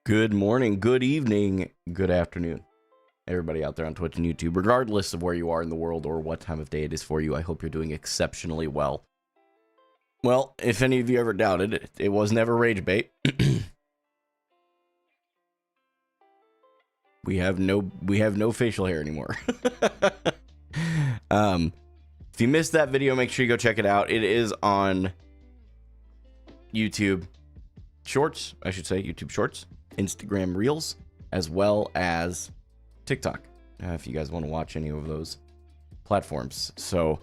Good morning, good evening, good afternoon, everybody out there on Twitch and YouTube, regardless of where you are in the world or what time of day it is for you. I hope you're doing exceptionally well. Well, if any of you ever doubted it, it was never rage bait. we have no facial hair anymore. If you missed that video, make sure you go check it out. It is on YouTube Shorts, I should say, YouTube Shorts, Instagram Reels, as well as TikTok, if you guys want to watch any of those platforms. So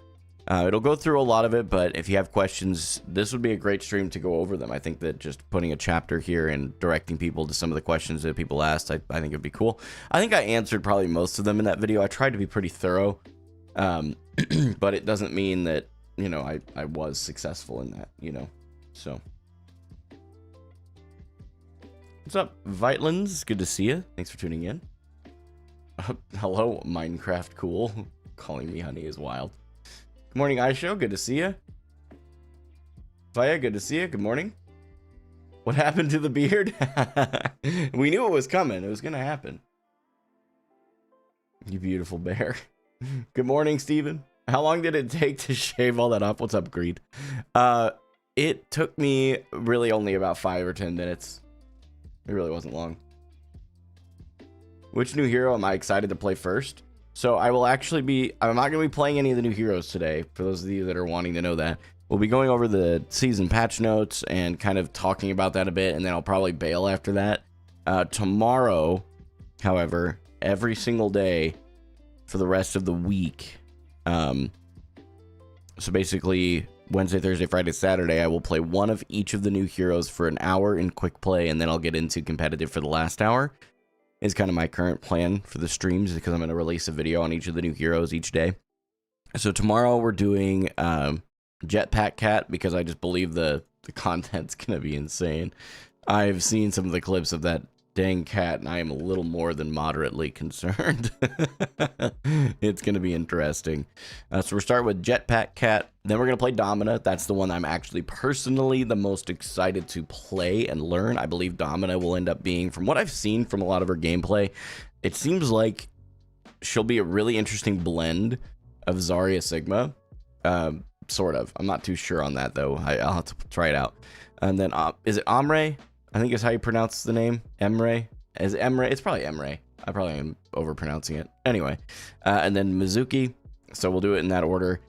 it'll go through a lot of it, but if you have questions, this would be a great stream to go over them. I think that just putting a chapter here and directing people to some of the questions that people asked, I think it'd be cool. I think I answered probably most of them in that video. I tried to be pretty thorough, but it doesn't mean that, you know, I was successful in that, you know, so. What's up, Vitlands? Good to see you. Thanks for tuning in. Hello, Minecraft Cool. Calling me honey is wild. Good morning, iShow. Good to see you. Faya, good to see you. Good morning. What happened to the beard? We knew it was coming. It was going to happen. You beautiful bear. Good morning, Steven. How long did it take to shave all that off? What's up, Greed? It took me really only about 5 or 10 minutes. It really wasn't long. Which new hero am I excited to play first? So I will actually be, I'm not going to be playing any of the new heroes today, for those of you that are wanting to know that. We'll be going over the season patch notes and kind of talking about that a bit, and then I'll probably bail after that. Tomorrow, however, every single day for the rest of the week, so basically Wednesday, Thursday, Friday, Saturday, I will play one of each of the new heroes for an hour in quick play, and then I'll get into competitive for the last hour. Is kind of my current plan for the streams, because I'm going to release a video on each of the new heroes each day. So tomorrow we're doing Jetpack Cat, because I just believe the content's going to be insane. I've seen some of the clips of that dang cat, and I am a little more than moderately concerned. It's going to be interesting. So we're starting with Jetpack Cat. Then we're going to play Domina. That's the one I'm actually personally the most excited to play and learn. I believe Domina will end up being, from what I've seen from a lot of her gameplay, it seems like she'll be a really interesting blend of Zarya Sigma. Sort of. I'm not too sure on that, though. I'll have to try it out. And then, is it Omre? I think is how you pronounce the name. Emre. Is it Emre? It's probably Emre. I probably am overpronouncing it. Anyway. And then Mizuki. So we'll do it in that order.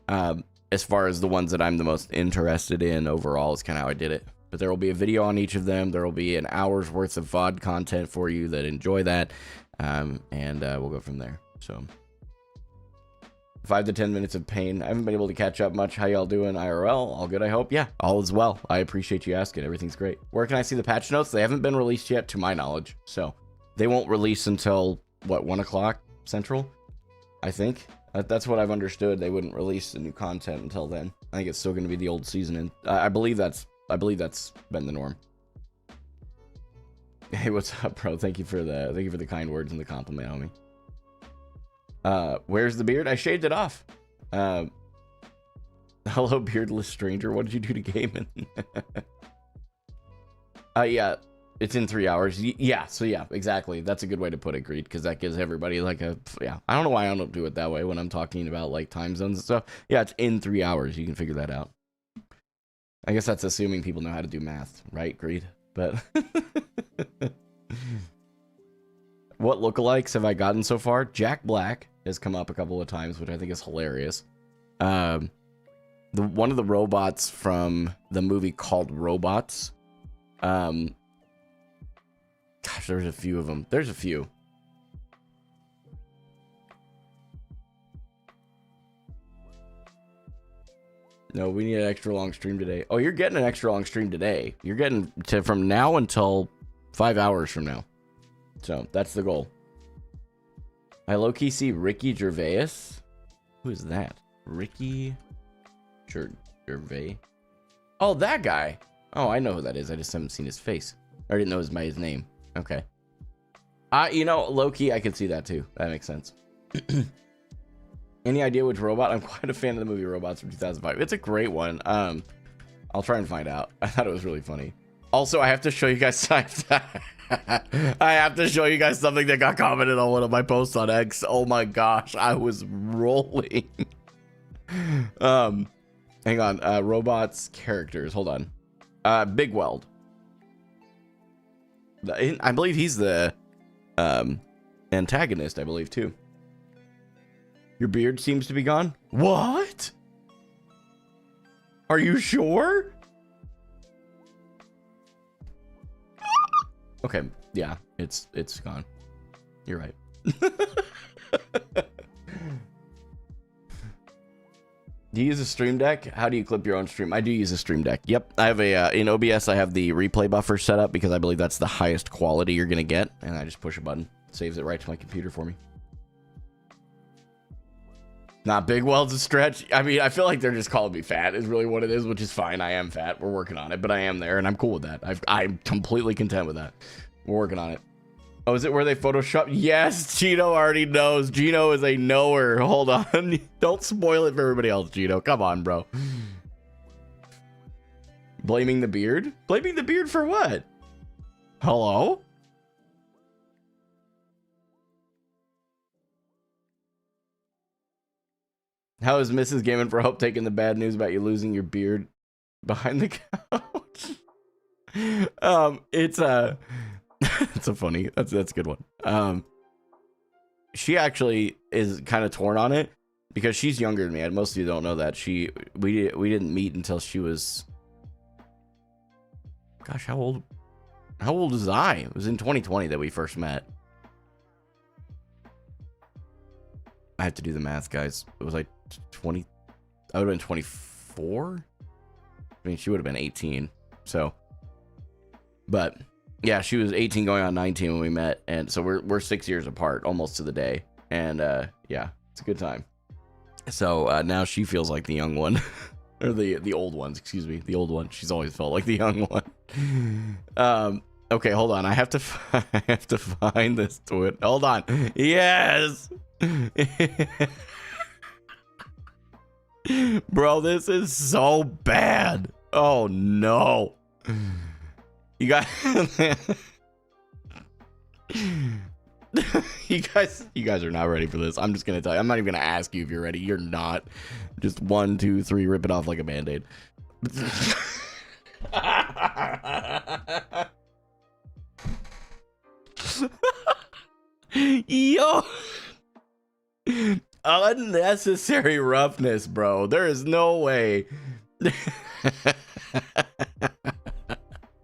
As far as the ones that I'm the most interested in overall is kind of how I did it. But there will be a video on each of them. There will be an hour's worth of VOD content for you that enjoy that. And we'll go from there. So 5 to 10 minutes of pain. I haven't been able to catch up much. How y'all doing IRL? All good, I hope? Yeah, all is well. I appreciate you asking. Everything's great. Where can I see the patch notes? They haven't been released yet, to my knowledge. So they won't release until, what, 1 o'clock Central? I think. That's what I've understood. They wouldn't release the new content until then. I think it's still going to be the old season. And I believe that's been the norm. Hey, what's up, bro? Thank you for the kind words and the compliment, homie. Where's the beard? I shaved it off. Hello, beardless stranger. What did you do to Gaiman? Yeah, it's in 3 hours. Yeah, so yeah, exactly. That's a good way to put it, Greed, because that gives everybody like a, yeah. I don't know why I don't do it that way when I'm talking about like time zones and stuff. Yeah, it's in 3 hours. You can figure that out. I guess that's assuming people know how to do math, right, Greed? But what lookalikes have I gotten so far? Jack Black has come up a couple of times, which I think is hilarious. One of the robots from the movie called Robots. Gosh, there's a few of them. There's a few. No, we need an extra long stream today. Oh, you're getting an extra long stream today. You're getting to from now until 5 hours from now. So that's the goal. I low-key see Ricky Gervais. Who is that? Ricky Gervais. Oh, that guy. Oh, I know who that is. I just haven't seen his face. I didn't know his name. Okay. You know, low-key, I could see that too. That makes sense. Any idea which robot? I'm quite a fan of the movie Robots from 2005. It's a great one. I'll try and find out. I thought it was really funny. Also, I have to show you guys I have to show you guys something that got commented on one of my posts on X. Oh my gosh, I was rolling. Hang on. Robots characters. Hold on. Big Weld. I believe he's the antagonist, I believe, too. Your beard seems to be gone. What? Are you sure? Okay, yeah, it's gone. You're right. Do you use a stream deck? How do you clip your own stream? I do use a stream deck. Yep, I have a in OBS. I have the replay buffer set up because I believe that's the highest quality you're gonna get, and I just push a button, saves it right to my computer for me. Not big Weld's a stretch. I mean, I feel like they're just calling me fat is really what it is, which is fine. I am fat. We're working on it, but I am there, and I'm cool with that. I'm completely content with that. We're working on it. Oh, is it where they Photoshop? Yes, Gino already knows. Gino is a knower. Hold on. Don't spoil it for everybody else, Gino. Come on, bro. Blaming the beard? Blaming the beard for what? Hello? How is Mrs. Gaming for Hope taking the bad news about you losing your beard behind the couch? It's a funny. That's a good one. She actually is kind of torn on it because she's younger than me. And most of you don't know that. We didn't meet until she was, gosh, how old was I? It was in 2020 that we first met. I have to do the math, guys. It was like 20. I would have been 24. I mean, she would have been 18. So, but yeah, she was 18 going on 19 when we met, and so we're 6 years apart, almost to the day. And yeah, it's a good time. So now she feels like the young one, or the old ones. Excuse me, the old one. She's always felt like the young one. Okay, hold on. I have to find this tweet. Hold on. Yes. Bro, this is so bad. Oh no. You guys you guys are not ready for this. I'm just gonna tell you. I'm not even gonna ask you if you're ready. You're not. Just 1, 2, 3, rip it off like a band-aid. Yo. Unnecessary roughness, bro. There is no way.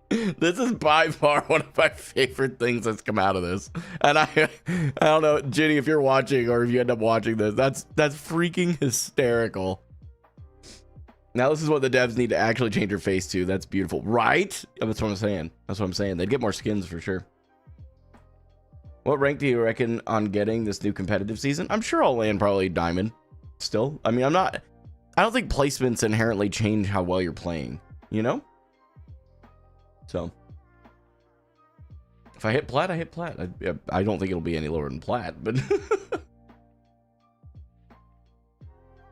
This is by far one of my favorite things that's come out of this. And I don't know, Ginny, if you're watching or if you end up watching this, that's freaking hysterical. Now this is what the devs need to actually change your face to. That's beautiful, right? That's what I'm saying. That's what I'm saying. They'd get more skins for sure. What rank do you reckon on getting this new competitive season? I'm sure I'll land probably diamond still. I mean, I don't think placements inherently change how well you're playing, you know? So if I hit plat, I hit plat. I don't think it'll be any lower than plat, but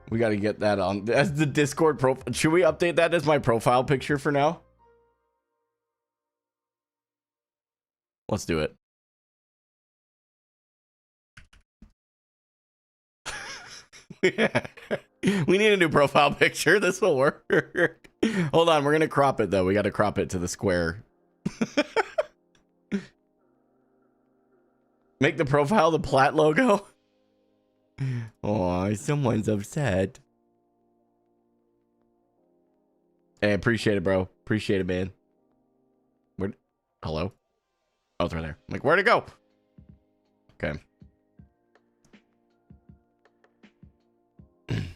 we got to get that on as the Discord profile. Should we update that as my profile picture for now? Let's do it. We need a new profile picture. This will work. Hold on, we're gonna crop it though. We got to crop it to the square. Make the profile the plat logo. Oh, someone's upset. Hey, appreciate it, bro. Appreciate it, man. Where? Hello? Oh, it's right there. I'm like, where'd it go? Okay.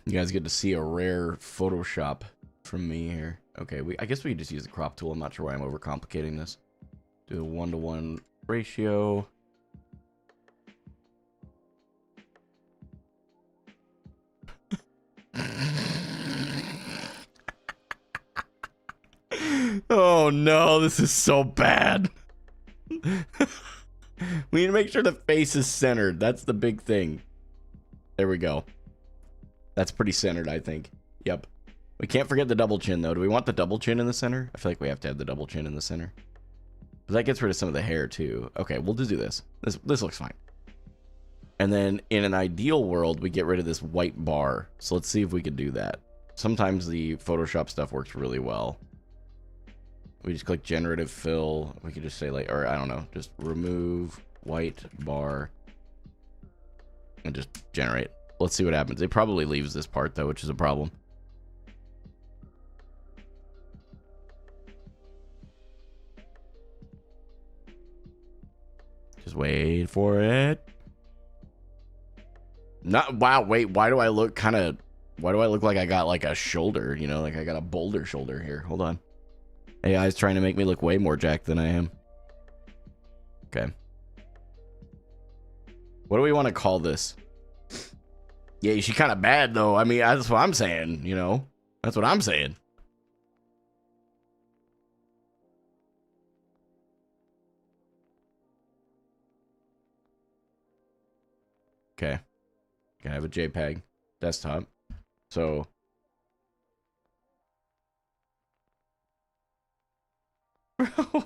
You guys get to see a rare Photoshop from me here. Okay, I guess we can just use the crop tool. I'm not sure why I'm overcomplicating this. Do a 1-to-1 ratio. Oh no, this is so bad. We need to make sure the face is centered. That's the big thing. There we go. That's pretty centered, I think. Yep. We can't forget the double chin, though. Do we want the double chin in the center? I feel like we have to have the double chin in the center. That gets rid of some of the hair too. Okay, we'll just do this. This looks fine. And then in an ideal world, we get rid of this white bar. So let's see if we can do that. Sometimes the Photoshop stuff works really well. We just click generative fill. We could just say like, or I don't know, just remove white bar and just generate. Let's see what happens. It probably leaves this part though, which is a problem. Just wait for it. Not wow, wait, why do I look like I got like a shoulder, you know, like I got a boulder shoulder here. Hold on. AI's trying to make me look way more jacked than I am. Okay. What do we want to call this? Yeah, she's kind of bad though. I mean, that's what I'm saying, you know. That's what I'm saying. Okay. Can I have a JPEG desktop? So bro,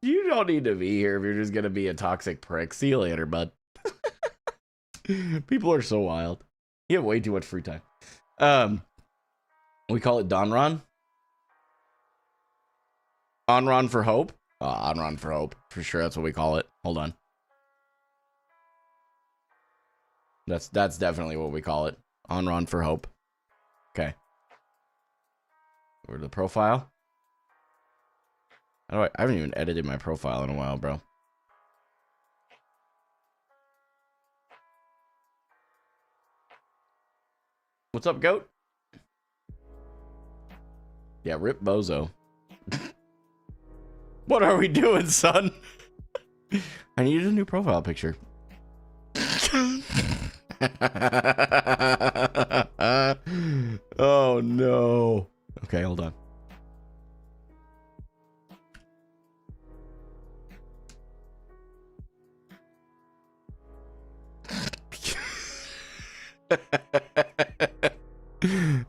you don't need to be here if you're just gonna be a toxic prick. See you later, bud. People are so wild. You have way too much free time. We call it Donron. Onron for hope. Onron for hope. For sure, that's what we call it. Hold on. That's definitely what we call it. Onron for hope. Okay. Go to the profile. I haven't even edited my profile in a while, bro. What's up, goat? Yeah, rip bozo. What are we doing, son? I need a new profile picture. Oh no. Okay, hold on.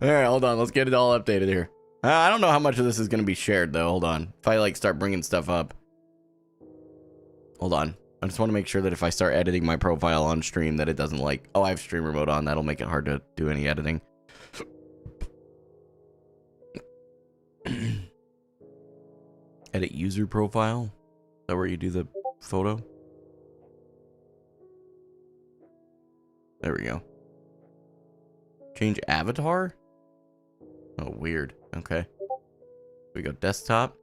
All right, hold on. Let's get it all updated here. I don't know how much of this is going to be shared though. Hold on. If I like start bringing stuff up. Hold on. I just want to make sure that if I start editing my profile on stream that it doesn't like, oh, I have streamer mode on. That'll make it hard to do any editing. Edit user profile. Is that where you do the photo? There we go. Change avatar? Oh, weird. Okay. We go desktop.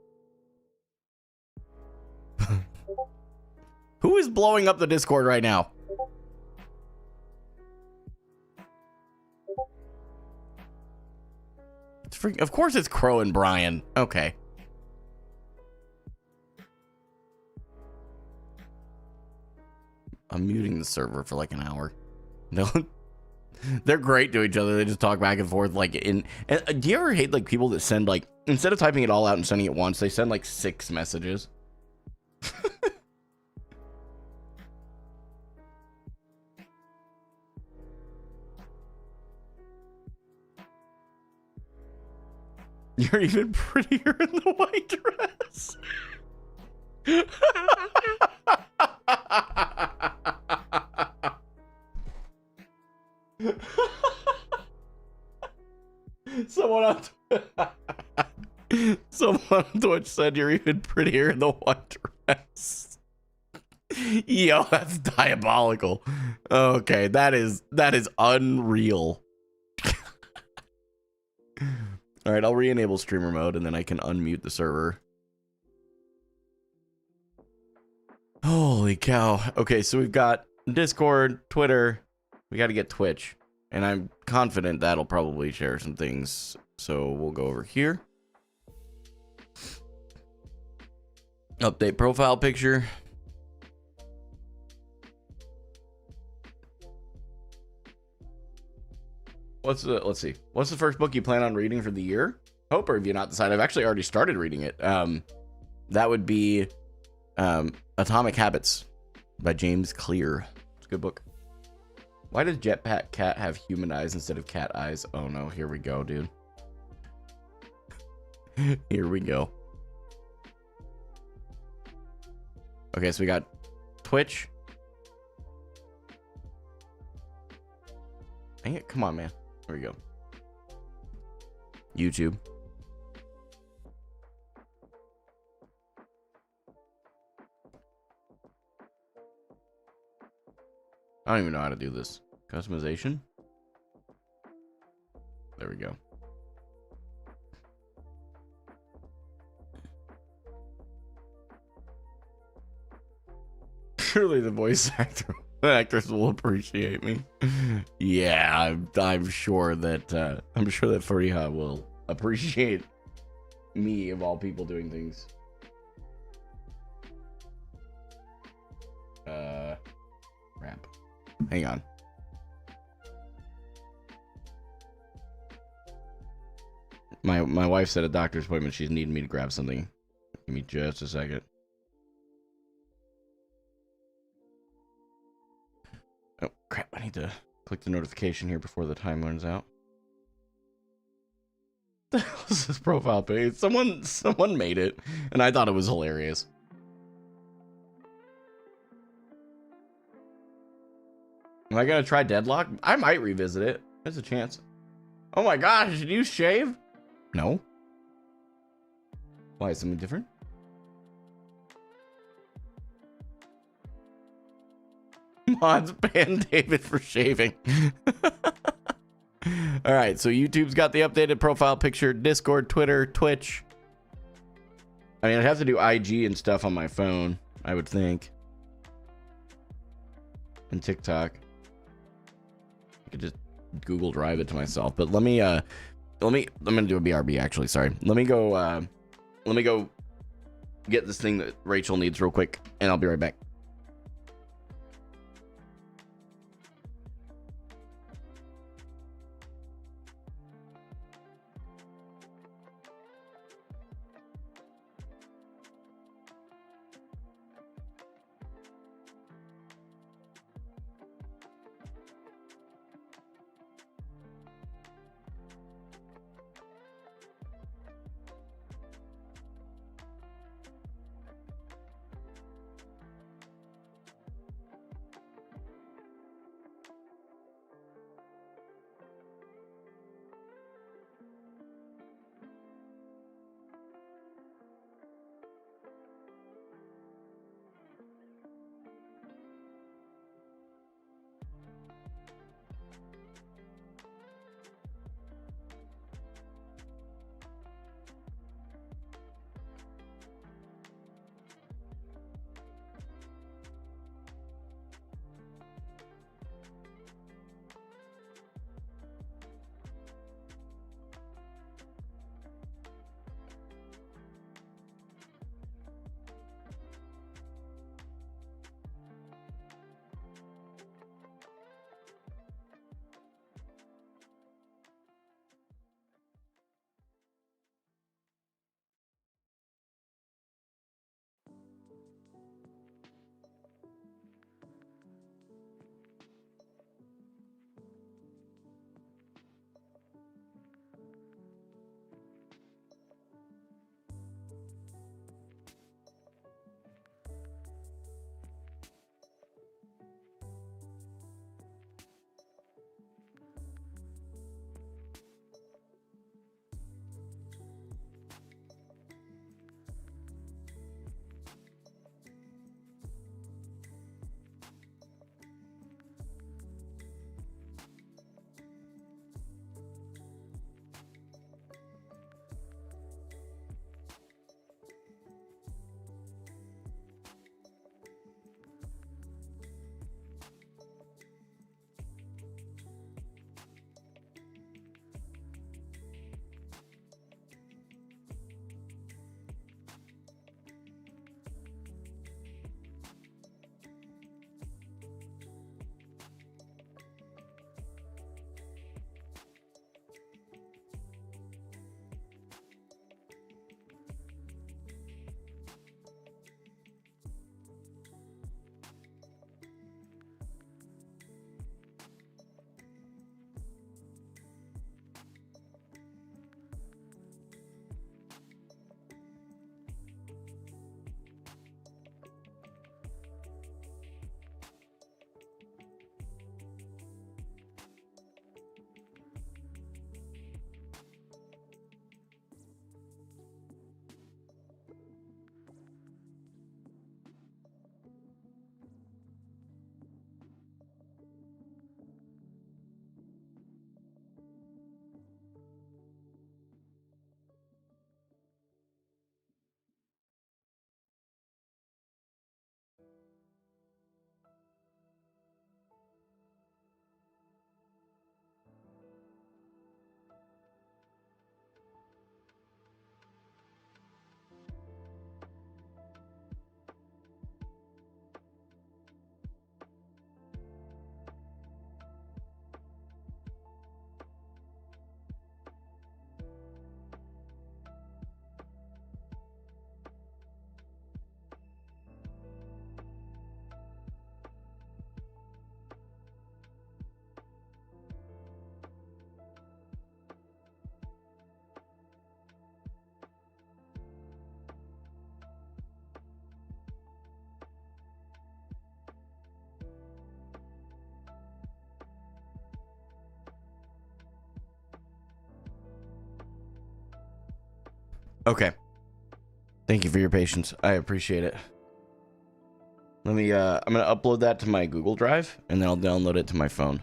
Who is blowing up the Discord right now? It's of course it's Crow and Brian. Okay. I'm muting the server for like an hour. No. They're great to each other. They just talk back and forth like in. And, do you ever hate like people that send like instead of typing it all out and sending it once, they send like 6 messages? You're even prettier in the white dress. Someone on Twitch said you're even prettier in the white dress. Yo, that's diabolical. Okay, that is unreal. All right, I'll re-enable streamer mode and then I can unmute the server. Holy cow. Okay, so we've got Discord, Twitter. We got to get Twitch. And I'm confident that'll probably share some things. So we'll go over here. Update profile picture. Let's see. What's the first book you plan on reading for the year? Hope, or have you not decided? I've actually already started reading it. That would be Atomic Habits by James Clear. It's a good book. Why does Jetpack Cat have human eyes instead of cat eyes? Oh no, here we go, dude. Here we go. Okay, so we got Twitch. Dang it, come on, man. There we go. YouTube. I don't even know how to do this. Customization? There we go. Surely the voice actors will appreciate me. Yeah, I'm sure that Fariha will appreciate me of all people doing things. Crap. Hang on. My wife said a doctor's appointment. She's needing me to grab something. Give me just a second. Oh crap! I need to click the notification here before the time runs out. What the hell is this profile page? Someone made it, and I thought it was hilarious. Am I gonna try Deadlock? I might revisit it. There's a chance. Oh my gosh! Did you shave? No. Why, is something different? Mods ban David for shaving. All right, so YouTube's got the updated profile picture, Discord, Twitter, Twitch. I mean, I'd have to do IG and stuff on my phone, I would think. And TikTok. I could just Google Drive it to myself, but I'm gonna do a BRB actually, sorry. Let me go get this thing that Rachel needs real quick, and I'll be right back. Okay. Thank you for your patience. I appreciate it. Let me, I'm going to upload that to my Google Drive, and then I'll download it to my phone.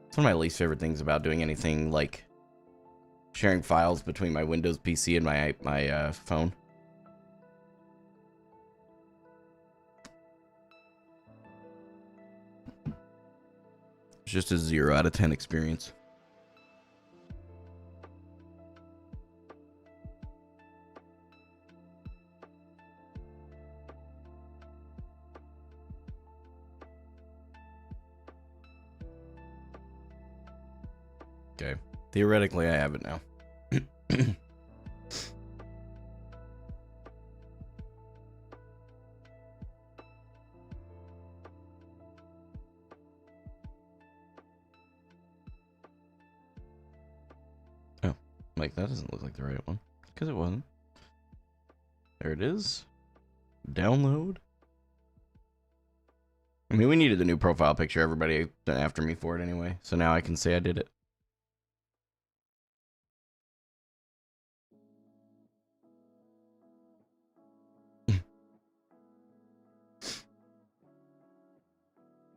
It's one of my least favorite things about doing anything like sharing files between my Windows PC and my phone. It's just a 0 out of 10 experience. Okay. Theoretically, I have it now. Oh, like that doesn't look like the right one. Because it wasn't. There it is. Download. I mean, we needed the new profile picture. Everybody went after me for it anyway. So now I can say I did it.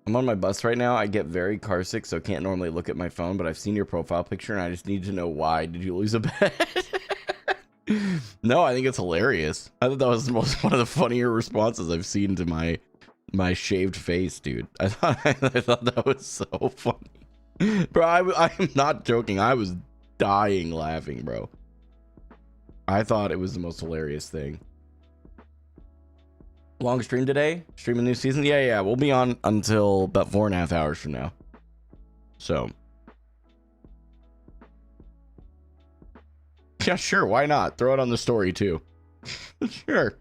I'm on my bus right now. I get very car sick, so can't normally look at my phone, but I've seen your profile picture, and I just need to know why. Did you lose a bet? No, I think it's hilarious. I thought that was one of the funnier responses I've seen to my shaved face, dude. I thought that was so funny. Bro, I'm not joking. I was dying laughing, bro. I thought it was the most hilarious thing. Long stream today? Stream a new season? Yeah. We'll be on until about 4.5 hours from now. So. Yeah, sure. Why not? Throw it on the story, too. Sure.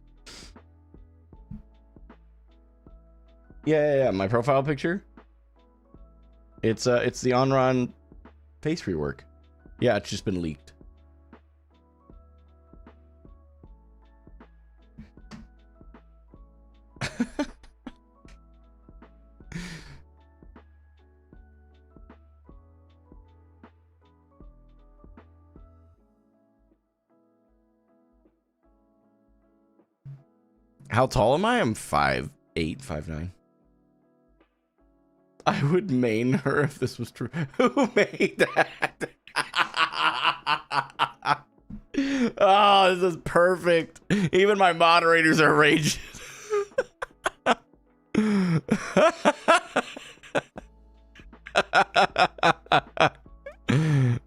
Yeah. My profile picture. It's the Onron face rework. Yeah, it's just been leaked. How tall am I? I'm 5'8", 5'9". I would main her if this was true. Who made that? Oh, this is perfect. Even my moderators are raging.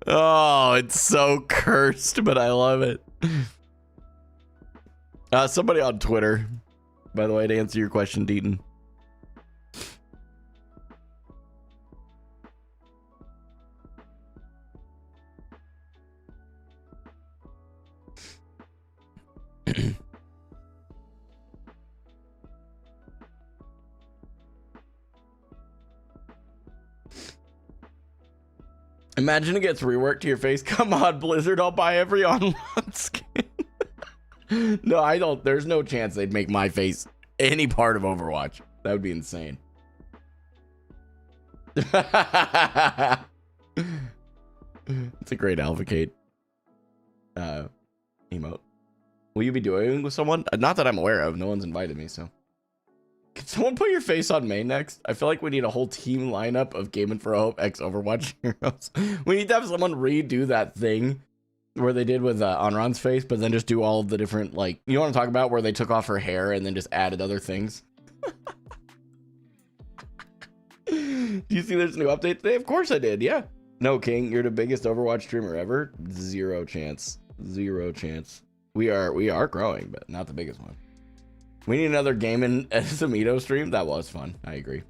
Oh, it's so cursed, but I love it. Somebody on Twitter, by the way, to answer your question, Deaton. Imagine it gets reworked to your face. Come on, Blizzard, I'll buy every online skin. No, I don't. There's no chance they'd make my face any part of Overwatch. That would be insane. It's a great Alvacate emote. Will you be doing with someone? Not that I'm aware of. No one's invited me, so. Can someone put your face on main next? I feel like we need a whole team lineup of Gaming for Hope X Overwatch heroes. We need to have someone redo that thing where they did with Onron's face, but then just do all of the different, like, you know what I'm talking about? Where they took off her hair and then just added other things. Do you see there's a new update today? Of course I did, yeah. No, King, you're the biggest Overwatch streamer ever? Zero chance. Zero chance. We are growing, but not the biggest one. We need another gaming Samito stream. That was fun. I agree.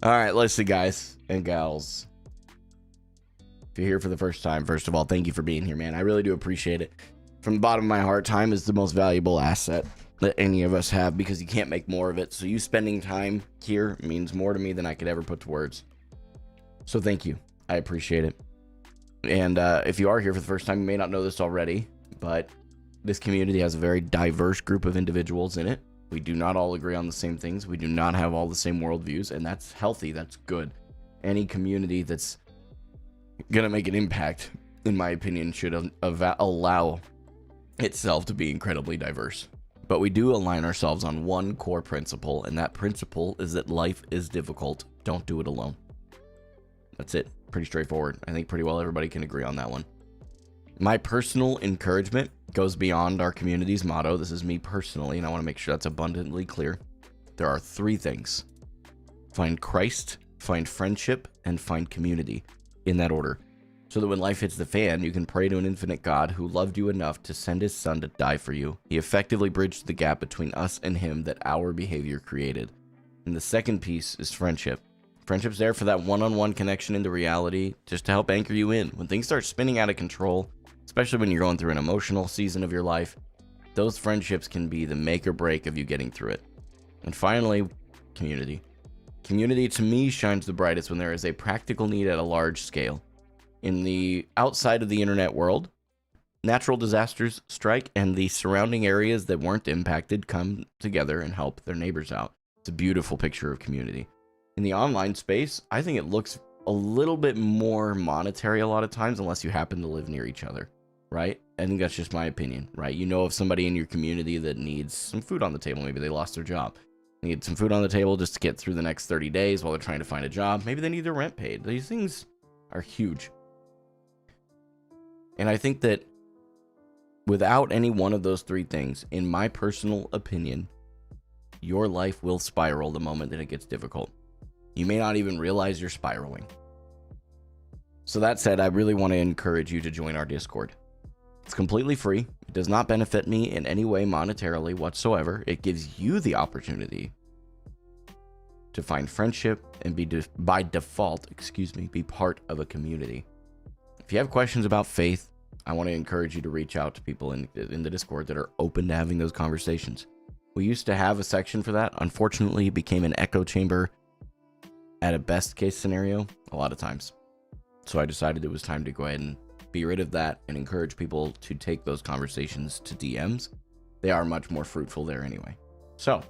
All right, let's see, guys and gals. If you're here for the first time, first of all, thank you for being here, man. I really do appreciate it. From the bottom of my heart, time is the most valuable asset that any of us have because you can't make more of it. So you spending time here means more to me than I could ever put to words. So thank you. I appreciate it. And if you are here for the first time, you may not know this already, but this community has a very diverse group of individuals in it. We do not all agree on the same things. We do not have all the same worldviews, and that's healthy. That's good. Any community that's gonna make an impact, in my opinion, should allow itself to be incredibly diverse. But we do align ourselves on one core principle, and that principle is that life is difficult. Don't do it alone. That's it. Pretty straightforward. I think pretty well everybody can agree on that one. My personal encouragement goes beyond our community's motto. This is me personally, and I want to make sure that's abundantly clear. There are 3 things. Find Christ, find friendship, and find community, in that order. So that when life hits the fan, you can pray to an infinite God who loved you enough to send his son to die for you. He effectively bridged the gap between us and him that our behavior created. And the second piece is friendship. Friendship's there for that one-on-one connection into reality, just to help anchor you in. When things start spinning out of control, especially when you're going through an emotional season of your life, those friendships can be the make or break of you getting through it. And finally, community. Community to me shines the brightest when there is a practical need at a large scale. In the outside of the internet world, natural disasters strike and the surrounding areas that weren't impacted come together and help their neighbors out. It's a beautiful picture of community. In the online space, I think it looks a little bit more monetary a lot of times unless you happen to live near each other, right? I think that's just my opinion, right? You know of somebody in your community that needs some food on the table. Maybe they lost their job. They need some food on the table just to get through the next 30 days while they're trying to find a job. Maybe they need their rent paid. These things are huge. And I think that without any one of those 3 things, in my personal opinion, your life will spiral the moment that it gets difficult. You may not even realize you're spiraling. So that said, I really want to encourage you to join our Discord. It's completely free. It does not benefit me in any way monetarily whatsoever. It gives you the opportunity to find friendship and by default, be part of a community. If you have questions about faith, I want to encourage you to reach out to people in the Discord that are open to having those conversations. We used to have a section for that. Unfortunately, it became an echo chamber at a best case scenario a lot of times. So I decided it was time to go ahead and be rid of that and encourage people to take those conversations to DMs. They are much more fruitful there anyway. So,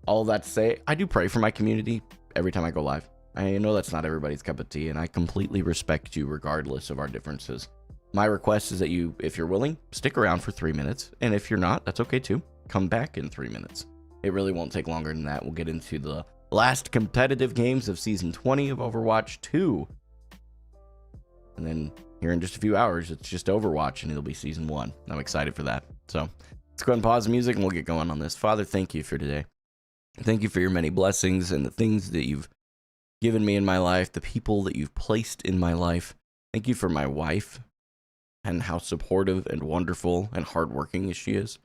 all that to say, I do pray for my community every time I go live. I know that's not everybody's cup of tea, and I completely respect you regardless of our differences. My request is that you, if you're willing, stick around for 3 minutes, and if you're not, that's okay too. Come back in 3 minutes. It really won't take longer than that. We'll get into the last competitive games of Season 20 of Overwatch 2. And then here in just a few hours, it's just Overwatch, and it'll be Season 1. I'm excited for that. So let's go ahead and pause the music, and we'll get going on this. Father, thank you for today. Thank you for your many blessings and the things that you've given me in my life, the people that you've placed in my life. Thank you for my wife and how supportive and wonderful and hardworking she is.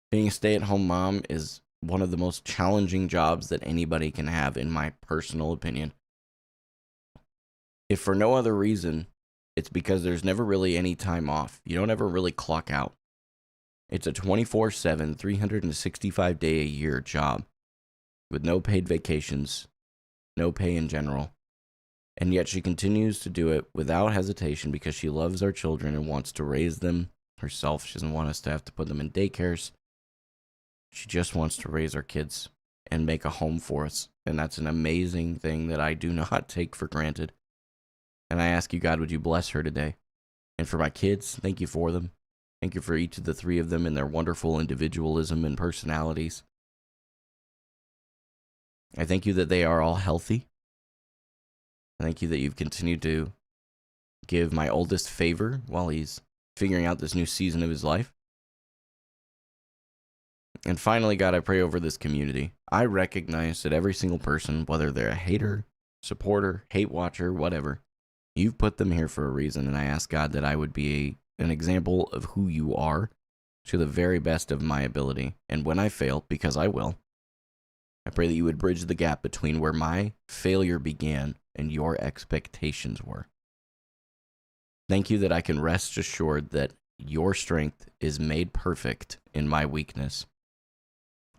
Being a stay-at-home mom is one of the most challenging jobs that anybody can have, in my personal opinion. If for no other reason, it's because there's never really any time off. You don't ever really clock out. It's a 24/7, 365-day-a-year job with no paid vacations, no pay in general. And yet she continues to do it without hesitation because she loves our children and wants to raise them herself. She doesn't want us to have to put them in daycares. She just wants to raise our kids and make a home for us. And that's an amazing thing that I do not take for granted. And I ask you, God, would you bless her today? And for my kids, thank you for them. Thank you for each of the 3 of them and their wonderful individualism and personalities. I thank you that they are all healthy. Thank you that you've continued to give my oldest favor while he's figuring out this new season of his life. And finally, God, I pray over this community. I recognize that every single person, whether they're a hater, supporter, hate watcher, whatever, you've put them here for a reason. And I ask, God, that I would be an example of who you are to the very best of my ability. And when I fail, because I will, I pray that you would bridge the gap between where my failure began and your expectations were. Thank you that I can rest assured that your strength is made perfect in my weakness.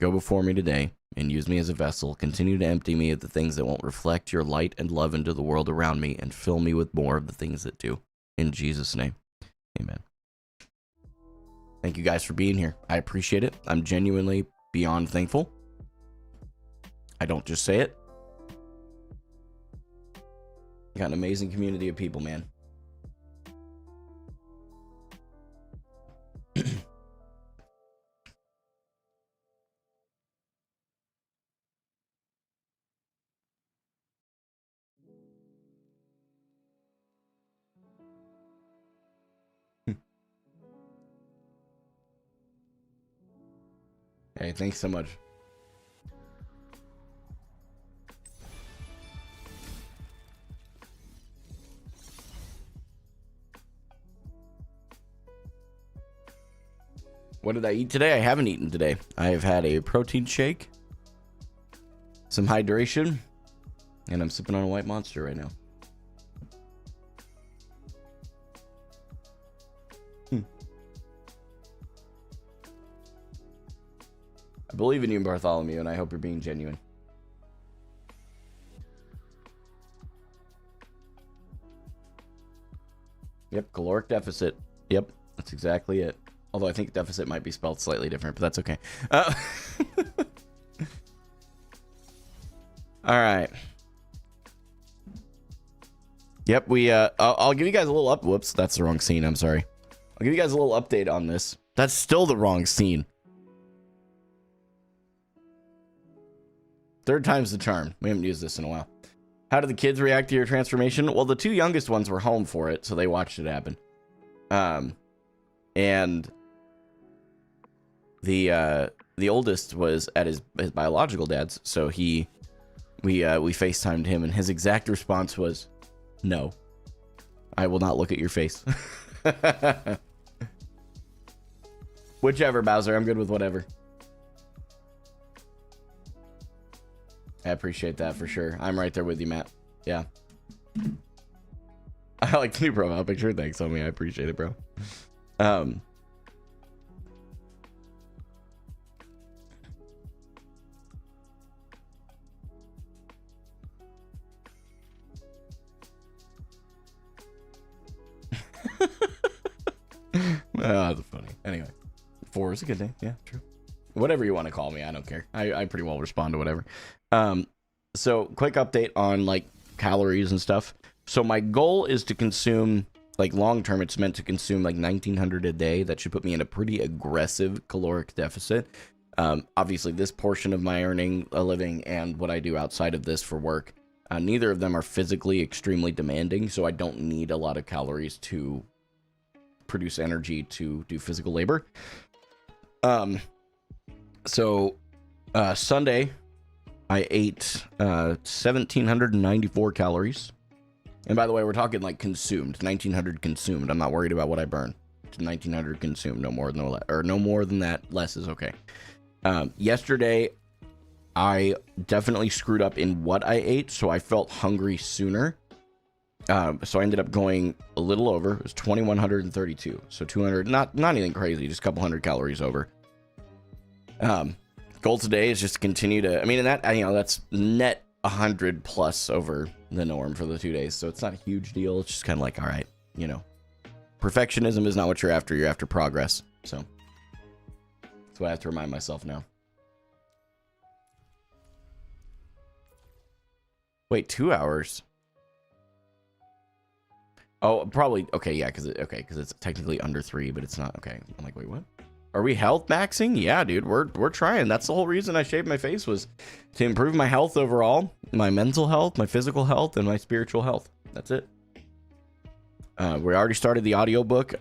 Go before me today and use me as a vessel. Continue to empty me of the things that won't reflect your light and love into the world around me, and fill me with more of the things that do. In Jesus' name, amen. Thank you guys for being here. I appreciate it. I'm genuinely beyond thankful. I don't just say it. Got an amazing community of people, man. Hey, thanks so much. What did I eat today? I haven't eaten today. I have had a protein shake, some hydration, and I'm sipping on a white monster right now. I believe in you, Bartholomew, and I hope you're being genuine. Yep, caloric deficit. Yep, that's exactly it. Although I think deficit might be spelled slightly different, but that's okay. All right. Yep, I'll give you guys a little whoops, that's the wrong scene, I'm sorry. I'll give you guys a little update on this. That's still the wrong scene. Third time's the charm. We haven't used this in a while. How did the kids react to your transformation? Well, the two youngest ones were home for it, so they watched it happen. And the oldest was at his biological dad's, so we FaceTimed him, and his exact response was, "No, I will not look at your face." Whichever, Bowser. I'm good with whatever. I appreciate that for sure. I'm right there with you, Matt. Yeah. I like the new profile picture. Thanks, homie. I appreciate it, bro. That's funny. Anyway, 4 is a good day. Yeah, true. Whatever you want to call me, I don't care. I pretty well respond to whatever. So quick update on like calories and stuff. So my goal is to consume, like long term, it's meant to consume like 1900 a day. That should put me in a pretty aggressive caloric deficit. Obviously, this portion of my earning a living and what I do outside of this for work, neither of them are physically extremely demanding, so I don't need a lot of calories to produce energy to do physical labor. So Sunday, I ate 1,794 calories. And by the way, we're talking like consumed, 1,900 consumed. I'm not worried about what I burn. It's 1,900 consumed, no more than that. Less is okay. Yesterday, I definitely screwed up in what I ate, so I felt hungry sooner. So I ended up going a little over. It was 2,132. So 200, not anything crazy, just a couple hundred calories over. Goal today is just to continue to, I mean, and that, that's net 100 plus over the norm for the 2 days. So it's not a huge deal. It's just kind of like, all right, perfectionism is not what you're after. You're after progress. So that's what I have to remind myself now. Wait, 2 hours? Oh, probably. Okay, yeah, because it's technically under 3, but it's not. Okay, I'm like, wait, what? Are we health maxing? Yeah, dude, we're trying. That's the whole reason I shaved my face, was to improve my health overall, my mental health, my physical health, and my spiritual health. That's it. We already started the audiobook.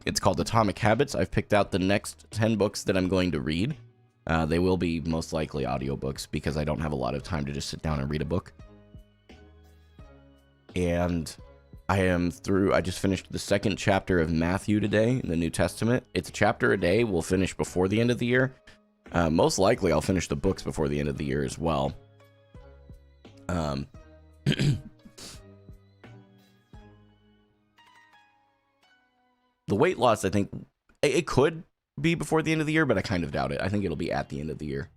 It's called Atomic Habits. I've picked out the next 10 books that I'm going to read. They will be most likely audiobooks because I don't have a lot of time to just sit down and read a book. And I just finished the second chapter of Matthew today in the New Testament. It's a chapter a day. We'll finish before the end of the year. Most likely I'll finish the books before the end of the year as well. The weight loss, I think it could be before the end of the year, but I kind of doubt it. I think it'll be at the end of the year.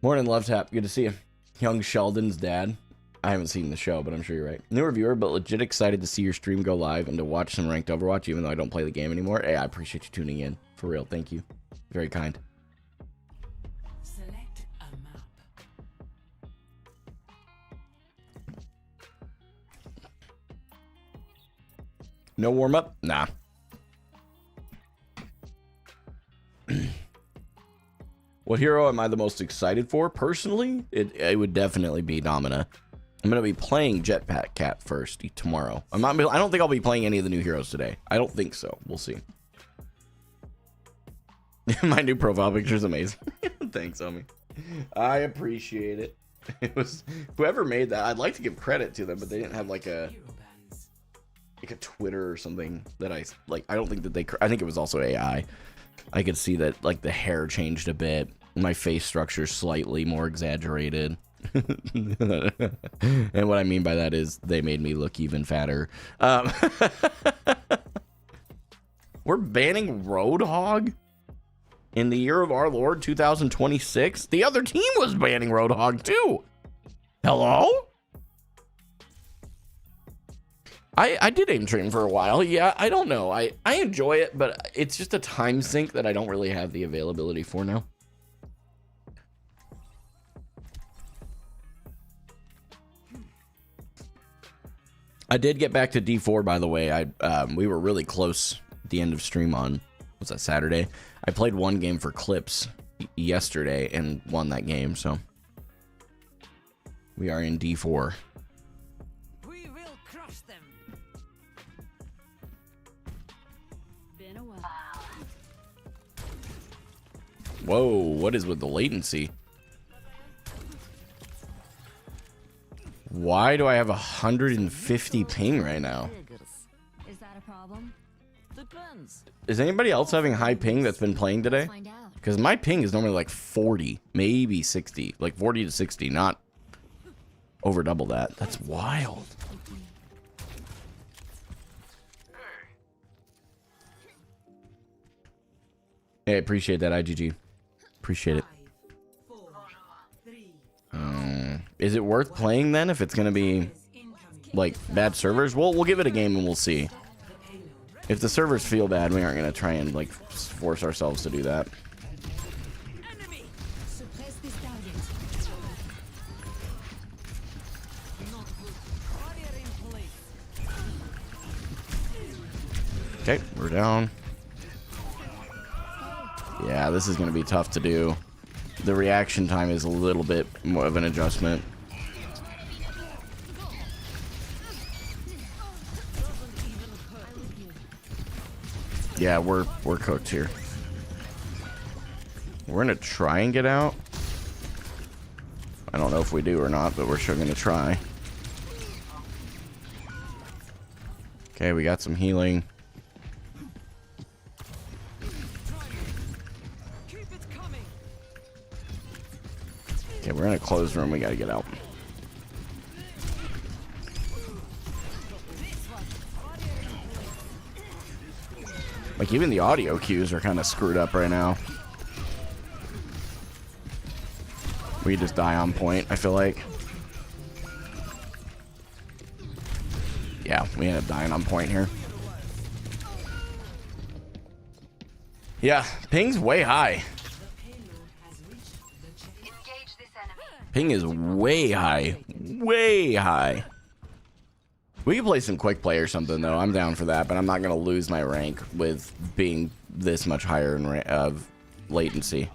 Morning, Love Tap. Good to see you. Young Sheldon's dad. I haven't seen the show, but I'm sure you're right. Newer viewer, but legit excited to see your stream go live and to watch some ranked Overwatch, even though I don't play the game anymore. Hey, I appreciate you tuning in. For real, thank you. Very kind. Select a map. No warm up? Nah. What hero am I the most excited for? Personally, it would definitely be Domina. I'm gonna be playing Jetpack Cat first tomorrow. I don't think I'll be playing any of the new heroes today. I don't think so. We'll see. My new profile picture is amazing. Thanks, homie. I appreciate it. It was whoever made that. I'd like to give credit to them, but they didn't have like a Twitter or something that I like. I don't think that I think it was also AI. I could see that like the hair changed a bit. My face structure slightly more exaggerated. And what I mean by that is they made me look even fatter. We're banning Roadhog in the year of our Lord 2026. The other team was banning Roadhog too. Hello? I did aim train for a while. Yeah, I don't know. I enjoy it, but it's just a time sink that I don't really have the availability for now. I did get back to D4, by the way. We were really close at the end of stream on, was that Saturday? I played one game for clips yesterday and won that game, so we are in D4. We will crush them. Been a while. Whoa, what is with the latency? Why do I have 150 ping right now? Is that a problem? Depends. Is anybody else having high ping that's been playing today? Because my ping is normally like 40, maybe 60, like 40 to 60, not over double that. That's wild. Hey, appreciate that, IGG. Appreciate it. Is it worth playing then if it's going to be like bad servers? We'll give it a game and we'll see. If the servers feel bad, we aren't going to try and like force ourselves to do that. Okay, we're down. Yeah, this is going to be tough to do. The reaction time is a little bit more of an adjustment. Yeah, we're cooked here. We're gonna try and get out. I don't know if we do or not, but we're sure gonna try. Okay, we got some healing. Okay, we're in a closed room. We gotta get out. Like, even the audio cues are kind of screwed up right now. We just die on point, I feel like. Yeah, we end up dying on point here. Yeah, ping's way high. Ping is way high. Way high. We can play some quick play or something, though. I'm down for that, but I'm not going to lose my rank with being this much higher in of latency.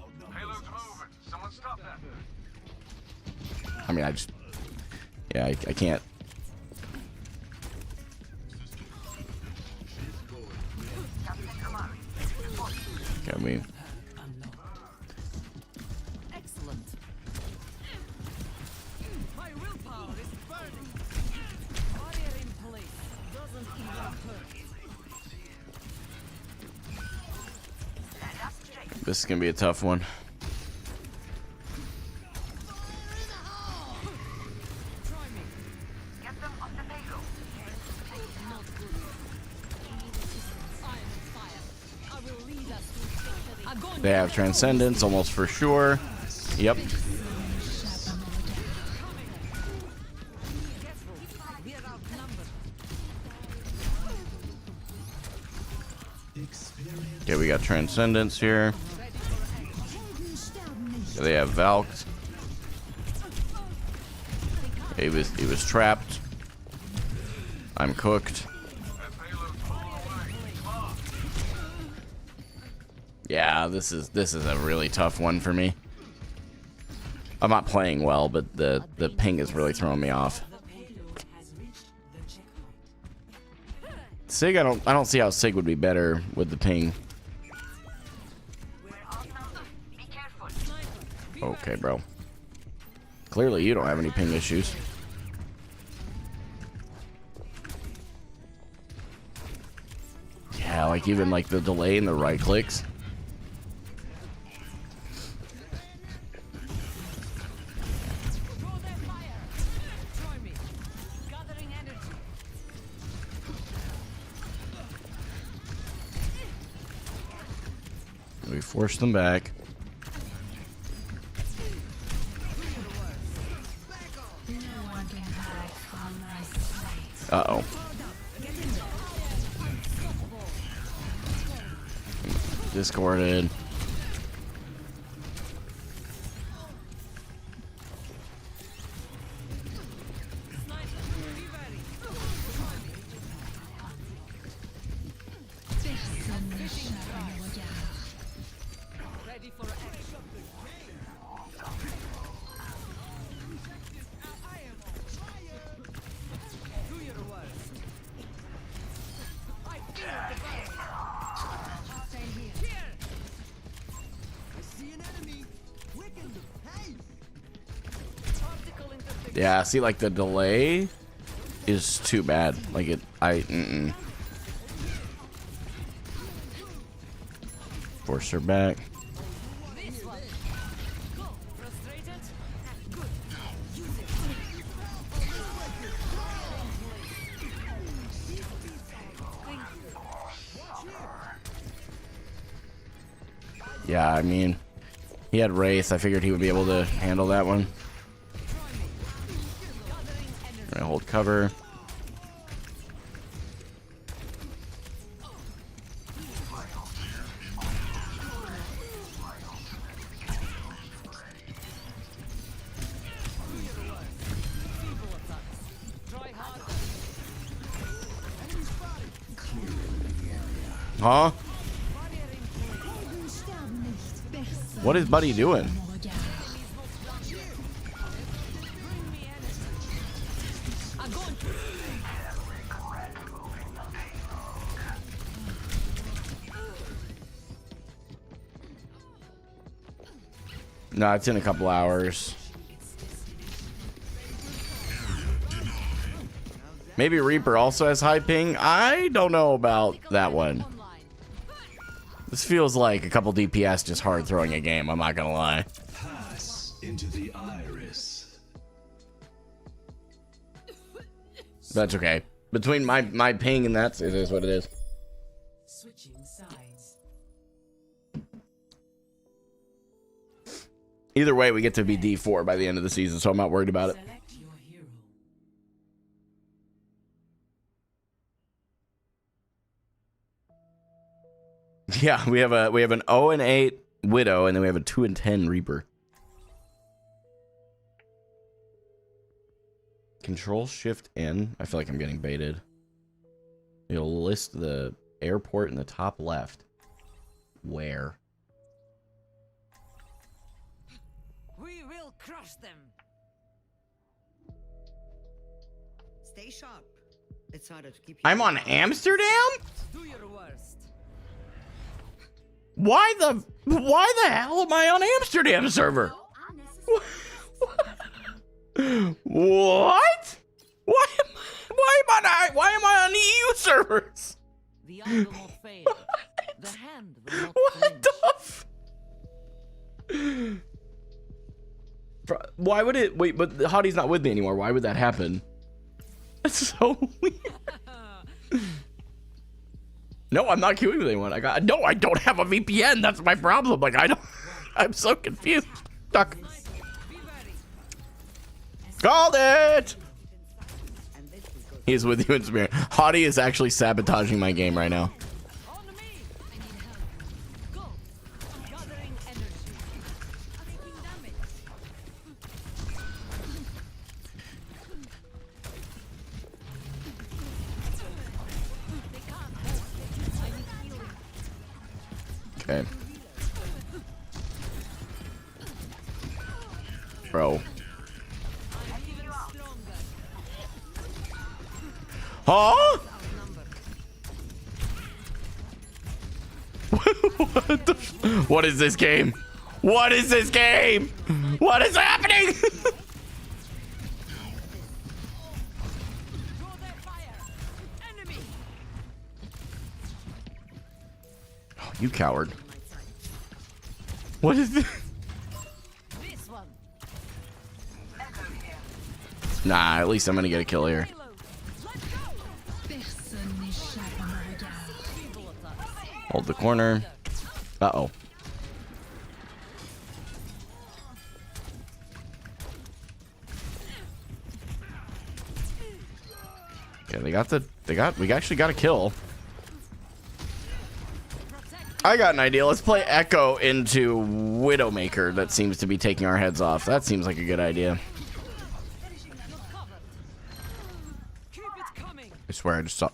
I mean, yeah, I can't. Can we? This is gonna be a tough one. They have Transcendence almost for sure. Yep. Okay, we got Transcendence here. They have Valked. He was trapped. I'm cooked. Yeah, this is a really tough one for me. I'm not playing well, but the ping is really throwing me off. Sig, I don't see how Sig would be better with the ping. Okay, bro. Clearly, you don't have any ping issues. Yeah, like even like the delay in the right clicks. We forced them back. Uh-oh. Discorded. Yeah, see, like the delay is too bad. Like force her back. Yeah, I mean, he had Wraith. I figured he would be able to handle that one. All right, hold cover. Huh? What is Buddy doing? No, it's in a couple hours. Maybe Reaper also has high ping. I don't know about that one. This feels like a couple DPS just hard throwing a game. I'm not gonna lie. Pass into the iris. That's okay. Between my ping and that, it is what it is. Switching sides. Either way, we get to be D4 by the end of the season, so I'm not worried about it. Select your hero. Yeah, we have an 0 and 8 Widow, and then we have a 2 and 10 Reaper. Control Shift N. I feel like I'm getting baited. It'll list the airport in the top left. Where? We will crush them. Stay sharp. It's harder to keep. I'm on Amsterdam? Do your worst. Why the hell am I on Amsterdam server? What? Why am I on the EU servers? The eye will not fail. The hand will not What flinch. the Why would it wait, but Hottie's not with me anymore. Why would that happen? That's so weird. No, I'm not queuing with anyone. I don't have a VPN. That's my problem. Like I'm so confused. Stuck. Called it. He's with you in spirit. Hottie is actually sabotaging my game right now. On me. I need help. Go. Gathering energy. Taking damage. They can't help. I need healing. Okay. Bro. Huh? What the what is this game? What is this game? What is happening? Oh, you coward. What is this? Nah, at least I'm gonna get a kill here. Hold the corner. Uh-oh. Okay, we actually got a kill. I got an idea. Let's play Echo into Widowmaker. That seems to be taking our heads off. That seems like a good idea. I swear I just saw.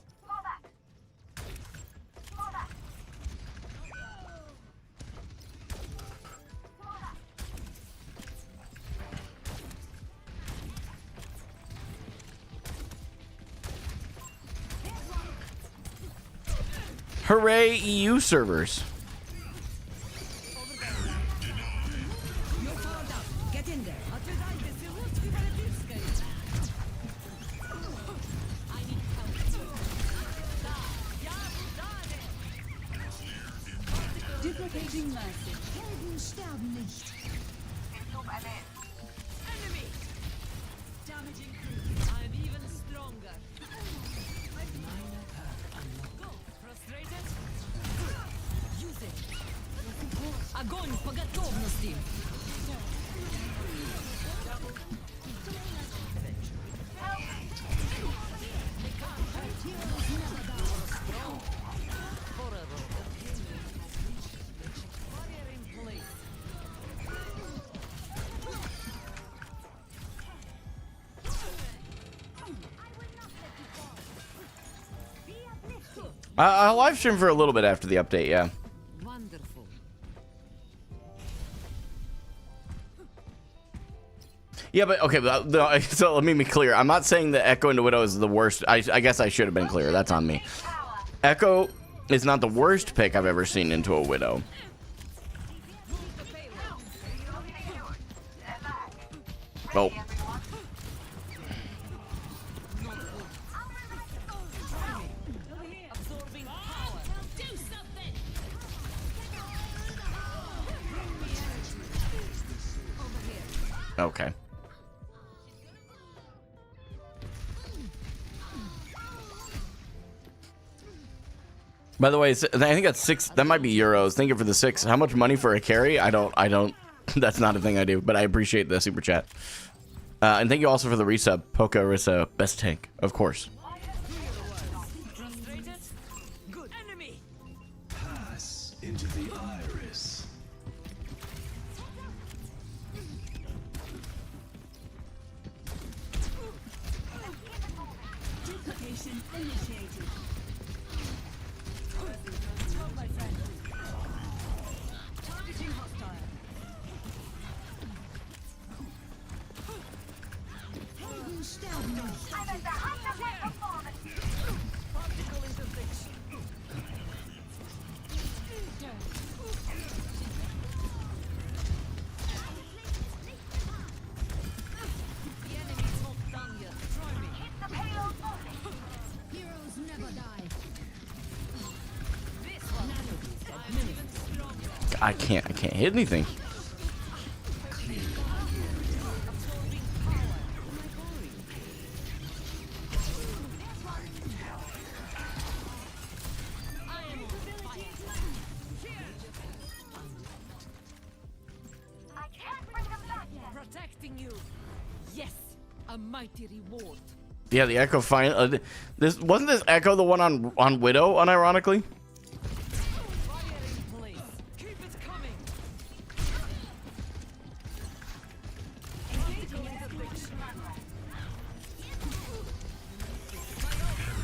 Hooray, EU servers. Get in there. Duplicating mercy. Helden sterben nicht. Enemy. Damage increased. I'm even stronger. Go. Frustrated. Use it. Огонь по готовности. I'll live stream for a little bit after the update, yeah. Wonderful. Yeah, but okay, so let me be clear. I'm not saying that Echo into Widow is the worst. I guess I should have been clear. That's on me. Echo is not the worst pick I've ever seen into a Widow. Oh. Okay. By the way, I think that's 6. That might be euros. Thank you for the 6. How much money for a carry? I don't. That's not a thing I do, but I appreciate the super chat. And thank you also for the resub. Poca Rissa, best tank, of course. Pass into the iris. Duplication initiated. Targeting hostile. Helden sterben nicht. Particle interdiction. The enemy's not done yet. Try me. Heroes never die. This one. I'm even stronger. I can't hit anything. Protecting you. Yes, a mighty reward. Yeah, the Echo final. This wasn't this Echo the one on Widow, unironically. Fire in place. Keep it coming. Engaging interdiction.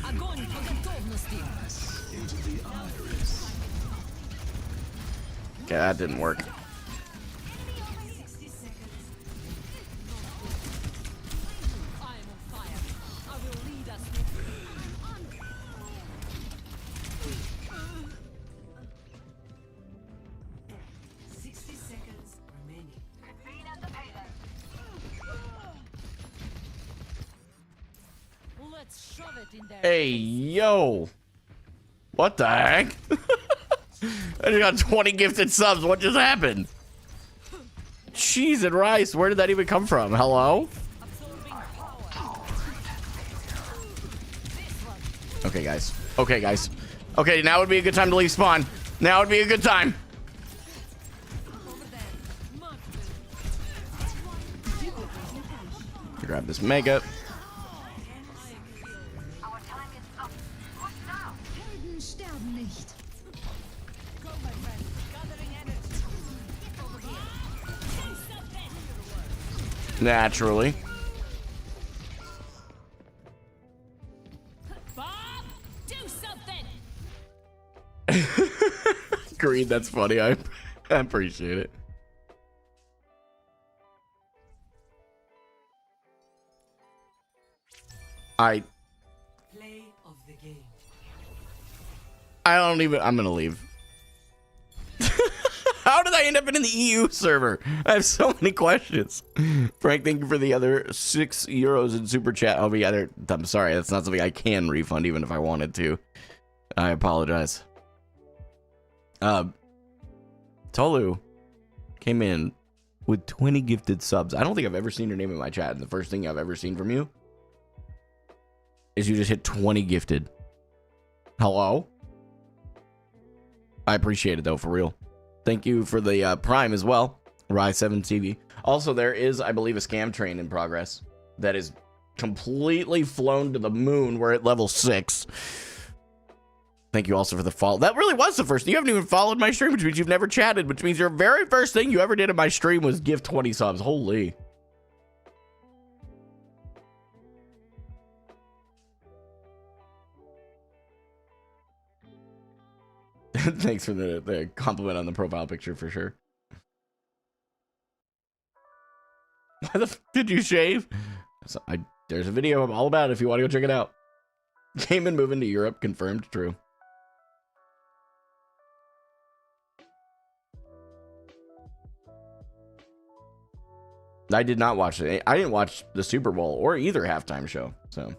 Огонь по готовности. Pass into the iris. Okay, that didn't work. Let's shove it in there. Hey, yo. What the heck? I just got 20 gifted subs. What just happened? Cheese and rice. Where did that even come from? Hello? Absorbing power. Okay, guys. Okay, guys. Okay, now would be a good time to leave spawn. Now would be a good time. Over there. Much Grab this mega. Helden sterben nicht. go, my friend. Gathering energy. Over here. Naturally. Bob, do something. Green, that's funny. I appreciate it. I don't even. I'm gonna leave. How did I end up in the EU server? I have so many questions. Frank, thank you for the other €6 in super chat. I'll be other. I'm sorry, that's not something I can refund even if I wanted to. I apologize. Tolu came in with 20 gifted subs. I don't think I've ever seen your name in my chat, and the first thing I've ever seen from you is you just hit 20 gifted. Hello? I appreciate it though, for real. Thank you for the Prime as well, Rise7 TV. Also, there is, I believe, a scam train in progress that is completely flown to the moon. We're at level 6. Thank you also for the follow. That really was the first. You haven't even followed my stream, which means you've never chatted, which means your very first thing you ever did in my stream was gift 20 subs. Holy. Thanks for the compliment on the profile picture for sure. Why the f did you shave? So there's a video I'm all about if you want to go check it out. Came and moving to Europe, confirmed, true. I did not watch it. I didn't watch the Super Bowl or either halftime show, so.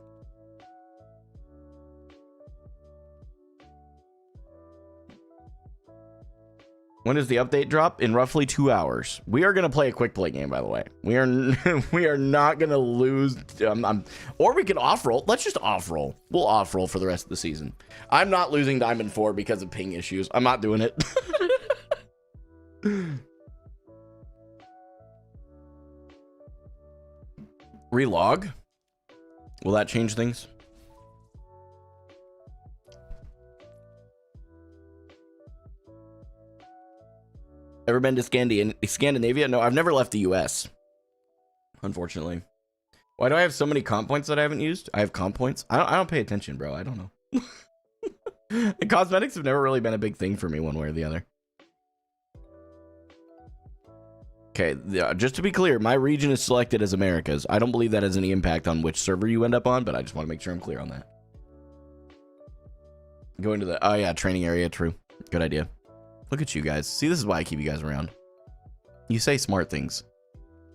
When does the update drop? In roughly 2 hours. We are gonna play a quick play game, by the way. We are we are not gonna lose. Or we can off roll. Let's just off roll. We'll off roll for the rest of the season. I'm not losing Diamond 4 because of ping issues. I'm not doing it. Relog. Will that change things? Ever been to Scandinavia? No, I've never left the US. Unfortunately. Why do I have so many comp points that I haven't used? I have comp points. I don't pay attention, bro. I don't know. The cosmetics have never really been a big thing for me one way or the other. Okay, just to be clear, my region is selected as Americas. I don't believe that has any impact on which server you end up on, but I just want to make sure I'm clear on that. Going to the, oh yeah, training area, true. Good idea. Look at you guys. See, this is why I keep you guys around. You say smart things.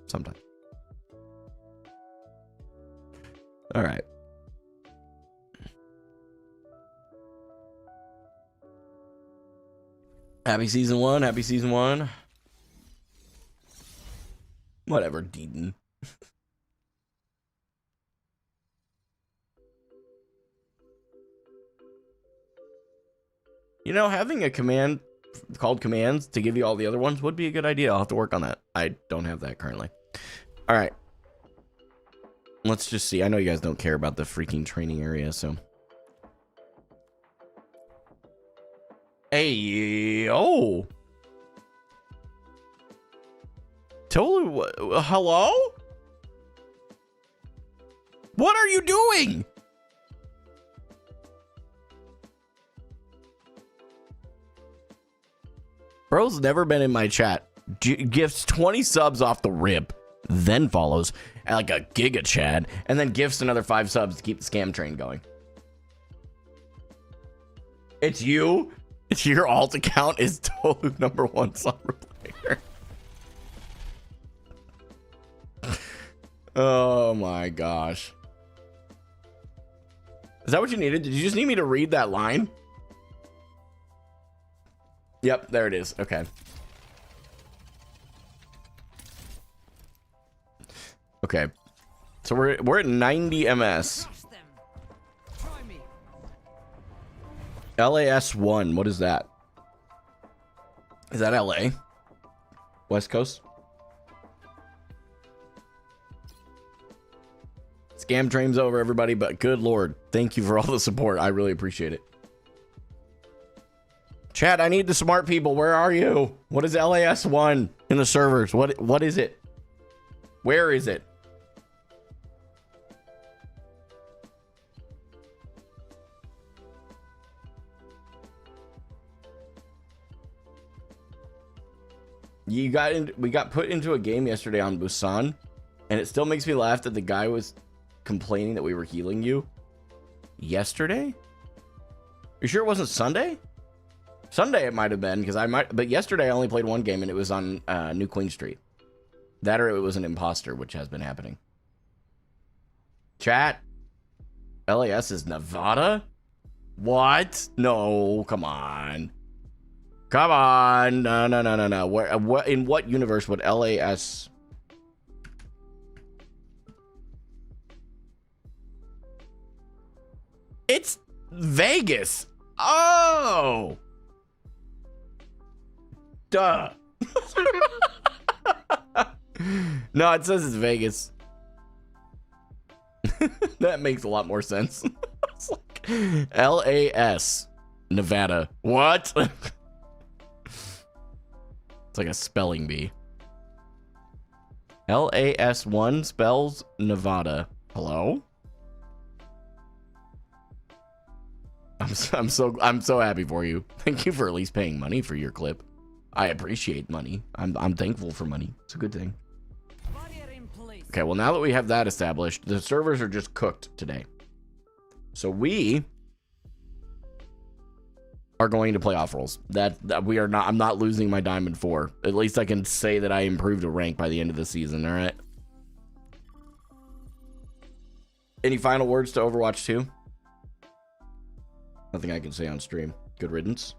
Sometimes. All right. Happy season 1. Happy season 1. Whatever, Deedon. You know, having a command called commands to give you all the other ones would be a good idea. I'll have to work on that. I don't have that currently. All right. Let's just see. I know you guys don't care about the freaking training area, so. Hey, oh. Tolu, hello? What are you doing? Bro's never been in my chat. Gifts 20 subs off the rip, then follows like a giga chad, and then gifts another 5 subs to keep the scam train going. It's you? It's your alt account is Tolu #1 summer player. Oh my gosh. that what you needed? Did you just need me to read that line? Yep, there it is. Okay. Okay. So we're at 90 ms. Crush them. Try me. LAS1, what is that? Is that LA? West Coast? Scam train's over, everybody, but good lord, thank you for all the support. I really appreciate it. Chat, I need the smart people. Where are you? What is LAS1 in the servers? What is it? Where is it? We got put into a game yesterday on Busan, and it still makes me laugh that the guy was complaining that we were healing you yesterday. You sure it wasn't Sunday? Sunday it might have been, because but yesterday I only played one game and it was on New Queen Street. That or it was an imposter, which has been happening. Chat, LAS is Nevada? What? No, come on. Come on. No. What in what universe would LAS? It's Vegas. Oh. Duh. No, it says it's Vegas. That makes a lot more sense. It's like LAS, Nevada. What? It's like a spelling bee. LAS1 spells Nevada. Hello? I'm so happy for you. Thank you for at least paying money for your clip. I appreciate money. I'm thankful for money. It's a good thing. Okay, well now that we have that established, the servers are just cooked today. So we are going to play off rolls. That we are not. I'm not losing my diamond 4. At least I can say that I improved a rank by the end of the season. All right. Any final words to Overwatch 2? Nothing I can say on stream. Good riddance.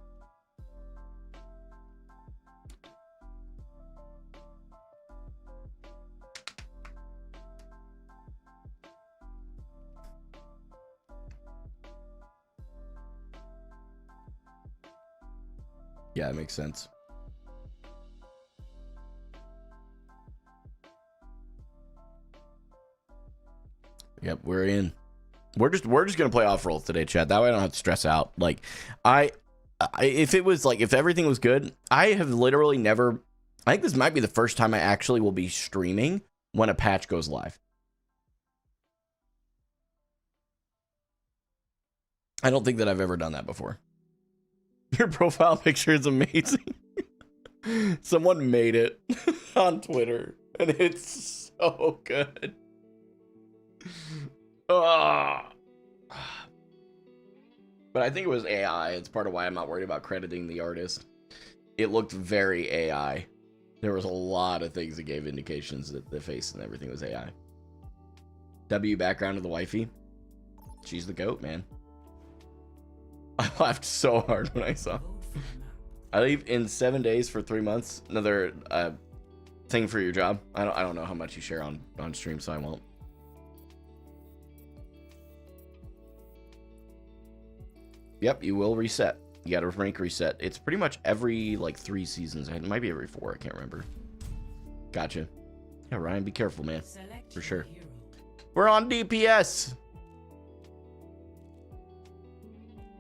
Yeah, it makes sense. Yep, we're in. We're just gonna play off rolls today, chat. That way I don't have to stress out. Like, if it was like if everything was good, I have literally never. I think this might be the first time I actually will be streaming when a patch goes live. I don't think that I've ever done that before. Your profile picture is amazing. Someone made it on Twitter, and it's so good. But I think it was AI. It's part of why I'm not worried about crediting the artist. It looked very AI. There was a lot of things that gave indications that the face and everything was AI. W background of the wifey. She's the goat, man. I laughed so hard when I saw. I leave in 7 days for 3 months. Another thing for your job. I don't know how much you share on stream, so I won't. Yep, you will reset. You got to rank reset. It's pretty much every like 3 seasons. It might be every 4. I can't remember. Gotcha. Yeah, Ryan, be careful, man. For sure. We're on DPS.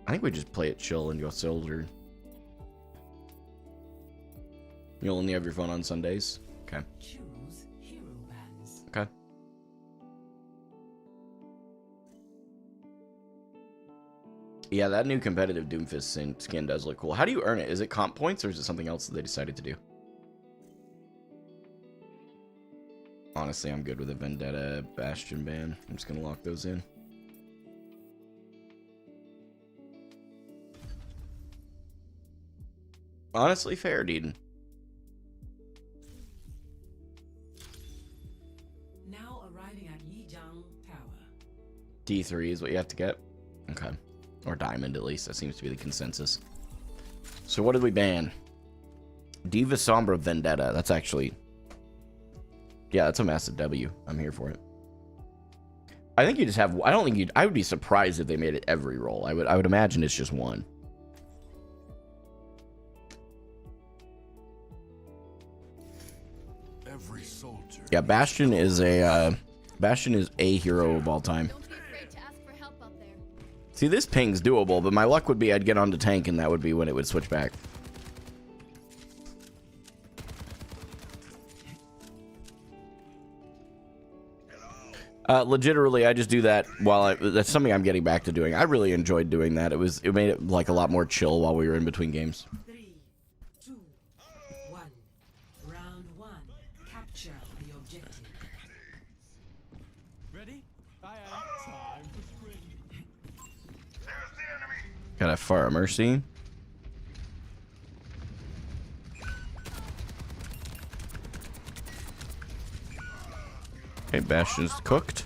I think we just play it chill and go soldier. You'll only have your phone on Sundays. Okay. Choose hero bands. Okay. Yeah, that new competitive Doomfist skin does look cool. How do you earn it? Is it comp points or is it something else that they decided to do? Honestly, I'm good with a Vendetta Bastion ban. I'm just gonna lock those in. Honestly, fair, Deedon. Now arriving at Yijiang Tower. D3 is what you have to get. Okay. Or diamond, at least. That seems to be the consensus. So what did we ban? Diva Sombra Vendetta. That's actually... Yeah, that's a massive W. I'm here for it. I think you just have... I don't think you'd... I would be surprised if they made it every role. I would imagine it's just one. Every soldier. Yeah, Bastion is a... Bastion is a hero of all time. Don't be afraid to ask for help out there. See, this ping's doable, but my luck would be I'd get onto tank, and that would be when it would switch back. Legitimately, I just do that while that's something I'm getting back to doing. I really enjoyed doing that. It made it like a lot more chill while we were in between games. 3, 2, 1. Round 1. Capture the objective. Ready? I am. Time for spring. Got a Fire Mercy. Okay, Bastion's cooked.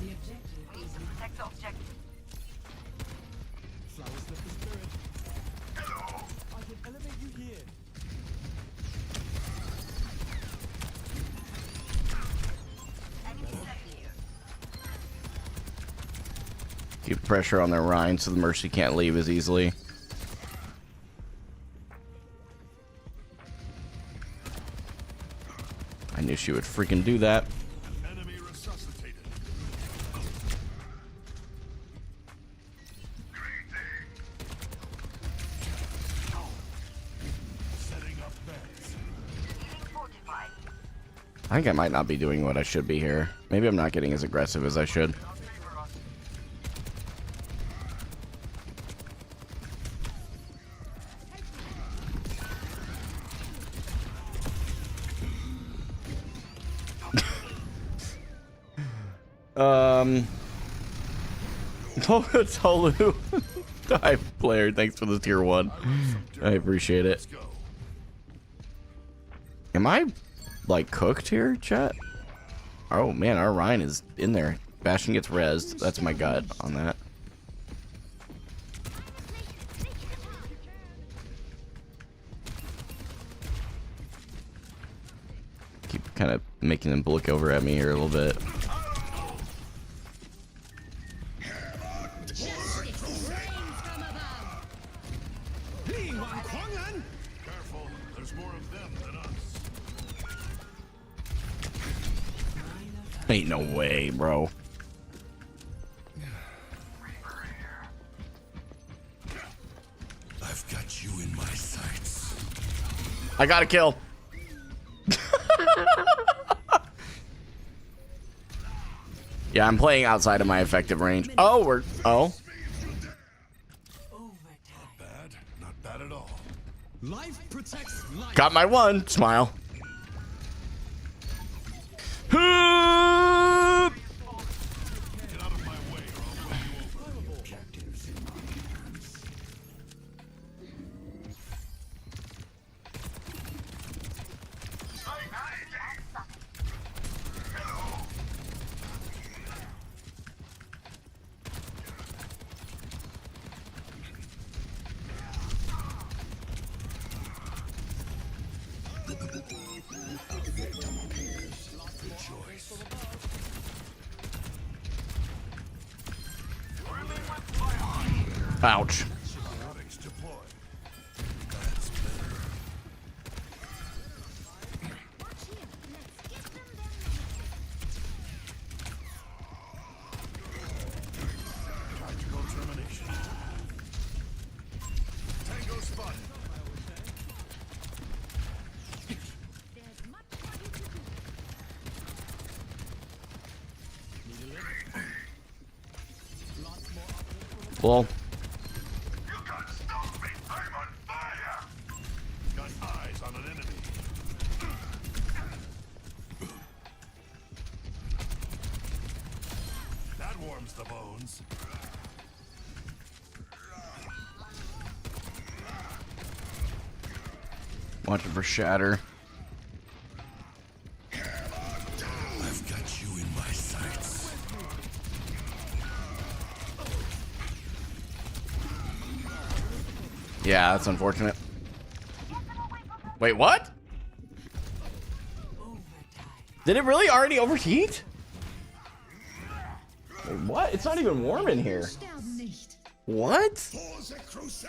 The objective is Flowers lift the spirit. Hello. I can elevate you here. Keep pressure on their Rhine so the Mercy can't leave as easily. I knew she would freaking do that. Enemy resuscitated. Setting up beds. I think I might not be doing what I should be here. Maybe I'm not getting as aggressive as I should. Oh, it's Holu. Hi, player. Thanks for the tier 1. I appreciate it. Let's go. Am I, like, cooked here, chat? Oh, man, our Rhine is in there. Bastion gets rezzed. That's my gut on that. Keep kind of making them look over at me here a little bit. Careful. There's more of them than us. Ain't no way, bro. I've got you in my sights. I got a kill. Yeah, I'm playing outside of my effective range. Oh, we're... Oh. Bad. Not bad at all. Life protects life. Got my 1. Smile. Get out of my way or I'll run you over. Objectives in my hands. Good choice. Ouch. Robotics deployed. That's better. Tactical termination. Tango spotted. Well, You can't stop me! I'm on fire! Got eyes on an enemy. That warms the bones. Watching for shatter. I've got you in my sights. Yeah, that's unfortunate. Wait, what? Did it really already overheat? Wait, what? It's not even warm in here. Sterben nicht. What?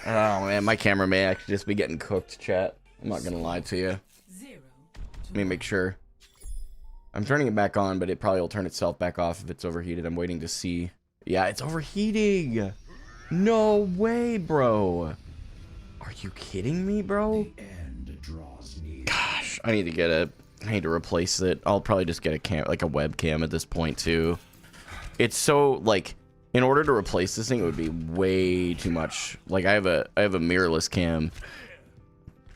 Oh man, my camera may actually just be getting cooked, chat. I'm not gonna lie to you. Let me make sure. I'm turning it back on, but it probably will turn itself back off if it's overheated. I'm waiting to see. Yeah, it's overheating. No way, bro. Are you kidding me, bro? Gosh, I need to replace it. I'll probably just get a like a webcam at this point too. It's so like, in order to replace this thing, it would be way too much. Like I have a mirrorless cam.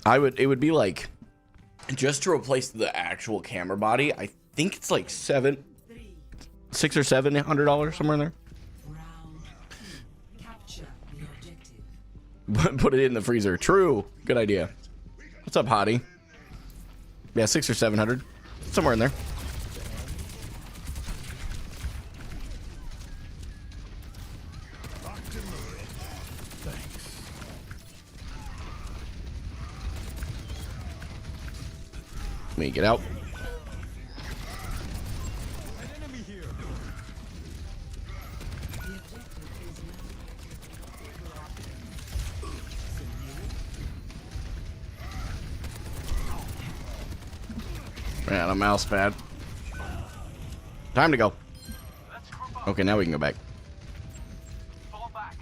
It would be like, just to replace the actual camera body, I think it's like $600 or $700 somewhere in there. Capture the objective. Put it in the freezer. True. Good idea. What's up, Hottie? Yeah, 600 or 700, somewhere in there. Let me get out. Man, a mouse pad. Time to go. Okay, now we can go back. Fall back.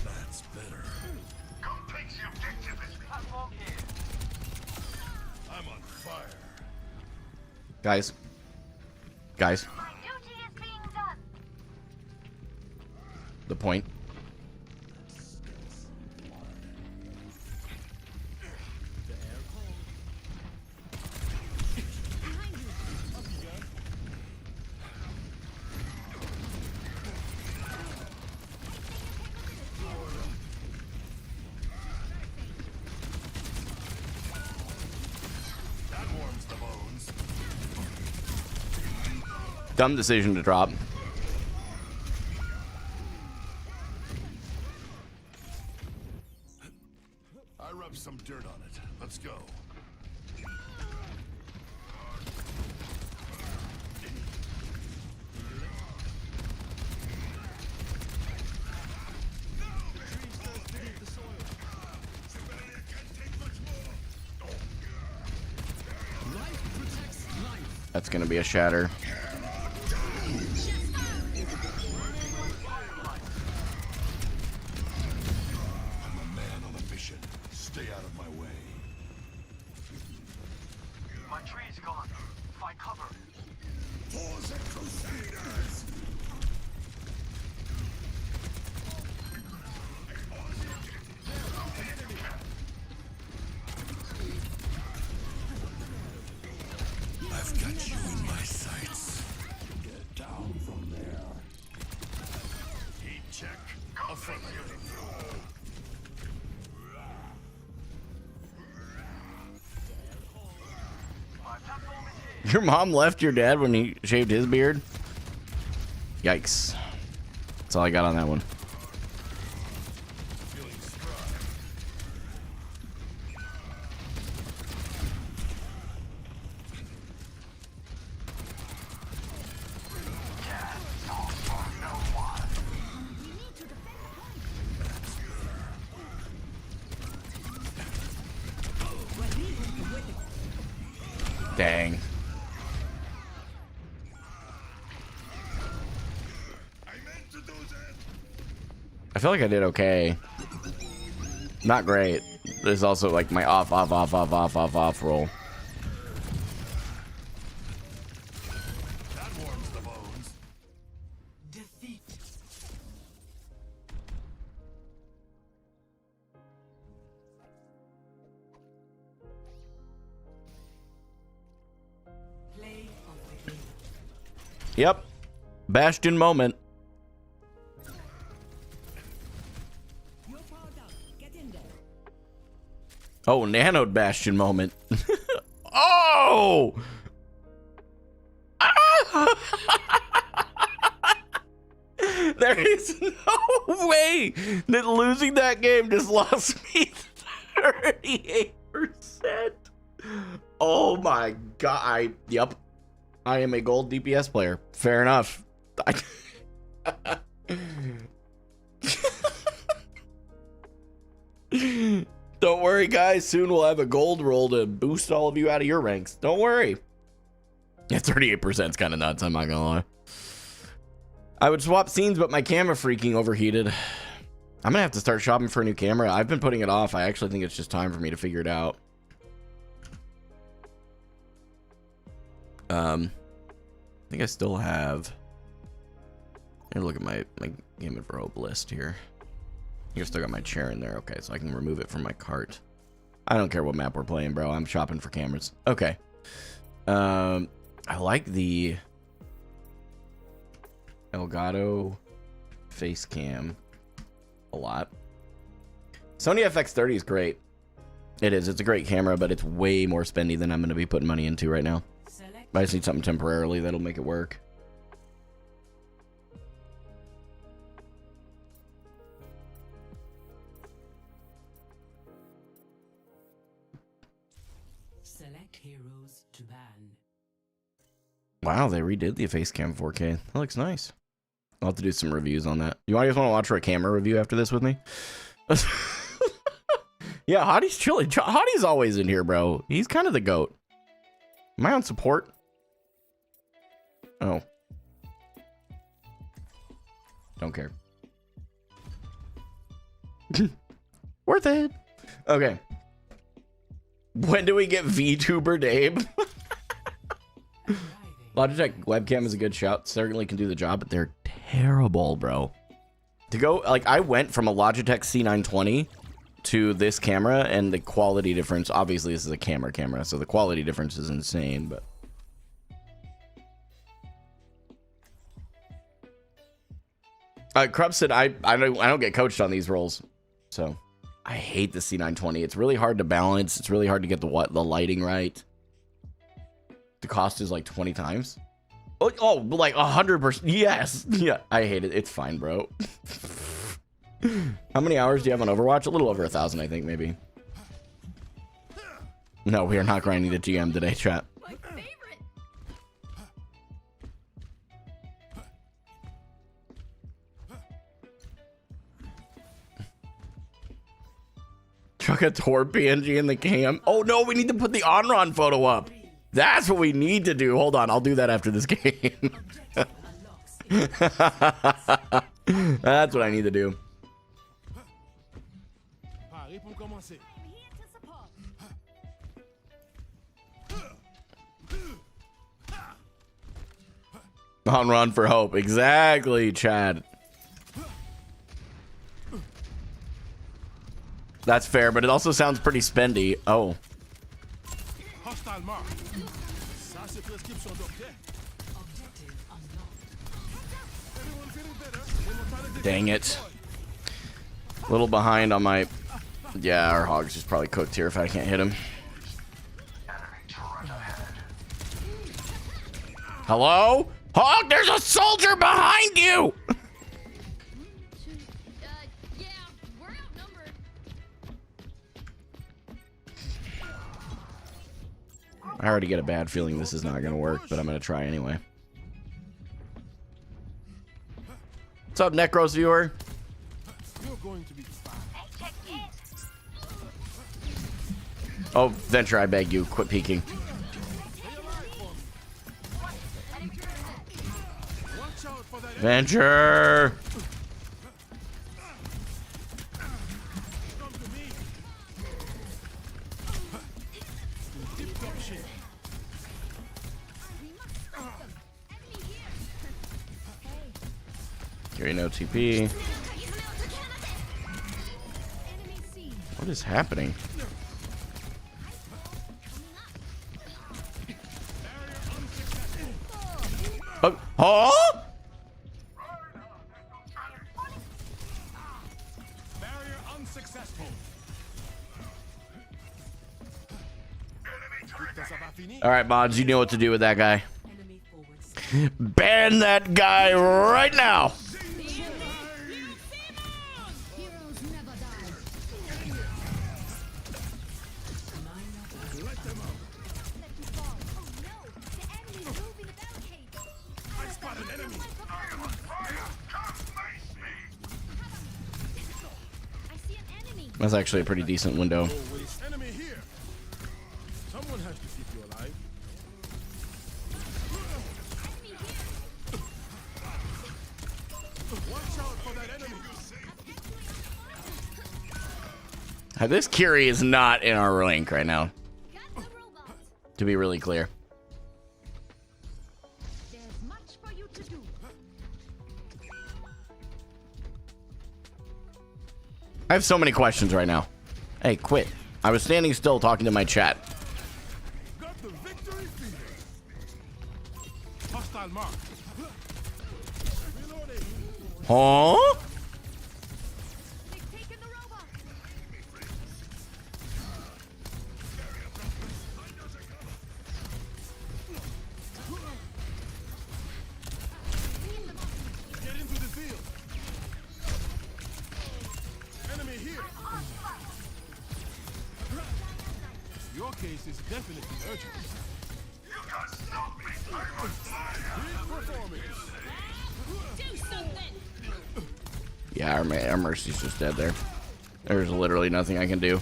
That's better. Come take the objective. Platform here. I'm on fire. Guys. Guys. My duty is being done. The point. That warms the bones. Dumb decision to drop. I rubbed some dirt on it. Let's go. That's gonna be a shatter. I'm a man on a mission. Stay out of my way. My tree's gone. Find cover. For the Crusaders! I've got you in my sights. Get down from there. Heat check. Affirmative. Your mom left your dad when he shaved his beard? Yikes. That's all I got on that one. Feeling strong. Dang. I meant to do that. I feel like I did okay. Not great. There's also like my off roll. That warms the bones. Defeat. Play of the game. Yep. Bastion moment. Oh, nanoed Bastion moment. Oh! There is no way that losing that game just lost me 38%. Oh my god. Yep. I am a gold DPS player. Fair enough. Don't worry, guys. Soon we'll have a gold roll to boost all of you out of your ranks. Don't worry. Yeah, 38% is kind of nuts. I'm not gonna lie. I would swap scenes, but my camera freaking overheated. I'm gonna have to start shopping for a new camera. I've been putting it off. I actually think it's just time for me to figure it out. I think I still have. Let me look at my Game of Robe list here. I still got my chair in there. Okay, so I can remove it from my cart. I don't care what map we're playing, bro. I'm shopping for cameras. Okay. I like the Elgato face cam a lot. Sony FX30 is great. It is. It's a great camera, but it's way more spendy than I'm going to be putting money into right now. I just need something temporarily that'll make it work. Select heroes to ban. Wow, they redid the face cam 4K. That looks nice. I'll have to do some reviews on that. You guys want to watch for a camera review after this with me? Yeah, Hottie's chilling. Hottie's always in here, bro. He's kind of the GOAT. Am I on support? Oh. Don't care. Worth it. Okay. When do we get VTuber Dave? Logitech webcam is a good shout. Certainly can do the job, but they're terrible, bro. To go, like, I went from a Logitech C920 to this camera, and the quality difference, obviously this is a camera, so the quality difference is insane, but Krub said I don't get coached on these rolls, so I hate the C920. It's really hard to balance. It's really hard to get the lighting right. The cost is like 20 times. Oh, like 100%. Yes. Yeah, I hate it. It's fine, bro. How many hours do you have on Overwatch? A little over 1,000, I think, maybe. No, we are not grinding the GM today, chat. My favorite. Chuck a Tor PNG in the cam. Oh no, we need to put the Onron photo up. That's what we need to do. Hold on, I'll do that after this game. That's what I need to do. Paré pour commencer. I'm here to support. Onron for hope. Exactly, Chad. That's fair, but it also sounds pretty spendy. Oh. Hostile mark. Ça c'est prescription docteur. Objective unlocked. Everyone feeling better? Dang it. A little behind on my... Yeah, our hog's just probably cooked here if I can't hit him. Hello? Hog, there's a soldier behind you! Yeah, we're outnumbered. I already get a bad feeling this is not going to work, but I'm going to try anyway. What's up, Necros viewer? You're going to be fine. Oh, Venture, I beg you, quit peeking. Watch out for that. Venture! Come to me. Tip top shit. Carry no TP. What is happening? Oh, huh? successful. Tout ça va finir. All right, mods, you know what to do with that guy. Enemy forward. Ban that guy right now. Heroes never die. Let them out. Oh no! The enemy's moving the barricade! I spot an enemy. I am on fire. Come face me. I see an enemy! That's actually a pretty decent window. Always enemy here. Someone has to keep you alive. Enemy here! Watch out for that enemy. This Curie is not in our rank right now, Got the robot! to be really clear. There's much for you to do. I have so many questions right now. Hey, quit. I was standing still talking to my chat. Got the victory feeder. Hostile mark. Reloading. Huh? They've taken the robot! Get into the field. Enemy here. Your case is definitely urgent. You can't stop me. I'm on fire. Performance. Do something! Yeah, our Mercy's just dead there. There's literally nothing I can do.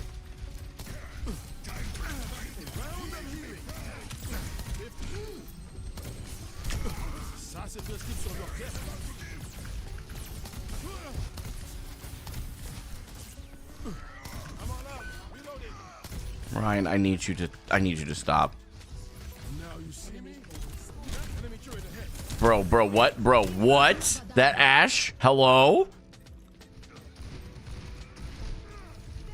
Sassafras keeps on your desk. I'm all out. Reloading. Ryan, I need you to stop. Now you see me. Enemy turret ahead. Bro, what? Bro, what? That Ash? Hello?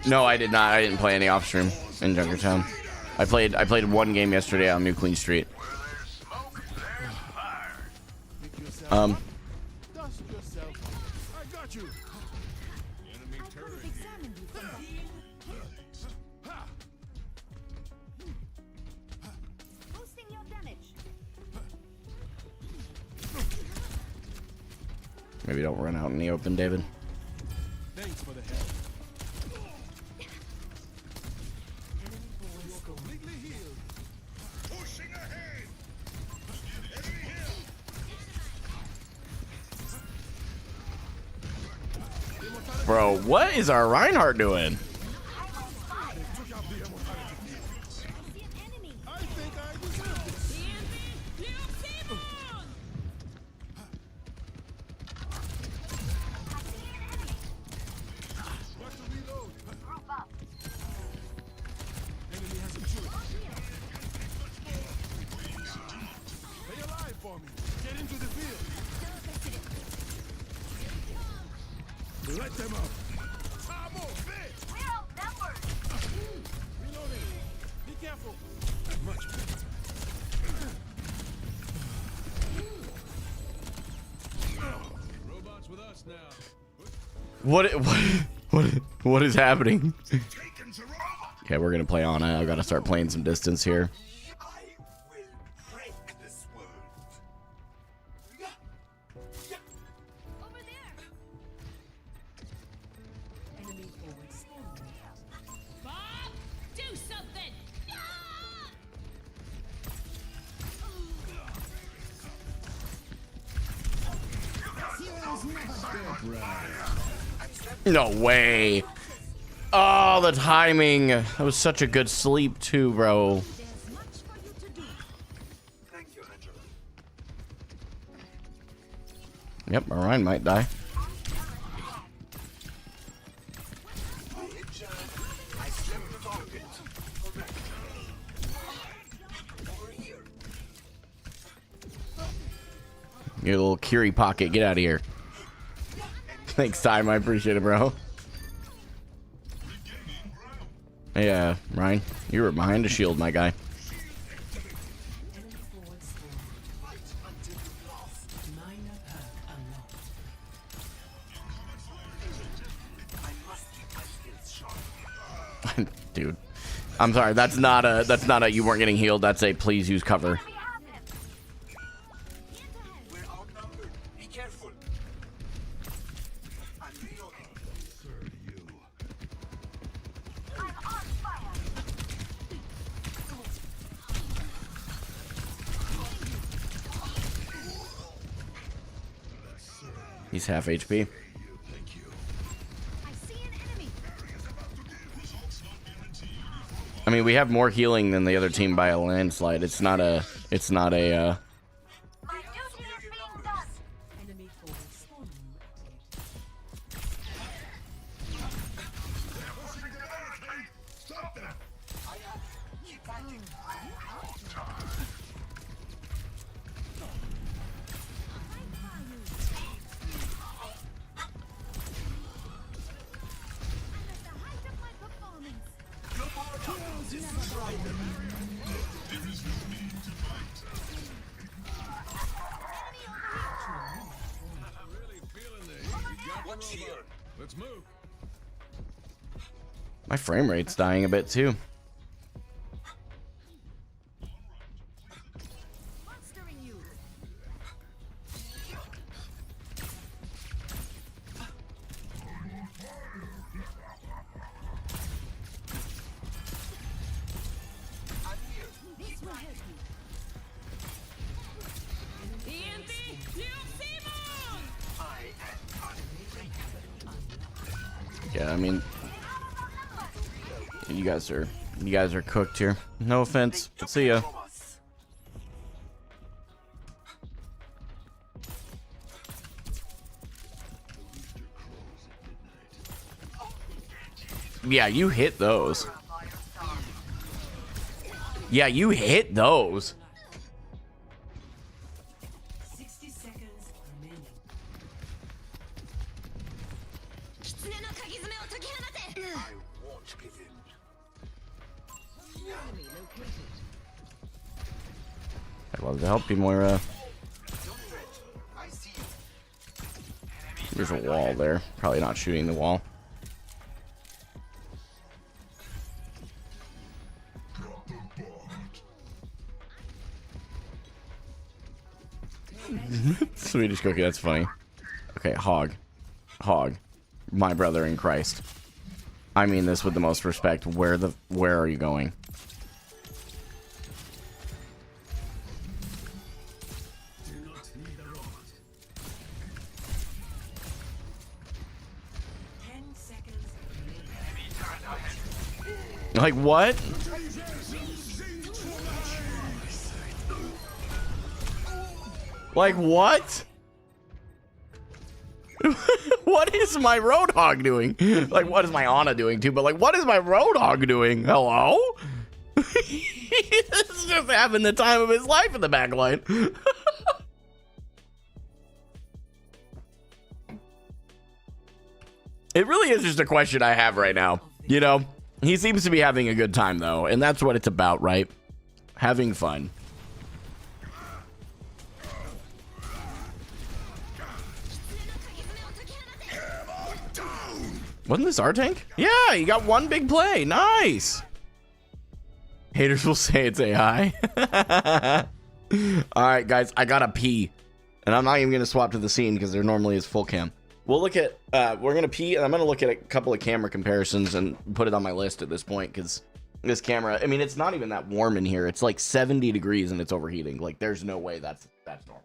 No, I did not. I didn't play any off stream in Junkertown. I played one game yesterday on New Queen Street. Pick yourself Um, up. Dust yourself. I got you. Enemy I could turret. have examined you from Ha! boosting your damage. maybe don't run out in the open, David. Thanks for the help. You're completely healed. Pushing ahead. Enemy here. Bro, what is our Reinhardt doing? They took out the immortality field. I see an enemy! I think I deserve this. Got to reload. Group up! Enemy has a turret. Stay alive for me. Get into the field. Let them out. Tamo, fit. We're outnumbered! Reloading. Be careful. Much better. Robots with us now. What is happening? Okay, we're gonna play Ana. I gotta start playing some distance here. I will break this world. Over there! Enemy forward. Bob! Do something! Heroes never die. No way. Oh, the timing. That was such a good sleep too, bro. There's much for you to do. Thank you, Angela. Yep, Orion might die. I slept the target. Your little Curie pocket. Get out of here. Thanks, Time. I appreciate it, bro. Hey, Ryan, you were behind the shield, my guy. Enemy forward spawn. Minor perk unlocked. Dude. I'm sorry, that's not a you weren't getting healed, that's a please use cover. We're outnumbered. Be careful. I'm reloading. Serve you. I'm on fire. He's half HP. I see an enemy. I mean, we have more healing than the other team by a landslide. It's not a My duty is being done. Enemy forward spawn room activated. Stop them. I have it. Keep fighting. At the height of my performance. What's here? Let's move. My frame rate's dying a bit too. Monstering you. I'm here. This will help you. Yeah, I mean, you guys are cooked here. No offense, but see ya. Yeah, you hit those. Yeah, you hit those. 60 seconds remaining. 狐の鍵爪を解き放て。 I won't give in. I'd love to help you, Moira. Don't fret. I see you. There's a wall there. Probably not shooting the wall. Swedish cookie, that's funny. Okay, Hog. Hog. My brother in Christ. I mean this with the most respect. Where are you going? Like what? Like what? What is my Roadhog doing? Like what is my Ana doing too? But like what is my Roadhog doing? Hello? He's just having the time of his life in the back line. It really is just a question I have right now. You know, he seems to be having a good time though, and that's what it's about, right? Having fun. Wasn't this our tank? Yeah, you got one big play. Nice. Haters will say it's AI. All right, guys, I gotta pee, and I'm not even gonna swap to the scene because there normally is full cam. We'll look at. We're gonna pee, and I'm gonna look at a couple of camera comparisons and put it on my list at this point because this camera. I mean, it's not even that warm in here. It's like 70 degrees and it's overheating. Like, there's no way that's normal.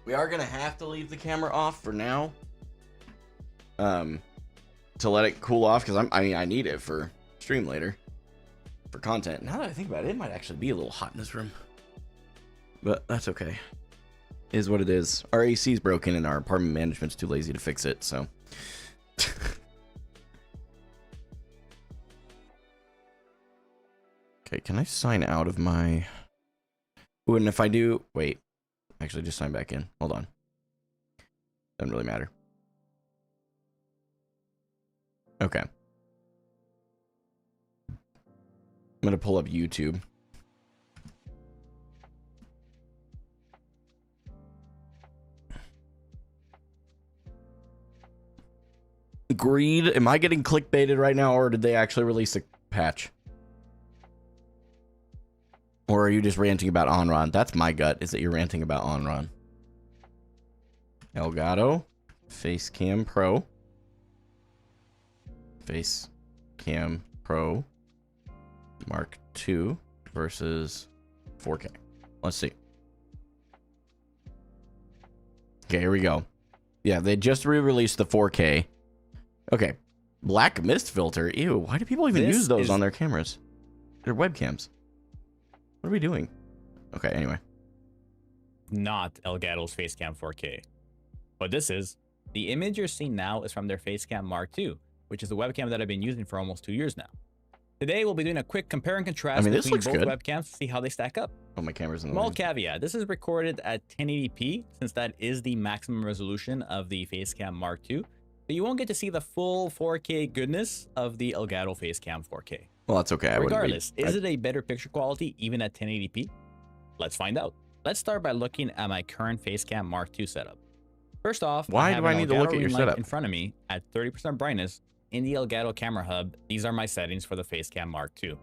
We are gonna have to leave the camera off for now. to let it cool off because I mean, I need it for stream later for content. Now that I think about it, it might actually be a little hot in this room, but that's okay. Is what it is. Our AC is broken and our apartment management's too lazy to fix it, so. Okay, can I sign out of my... Ooh, and if I do... Wait. Actually, just sign back in. Hold on. Doesn't really matter. Okay. I'm going to pull up YouTube. Greed. Am I getting clickbaited right now, or did they actually release a patch? Or are you just ranting about Onron? That's my gut, is that you're ranting about Onron. Elgato. Facecam Pro. Facecam Pro. Mark II versus 4K. Let's see. Okay, here we go. Yeah, they just re-released the 4K. Okay. Black mist filter. Ew, why do people even use those on their cameras? Their webcams. What are we doing? Okay, anyway. Not Elgato's Facecam 4K. What this is, the image you're seeing now is from their Facecam Mark II, which is a webcam that I've been using for almost 2 years now. Today, we'll be doing a quick compare and contrast between both webcams to see how they stack up. Oh, my camera's in the Small way. caveat, this is recorded at 1080p, since that is the maximum resolution of the Facecam Mark II, but you won't get to see the full 4K goodness of the Elgato Facecam 4K. Well, that's okay. Regardless, is it a better picture quality even at 1080p? Let's find out. Let's start by looking at my current Facecam Mark II setup. First off, why do I need to look at your setup? In front of me at 30% brightness in the Elgato camera hub. These are my settings for the Facecam Mark II.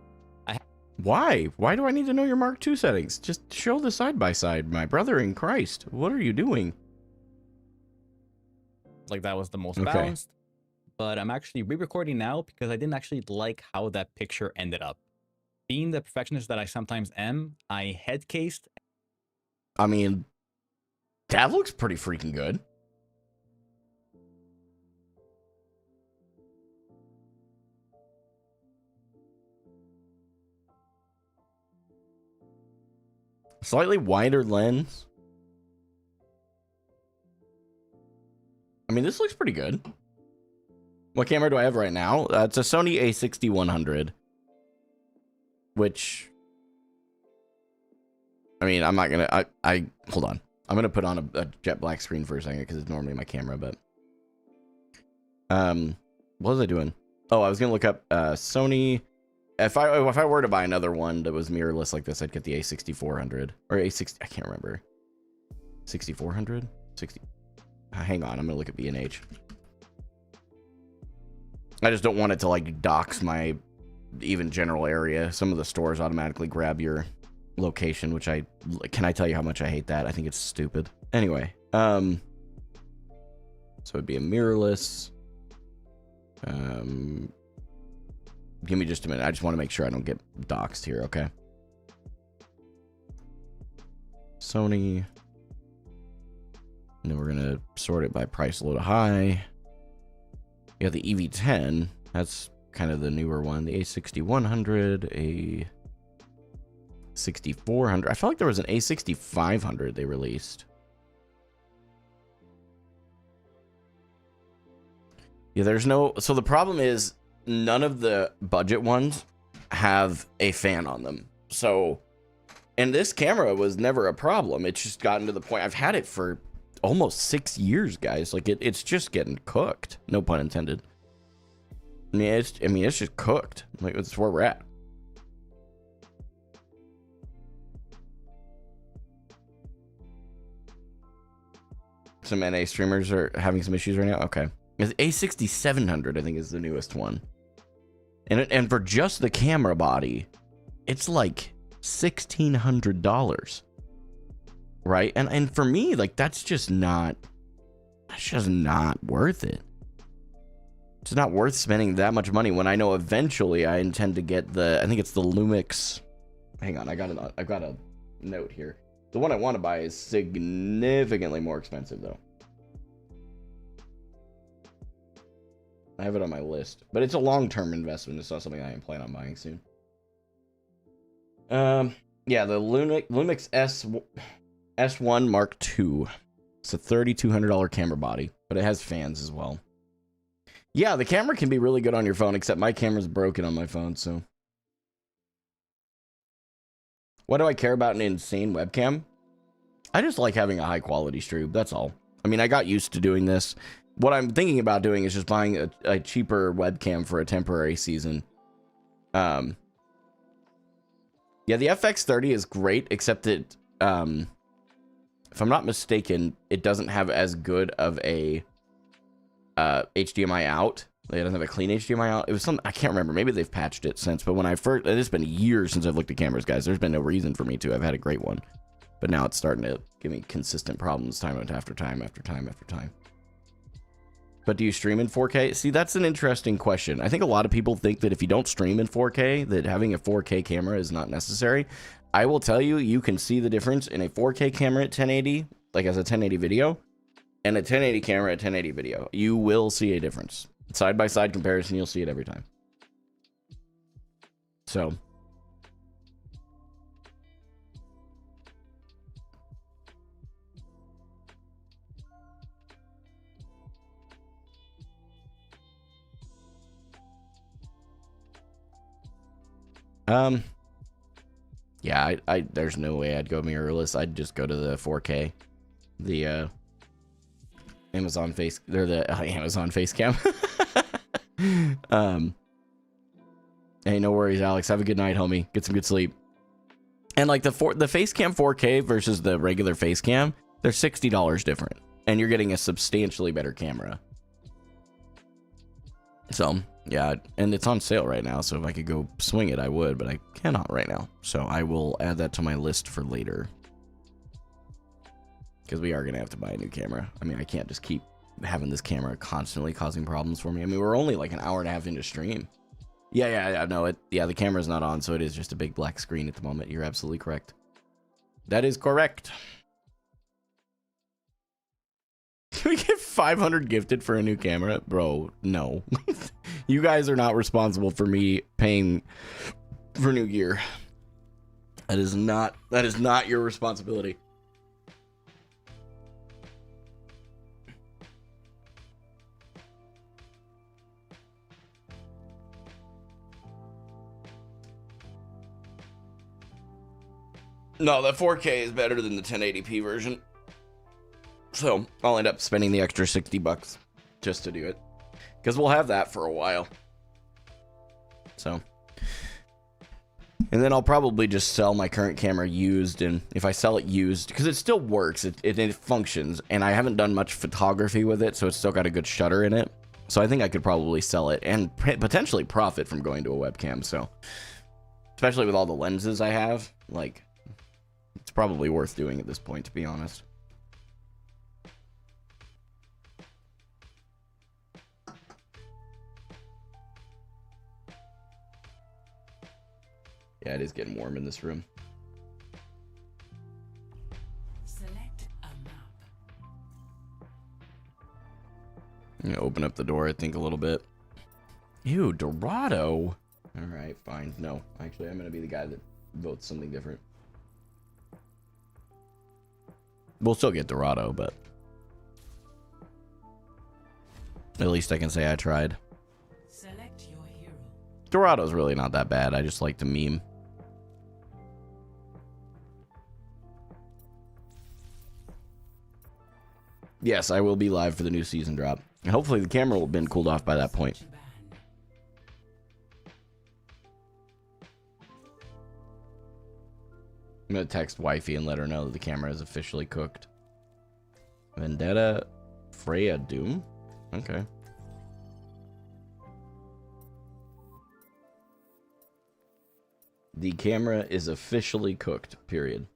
Why? Why do I need to know your Mark II settings? Just show the side by side, my brother in Christ. What are you doing? Like that was the most balanced. But I'm actually re-recording now because I didn't actually like how that picture ended up. Being the perfectionist that I sometimes am, I head cased. I mean, that looks pretty freaking good. Slightly wider lens. I mean, this looks pretty good. What camera do I have right now? It's a Sony a6100. Which... I mean, I'm not gonna... hold on. I'm gonna put on a jet black screen for a second, because it's normally my camera, but... what was I doing? Oh, I was gonna look up Sony... If I were to buy another one that was mirrorless like this, I'd get the A6400. Or A60... I can't remember. 6400? 60... hang on, I'm gonna look at B&H. I just don't want it to like dox my even general area. Some of the stores automatically grab your location, which can I tell you how much I hate that? I think it's stupid. Anyway, so it'd be a mirrorless. Give me just a minute. I just want to make sure I don't get doxed here, okay? Sony. And then we're gonna sort it by price low to high. You got the EV10. That's kind of the newer one. The A6100, A6400. I felt like there was an A6500 they released. Yeah, there's no... So the problem is none of the budget ones have a fan on them. So... And this camera was never a problem. It's just gotten to the point... I've had it for almost 6 years, guys. Like, it's just getting cooked. No pun intended. I mean, it's just cooked. Like, that's where we're at. Some NA streamers are having some issues right now. Okay. The A6700, I think, is the newest one. And for just the camera body, it's like $1,600. Right? And for me, like, that's just not worth it. It's not worth spending that much money when I know eventually I intend to get the, I think it's the Lumix. Hang on, I got a note here. The one I want to buy is significantly more expensive though. I have it on my list, but it's a long-term investment. It's not something I am planning on buying soon. Yeah, the Lumix S1 Mark II. It's a $3,200 camera body, but it has fans as well. Yeah, the camera can be really good on your phone, except my camera's broken on my phone, so. Why do I care about an insane webcam? I just like having a high-quality stream, that's all. I mean, I got used to doing this. What I'm thinking about doing is just buying a cheaper webcam for a temporary season. Yeah, the FX30 is great, except that, if I'm not mistaken, it doesn't have as good of a HDMI out. It doesn't have a clean HDMI out. It was something, I can't remember. Maybe they've patched it since, but when I first, it's been years since I've looked at cameras, guys. There's been no reason for me to. I've had a great one. But now it's starting to give me consistent problems time after time after time after time. But do you stream in 4K? See, that's an interesting question. I think a lot of people think that if you don't stream in 4K, that having a 4K camera is not necessary. I will tell you, you can see the difference in a 4K camera at 1080, like as a 1080 video, and a 1080 camera at 1080 video. You will see a difference. Side-by-side comparison, you'll see it every time. So. Yeah, there's no way I'd go mirrorless. I'd just go to the 4K. The, Amazon face, they're the Amazon face cam. Hey, no worries, Alex. Have a good night, homie. Get some good sleep. And like the face cam 4K versus the regular face cam, they're $60 different, and you're getting a substantially better camera. So yeah, and it's on sale right now. So if I could go swing it, I would, but I cannot right now. So I will add that to my list for later. Because we are going to have to buy a new camera. I mean, I can't just keep having this camera constantly causing problems for me. I mean, we're only like an hour and a half into stream. Yeah, no, the camera's not on, so it is just a big black screen at the moment. You're absolutely correct. That is correct. Can we get 500 gifted for a new camera? Bro, no. You guys are not responsible for me paying for new gear. That is not your responsibility. No, the 4K is better than the 1080p version. So I'll end up spending the extra $60 just to do it. Because we'll have that for a while. So. And then I'll probably just sell my current camera used. And if I sell it used, because it still works, it functions. And I haven't done much photography with it, so it's still got a good shutter in it. So I think I could probably sell it and potentially profit from going to a webcam. So, especially with all the lenses I have, like, it's probably worth doing at this point, to be honest. Yeah, it is getting warm in this room. Select a map. I'm gonna open up the door, I think, a little bit. Ew, Dorado. All right, fine. No, actually, I'm gonna be the guy that votes something different. We'll still get Dorado, but at least I can say I tried. Select your hero. Dorado's really not that bad. I just like to meme. Yes, I will be live for the new season drop. And hopefully the camera will have been cooled off by that point. I'm going to text wifey and let her know that the camera is officially cooked. Vendetta Freya Doom? Okay. The camera is officially cooked, period.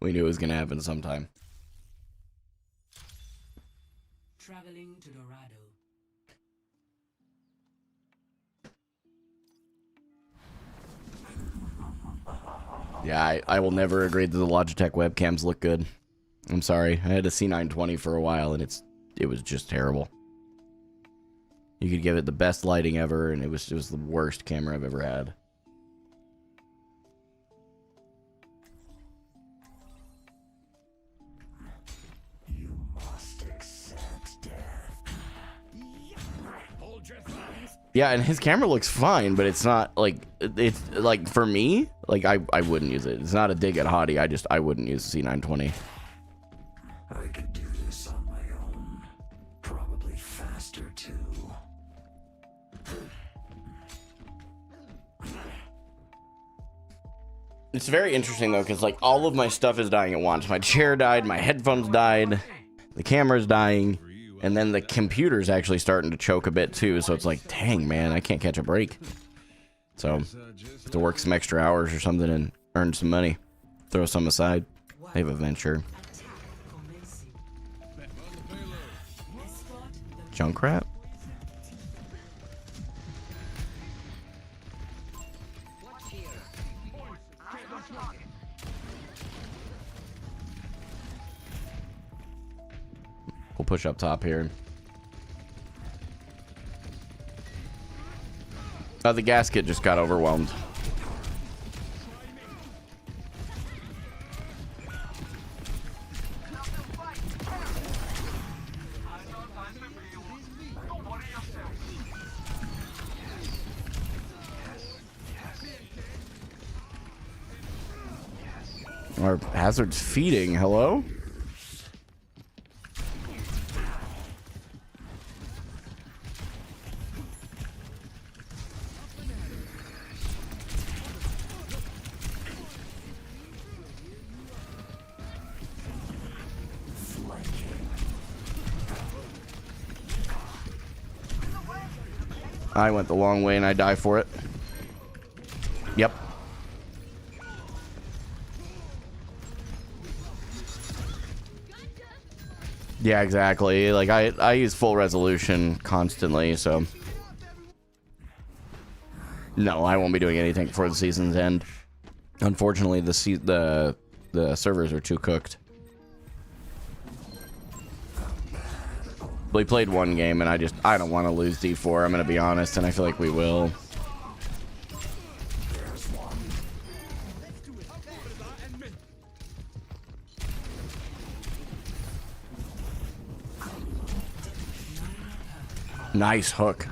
We knew it was going to happen sometime. Traveling to Dorado. Yeah, I will never agree that the Logitech webcams look good. I'm sorry. I had a C920 for a while, and it was just terrible. You could give it the best lighting ever, and it was the worst camera I've ever had. Yeah, and his camera looks fine, but it's not like it's like for me, like I wouldn't use it. It's not a dig at Hottie. I wouldn't use the C920. I could do this on my own. Probably faster too. It's very interesting though, because like all of my stuff is dying at once. My chair died, my headphones died, the camera's dying, and then the computer's actually starting to choke a bit too. So it's like, dang man, I can't catch a break. So have to work some extra hours or something and earn some money, throw some aside. They have a venture. Junkrat? We'll push up top here. Oh, the gasket just got overwhelmed. Our hazard's feeding. Hello? I went the long way and I die for it. Yep. Yeah, exactly. Like I use full resolution constantly, so no, I won't be doing anything before the season's end. Unfortunately, the servers are too cooked. We played one game and I don't want to lose D4. I'm gonna be honest, and I feel like we will. Nice hook.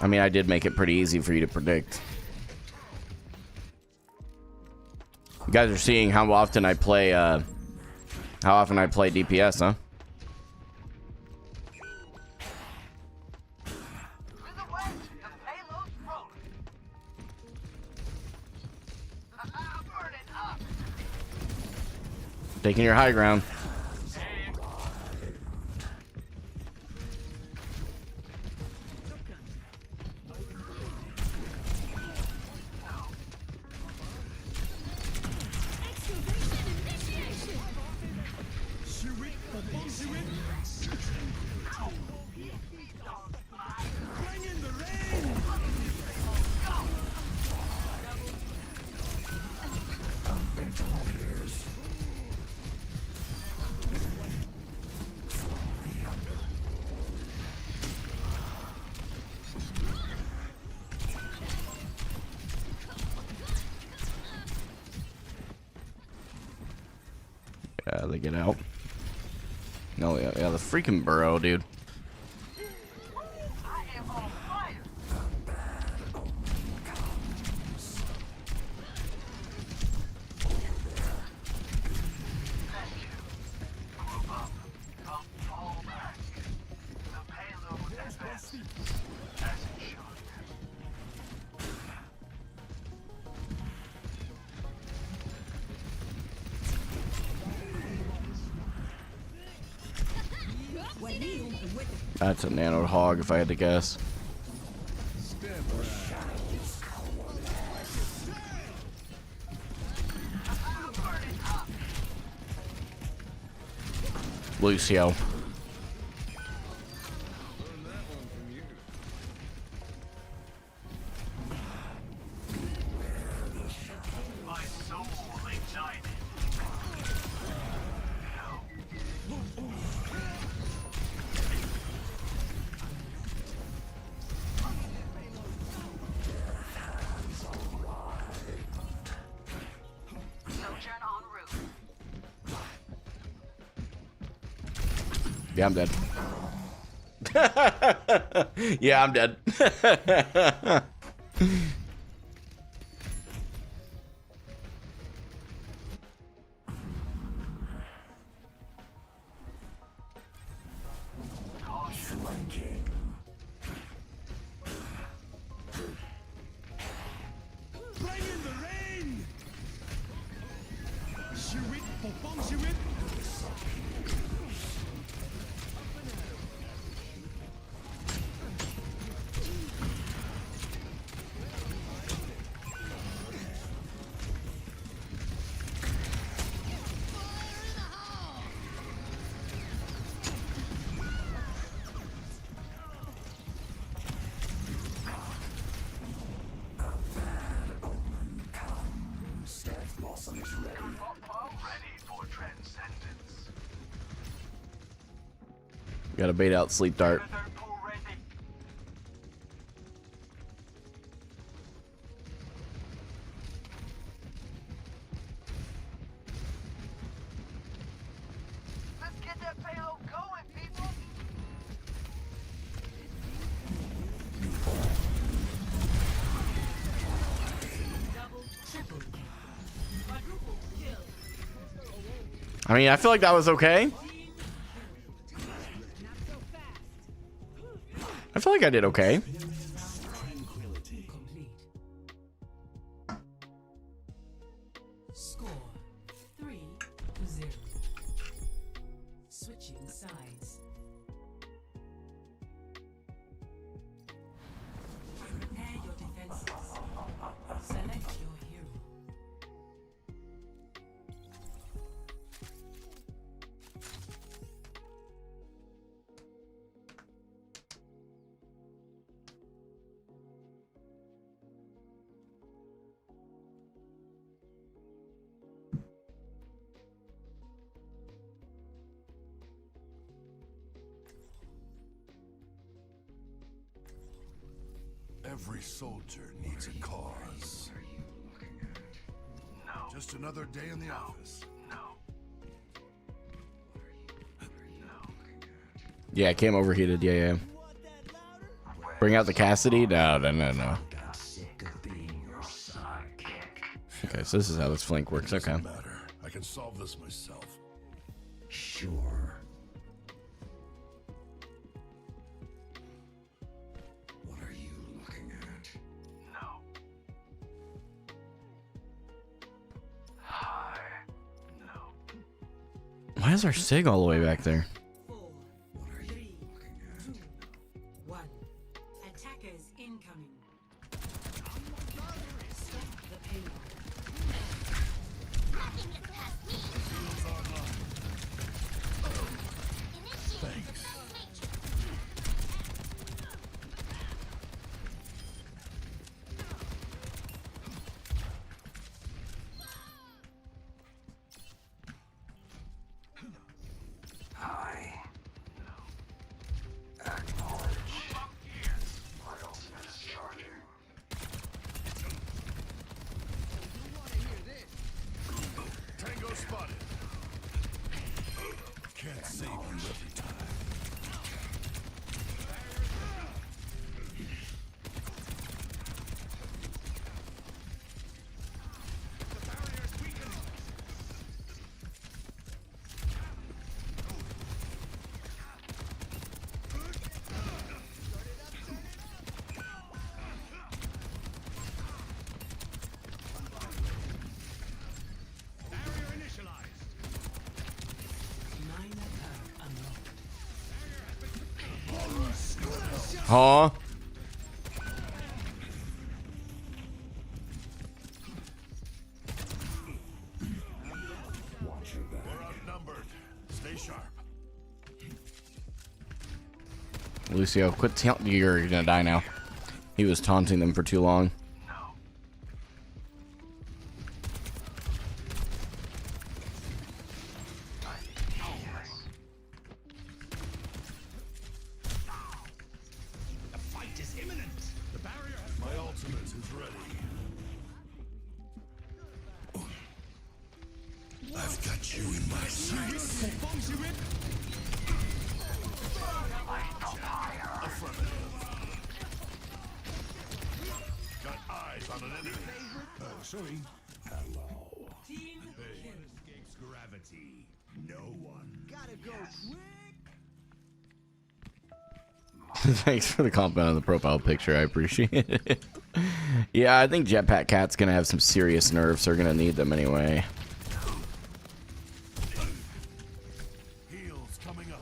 I mean, I did make it pretty easy for you to predict. You guys are seeing how often I play DPS, huh? Taking your high ground. Yeah, they get out. No, yeah, the freaking burrow, dude. That's a nano hog if I had to guess. Lucio. Yeah, I'm dead. Yeah, I'm dead. Flanking. Bring in the rain! Shiwit, popong shiwit! Gotta bait out sleep dart. Let's get that payload going, people. I mean, I feel like that was okay. I feel like I did okay. Complete. Score 3-0. Switching sides. Prepare your defenses. Select your hero. Every soldier needs a cause. No. Just another day in the office. No. Yeah, I came overheated. Yeah. Bring out the Cassidy? No. Got sick of being your sidekick. Okay, so this is how this flank works. Okay. Doesn't matter. I can solve this myself. Sure. What are you looking at? No. Hi. No. Why is our Sig all the way back there? 4, What are you 3, looking 2, at? 1. Attackers incoming. Stop the payload. Nothing gets past me. Initiate. Hi. Acknowledge. My ultimate is charging. Tango spotted. Can't save you every time. Barrier initialized! Minor perk unlocked. Huh? Watch your back. We're outnumbered. Stay sharp. Lucio, quit taunting. You're gonna die now. He was taunting them for too long. The fight is imminent! The barrier has My ultimate is ready. I've got you in my sights. popong shiwit! On an enemy. Oh, sorry. Hello. Team Hey, escapes gravity. No one. Gotta go quick. Thanks for the compliment on the profile picture. I appreciate it. Yeah, I think Jetpack Cat's gonna have some serious nerfs. They're gonna need them anyway. Heals coming up.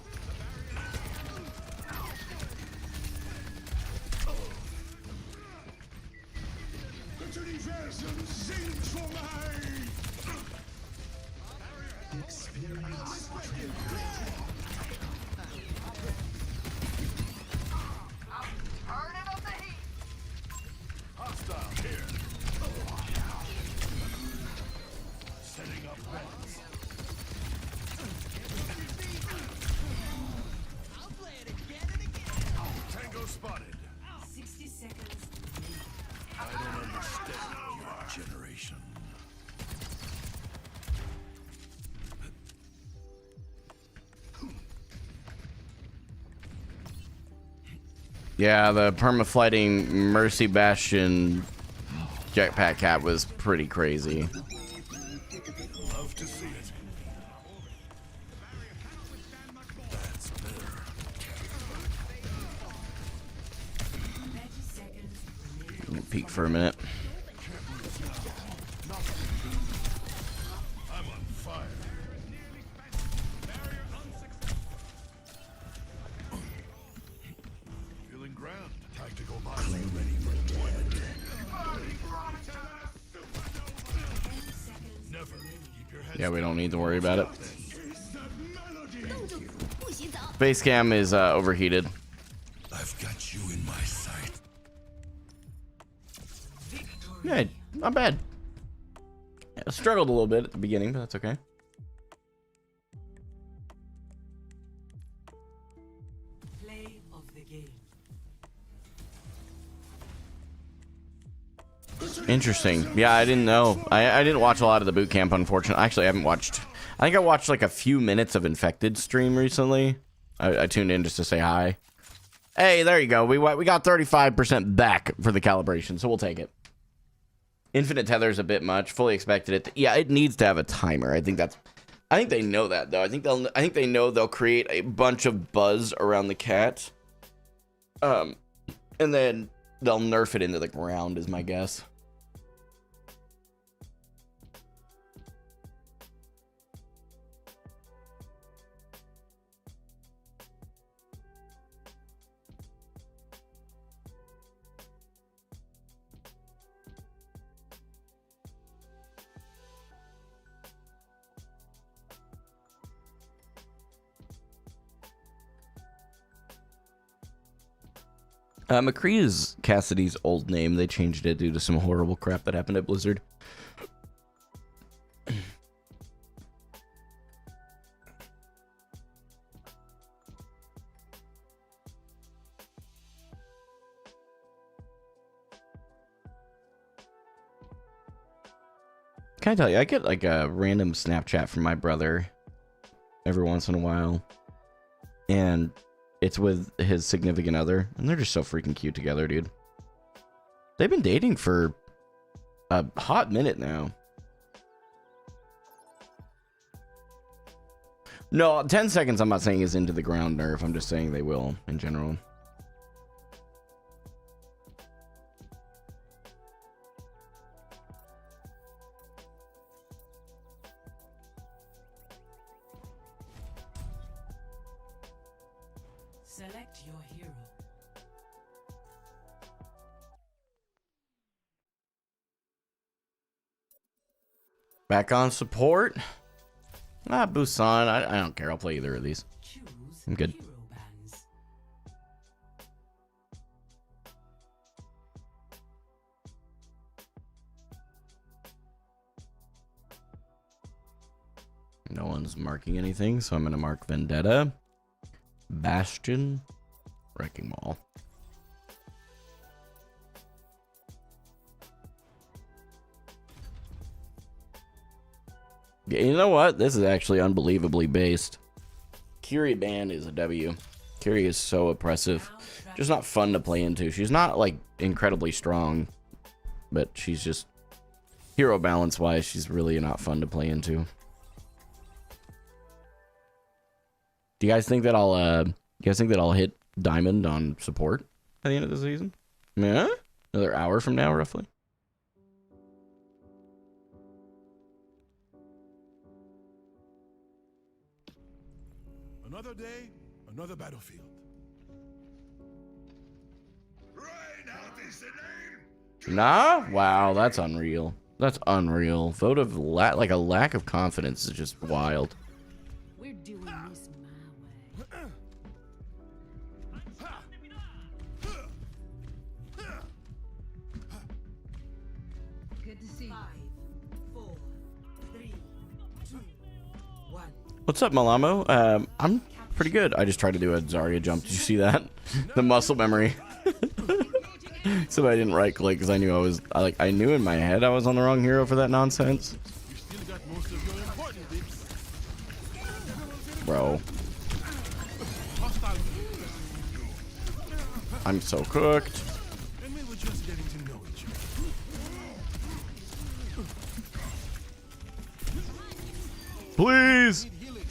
Hostile here. Setting up bombs. I'll play it again and again. Tango spotted. 60 seconds. I don't understand your generation. Yeah, the permaflighting Mercy Bastion Jetpack Cat was pretty crazy. Love to see it. That's better. 30 seconds. I'm gonna peek for a minute. I'm on fire. Feeling grand. Tactical mind. Ready for dead. Never. Keep your head. Yeah, we don't need to worry about it. 冻住，不许走。 Face cam is overheated. I've got you in my sight. Yeah, not bad. Yeah, I struggled a little bit at the beginning, but that's okay. Play of the game. Interesting. Yeah, I didn't know. I didn't watch a lot of the boot camp, unfortunately. Actually, I haven't watched. I think I watched like a few minutes of Infected stream recently. I tuned in just to say hi. Hey, there you go. We got 35% back for the calibration, so we'll take it. Infinite tether is a bit much. Fully expected it. Yeah, it needs to have a timer. I think they know that though. I think they know they'll create a bunch of buzz around the cat. And then they'll nerf it into the ground is my guess. McCree is Cassidy's old name. They changed it due to some horrible crap that happened at Blizzard. Can I tell you, I get like a random Snapchat from my brother every once in a while. And it's with his significant other, and they're just so freaking cute together, dude. They've been dating for a hot minute now. No, 10 seconds I'm not saying is into the ground nerf. I'm just saying they will in general. Select your hero. Back on support. Busan. I don't care. I'll play either of these. Choose I'm good. hero bands. No one's marking anything, so I'm going to mark Vendetta, Bastion, Wrecking Ball. Yeah, you know what? This is actually unbelievably based. Kiri ban is a W. Kiri is so oppressive. Just not fun to play into. She's not, like, incredibly strong. but she's just hero balance wise, she's really not fun to play into. Do you guys think that I'll hit diamond on support at the end of the season? Yeah, another hour from now, roughly. Another day, another battlefield. Reinhardt is the name. Nah, wow, that's unreal. That's unreal. Vote of like a lack of confidence is just wild. We're doing this my way. Good to see you. 5, 4, 3, 2, 1. What's up, Malamo? I'm pretty good. I just tried to do a Zarya jump. Did you see that? The muscle memory. So I didn't right click because I knew I knew in my head I was on the wrong hero for that nonsense. You still got most of your important bits. Bro, Hostile. I'm so cooked. And we were just getting to know each other. Please. Need healing.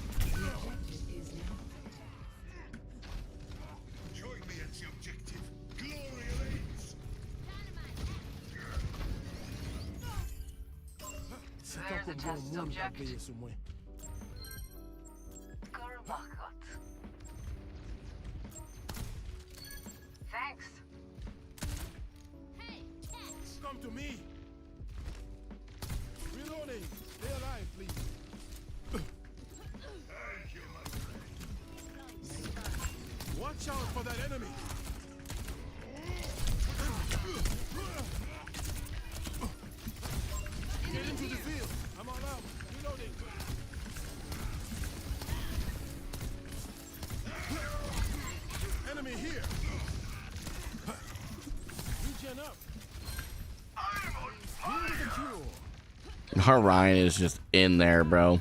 Join me at the objective. Glory awaits. There's a test subject. Somewhere. Thanks. Come to me. Reloading. Stay alive, please. Thank you, my friend. Watch out for that enemy. Get into the field. I'm all out. Reloading. Enemy here. Regen up. Here's the cure. Our Ryan is just in there, bro.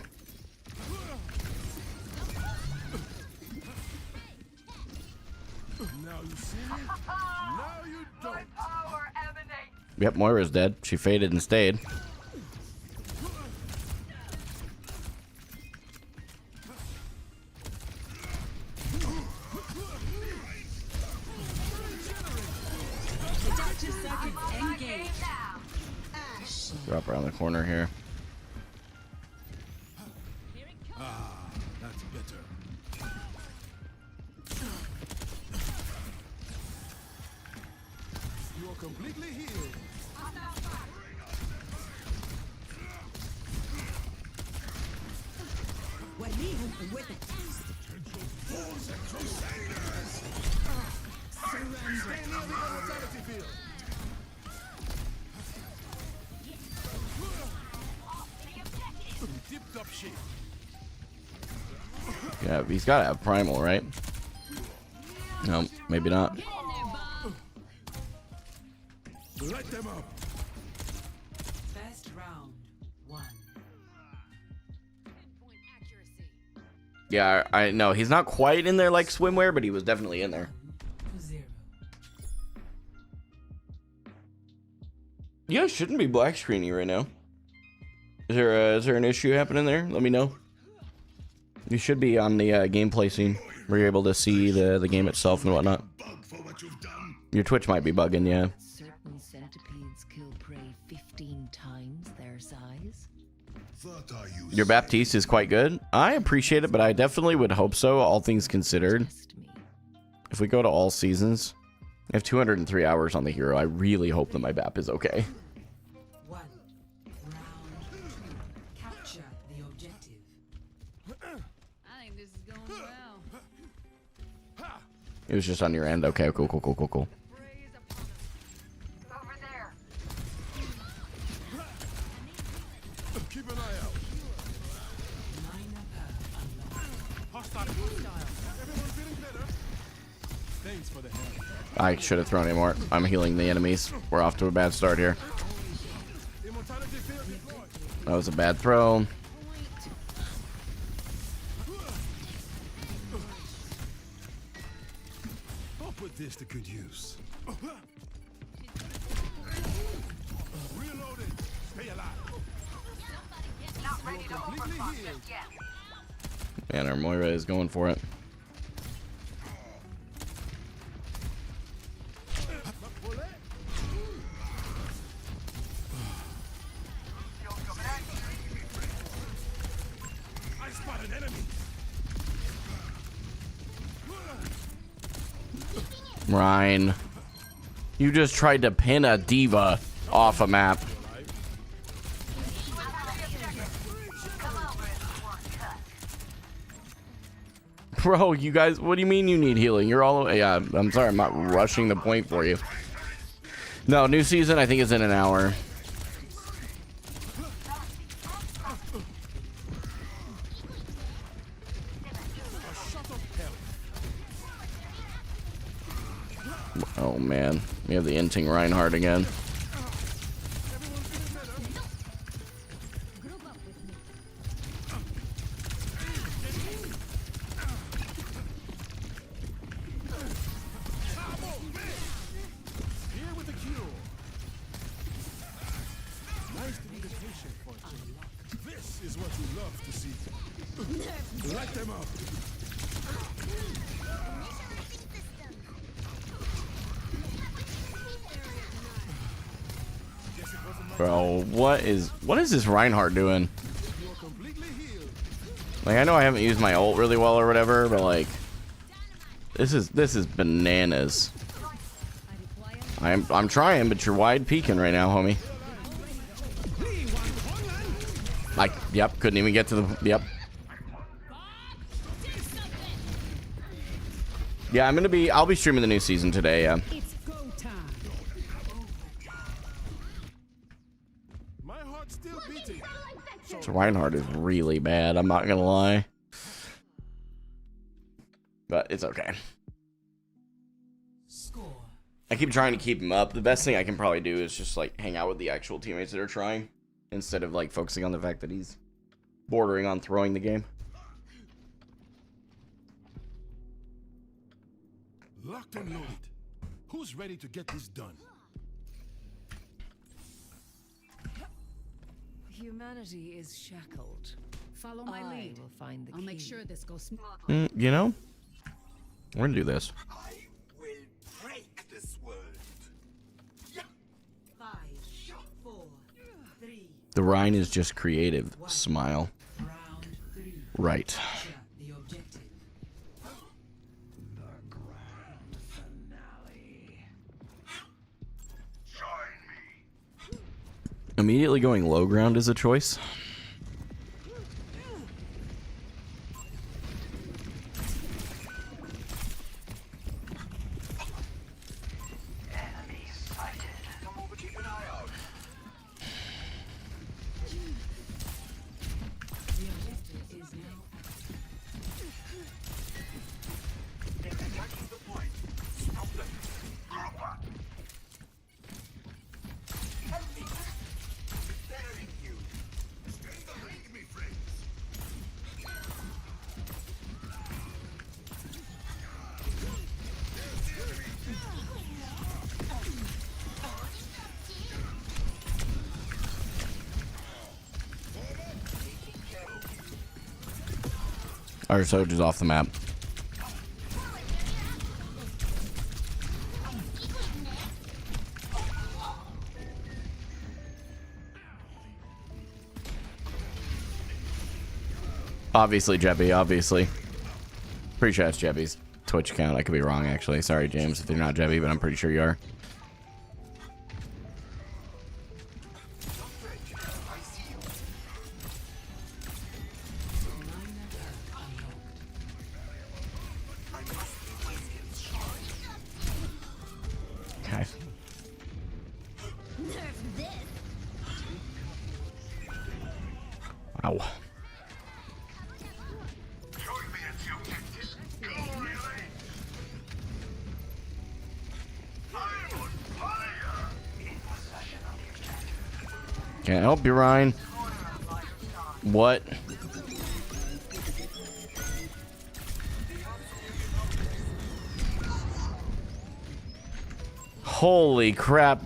Now you see me. Now you don't. Yep, Moira's dead. She faded and stayed. Drop around the corner here. That's better. You are completely healed. With it. Stay near the immortality field. Dipped up shape. Yeah, he's got to have primal, right? No, maybe not. Light them up. Best round 1. Pinpoint accuracy. Yeah, I know he's not quite in there like swimwear, but he was definitely in there. 0. You guys shouldn't be black screening right now. Is there an issue happening there? Let me know. You should be on the gameplay scene where you're able to see the game itself and whatnot. Bug for what you've done. Your Twitch might be bugging, yeah. Certain centipedes kill prey 15 times their size. Thought I used Your Baptiste is quite good. I appreciate it, but I definitely would hope so, all things considered. Trust me. If we go to all seasons, I have 203 hours on the hero. I really hope that my BAP is okay. 1. Round 2. Capture the objective. I think this is going well. It was just on your end. Okay, cool. Praise upon us. Over there. Keep an eye out. Minor unlocked. Hostile. Everyone feeling better? Thanks for the help. I should have thrown any more. I'm healing the enemies. We're off to a bad start here. Immortality field deployed. That was a bad throw. I'll put this to good use. Man, our Moira is going for it. I spotted enemy. Ryan, you just tried to pin a diva off a map. Bro, you guys, what do you mean you need healing? You're all, yeah, I'm sorry, I'm not rushing the point for you. No, new season I think is in an hour. Oh man, we have the inting Reinhardt again. Here with the cure. Nice to be the patient for you. This is what you love to see. Light them up. Bro, what is this Reinhardt doing? Like, I know I haven't used my ult really well or whatever, but like, this is bananas. I'm trying, but you're wide peeking right now, homie. Like, yep, couldn't even get to the, yep. Yeah, I'll be streaming the new season today, yeah. It's go time. My heart's still beating. So Reinhardt is really bad, I'm not gonna lie. But it's okay. Score. I keep trying to keep him up. The best thing I can probably do is just like hang out with the actual teammates that are trying, instead of like focusing on the fact that he's bordering on throwing the game. Locked and loaded. Who's ready to get this done? Humanity is shackled. Follow my I lead. will find the I'll key. make sure this goes smoothly. You know, we're gonna do this. I will break this world. 5, 4, 3. The Rhine is just creative. Smile. Round 3. Right. Capture the objective. The grand finale. Join me. Immediately going low ground is a choice. Enemy sighted. Come over, keep an eye out. The objective is now Attacking the point. Stop them. Group up. Help me. Daring you. Stay the ring, me friends. Our soldier's off the map. Obviously, Jeppy, obviously. Pretty sure that's Jeppy's Twitch account. I could be wrong, actually. Sorry, James, if you're not Jeppy, but I'm pretty sure you are. Okay. Wow. Join me as you get this glory lane. I'm on fire. In possession of the objective. Can't help you, Ryan. What? Holy crap.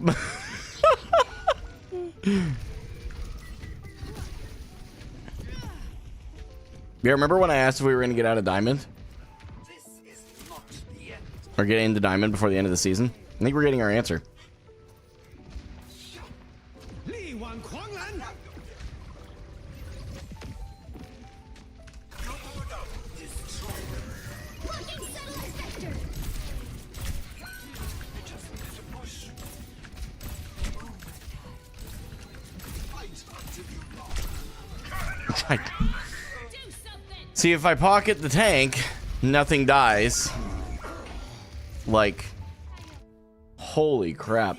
Yeah, remember when I asked if we were going to get out of Diamond? Or get into Diamond before the end of the season? I think we're getting our answer. See, if I pocket the tank, nothing dies. Like, holy crap.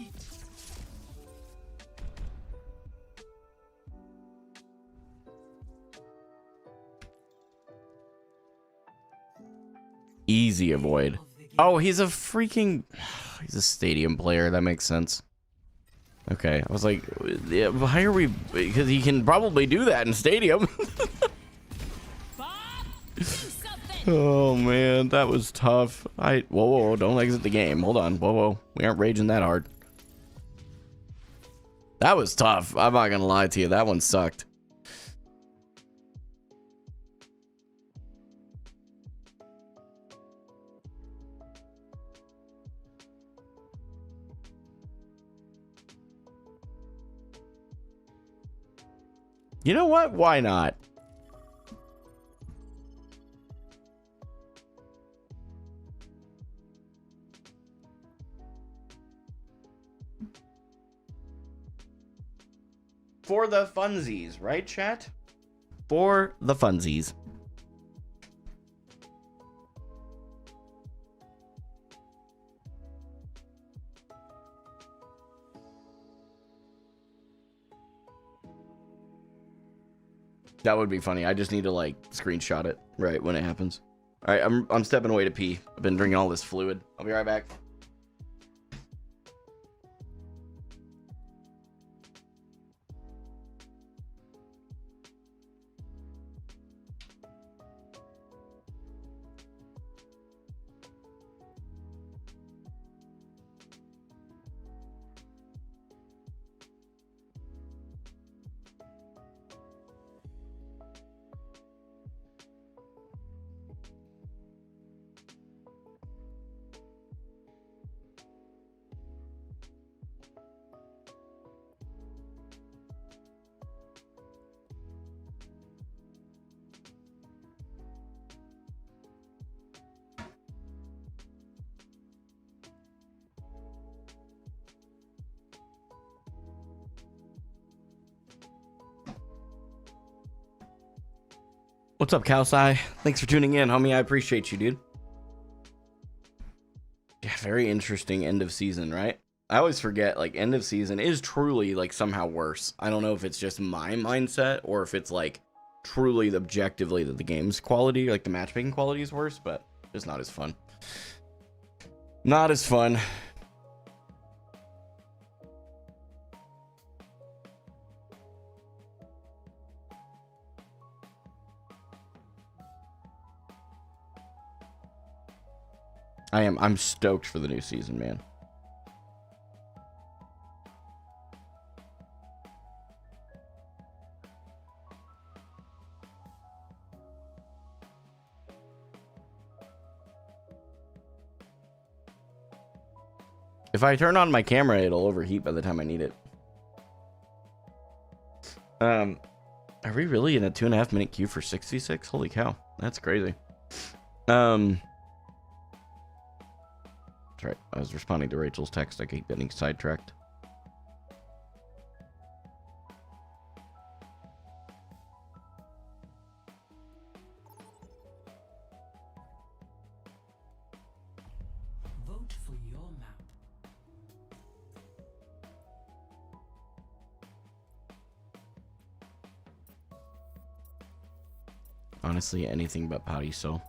Easy avoid. Oh, he's a freaking... He's a stadium player. That makes sense. Okay, I was like, yeah, why are we... Because he can probably do that in stadium. Oh, man, that was tough. Whoa, don't exit the game. Hold on. Whoa. We aren't raging that hard. That was tough. I'm not going to lie to you. That one sucked. You know what? Why not? For the funsies, right, chat? For the funsies. That would be funny. I just need to like screenshot it right when it happens. All right, I'm stepping away to pee. I've been drinking all this fluid. I'll be right back. What's up, Calci? Thanks for tuning in, homie. I appreciate you, dude. Yeah, very interesting end of season, right? I always forget, like, end of season is truly, like, somehow worse. I don't know if it's just my mindset or if it's, like, truly objectively that the game's quality, like, the matchmaking quality is worse, but it's not as fun. Not as fun. I'm stoked for the new season, man. If I turn on my camera, it'll overheat by the time I need it. Are we really in a 2.5 minute queue for 66? Holy cow, that's crazy. That's right. I was responding to Rachel's text. I keep getting sidetracked. Vote for your map. Honestly, anything but Potty Soul.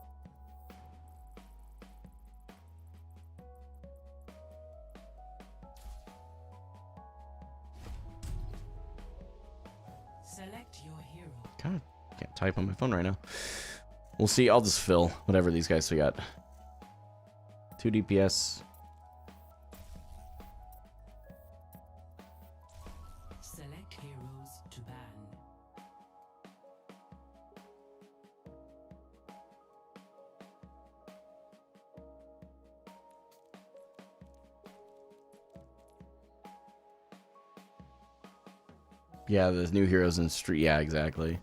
Select your hero. God, can't type on my phone right now. We'll see. I'll just fill whatever these guys we got. 2 DPS. Select heroes to ban. Yeah, there's new heroes in street. Yeah, exactly.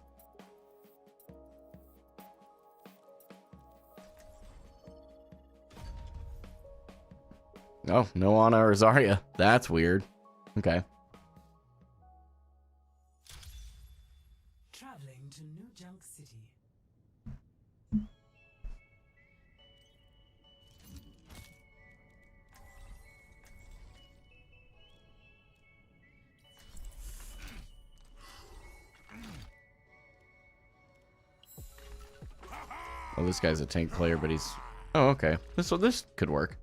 Oh, no Ana or Zarya. That's weird. Okay. Traveling to New Junk City. Oh, this guy's a tank player, but he's... Oh, okay. This could work.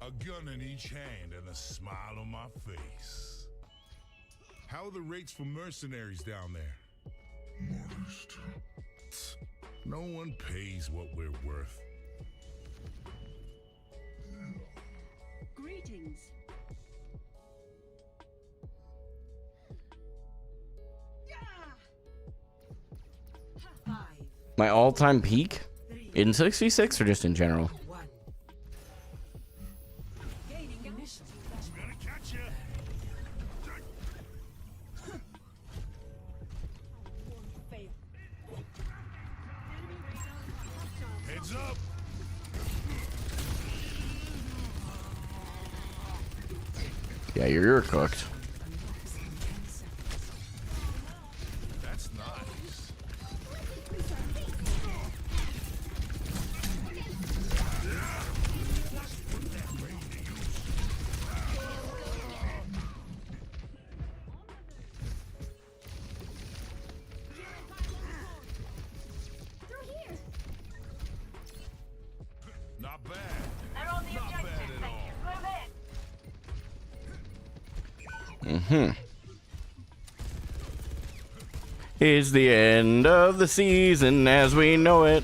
A gun in each hand and a smile on my face. How are the rates for mercenaries down there? Modest. No one pays what we're worth. Greetings. My all-time peak? In 66 or just in general? Gonna catch ya. Heads up. Yeah, you're cooked. That's nice. Not bad. Not bad at all. Mm-hmm. It's the end of the season as we know it.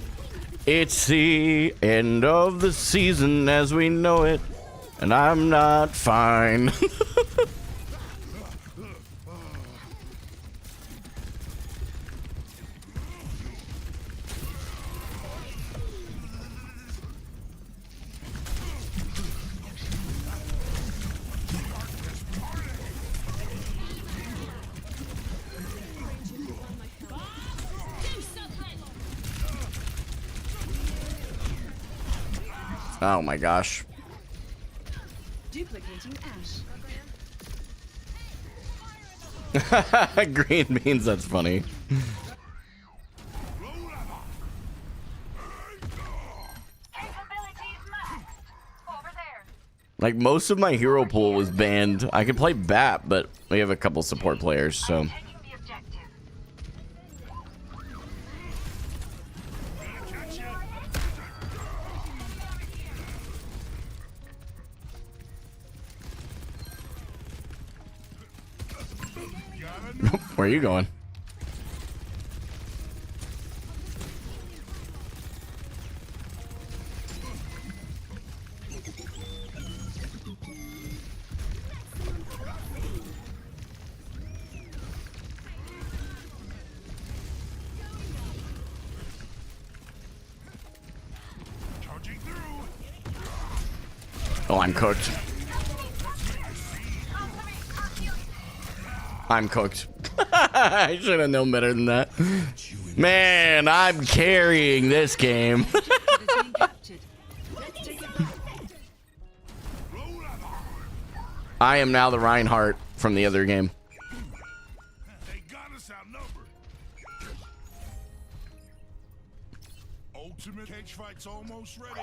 It's the end of the season as we know it. And I'm not fine. Oh my gosh. Duplicating ash. Green beans, that's funny. Like, most of my hero pool was banned. I could play BAP, but we have a couple support players, so... Where are you going? Charging through. Oh, I'm cooked. I'm cooked. I should have known better than that. Man, I'm carrying this game. I am now the Reinhardt from the other game. They got us outnumbered. Ultimate cage fight's almost ready.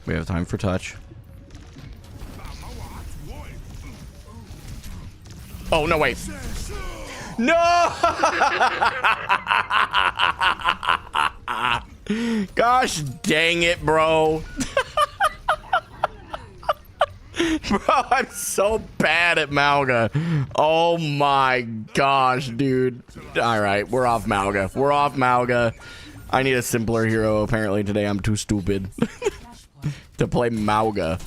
We have time for touch. Oh, no, wait. No! Gosh dang it, bro. Bro, I'm so bad at Malga. Oh my gosh, dude. Alright, we're off Malga. We're off Malga. I need a simpler hero apparently today. I'm too stupid to play Malga.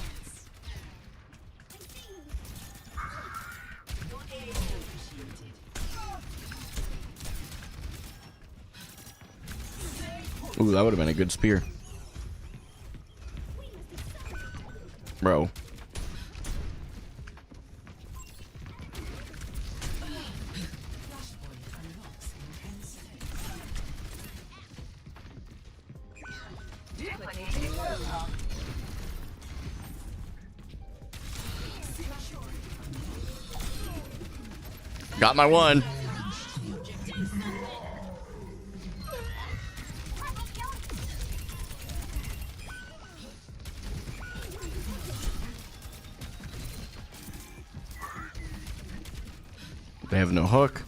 Ooh, that would have been a good spear. Bro. Got my one. They have no hook.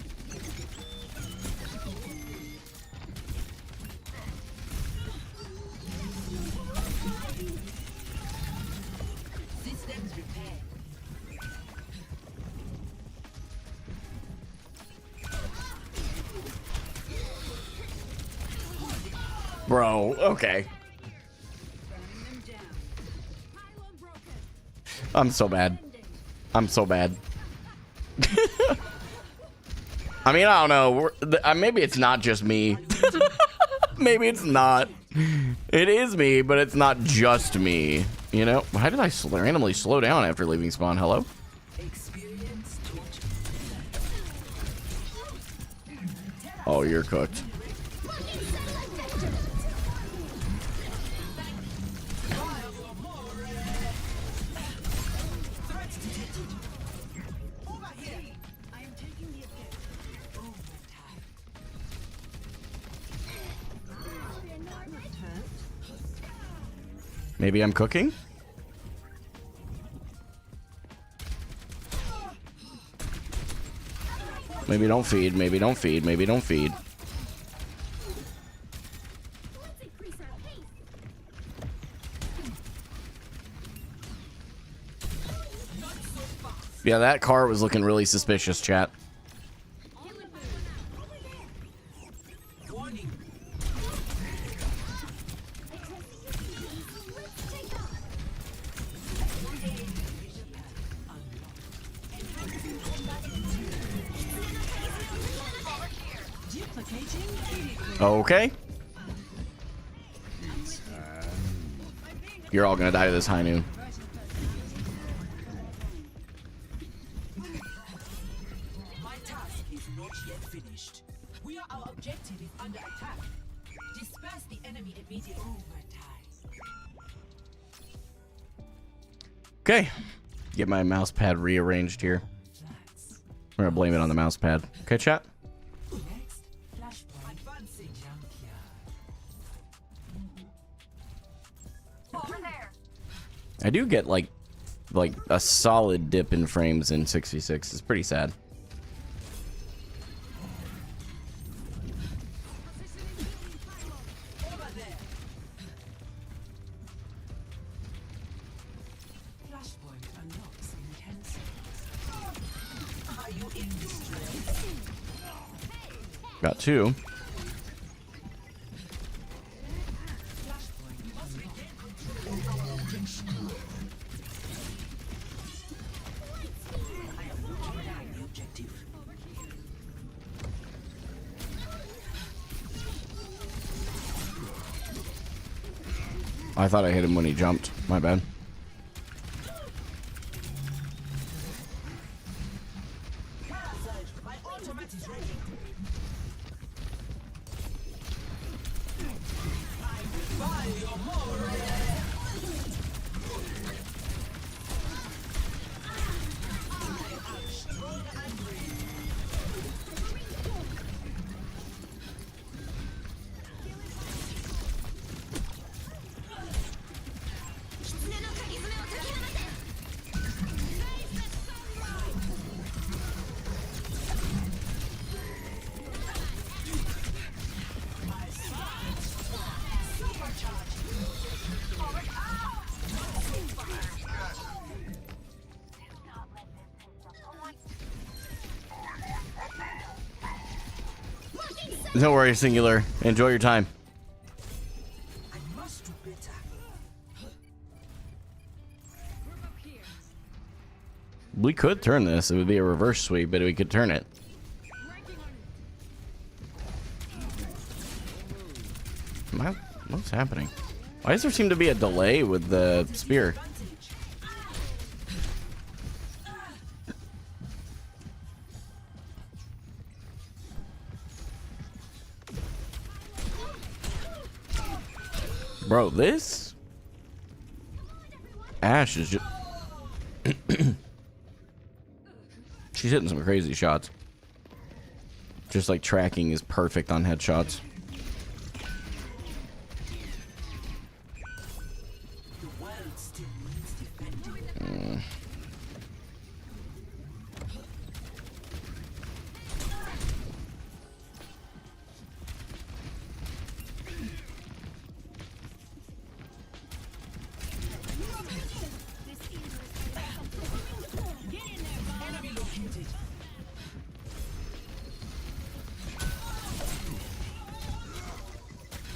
Bro, okay. I'm so bad. I'm so bad. I mean, I don't know. Maybe it's not just me. Maybe it's not. It is me, but it's not just me. You know? How did I randomly slow down after leaving spawn? Hello? Oh, you're cooked. Maybe I'm cooking? Maybe don't feed, maybe don't feed, maybe don't feed. Yeah, that car was looking really suspicious, chat. Okay. You're all gonna die to this high noon. My task is not yet finished. Our objective is under attack. Disperse the enemy immediately. Okay. Get my mouse pad rearranged here. I'm gonna blame it on the mouse pad. Okay, chat? I do get like a solid dip in frames in 66. It's pretty sad. Got two. I thought I hit him when he jumped. My bad. No worries, Singular. Enjoy your time. We could turn this. It would be a reverse sweep, but we could turn it. What's happening? Why does there seem to be a delay with the spear? Bro, this Ash is just she's hitting some crazy shots. Just like tracking is perfect on headshots.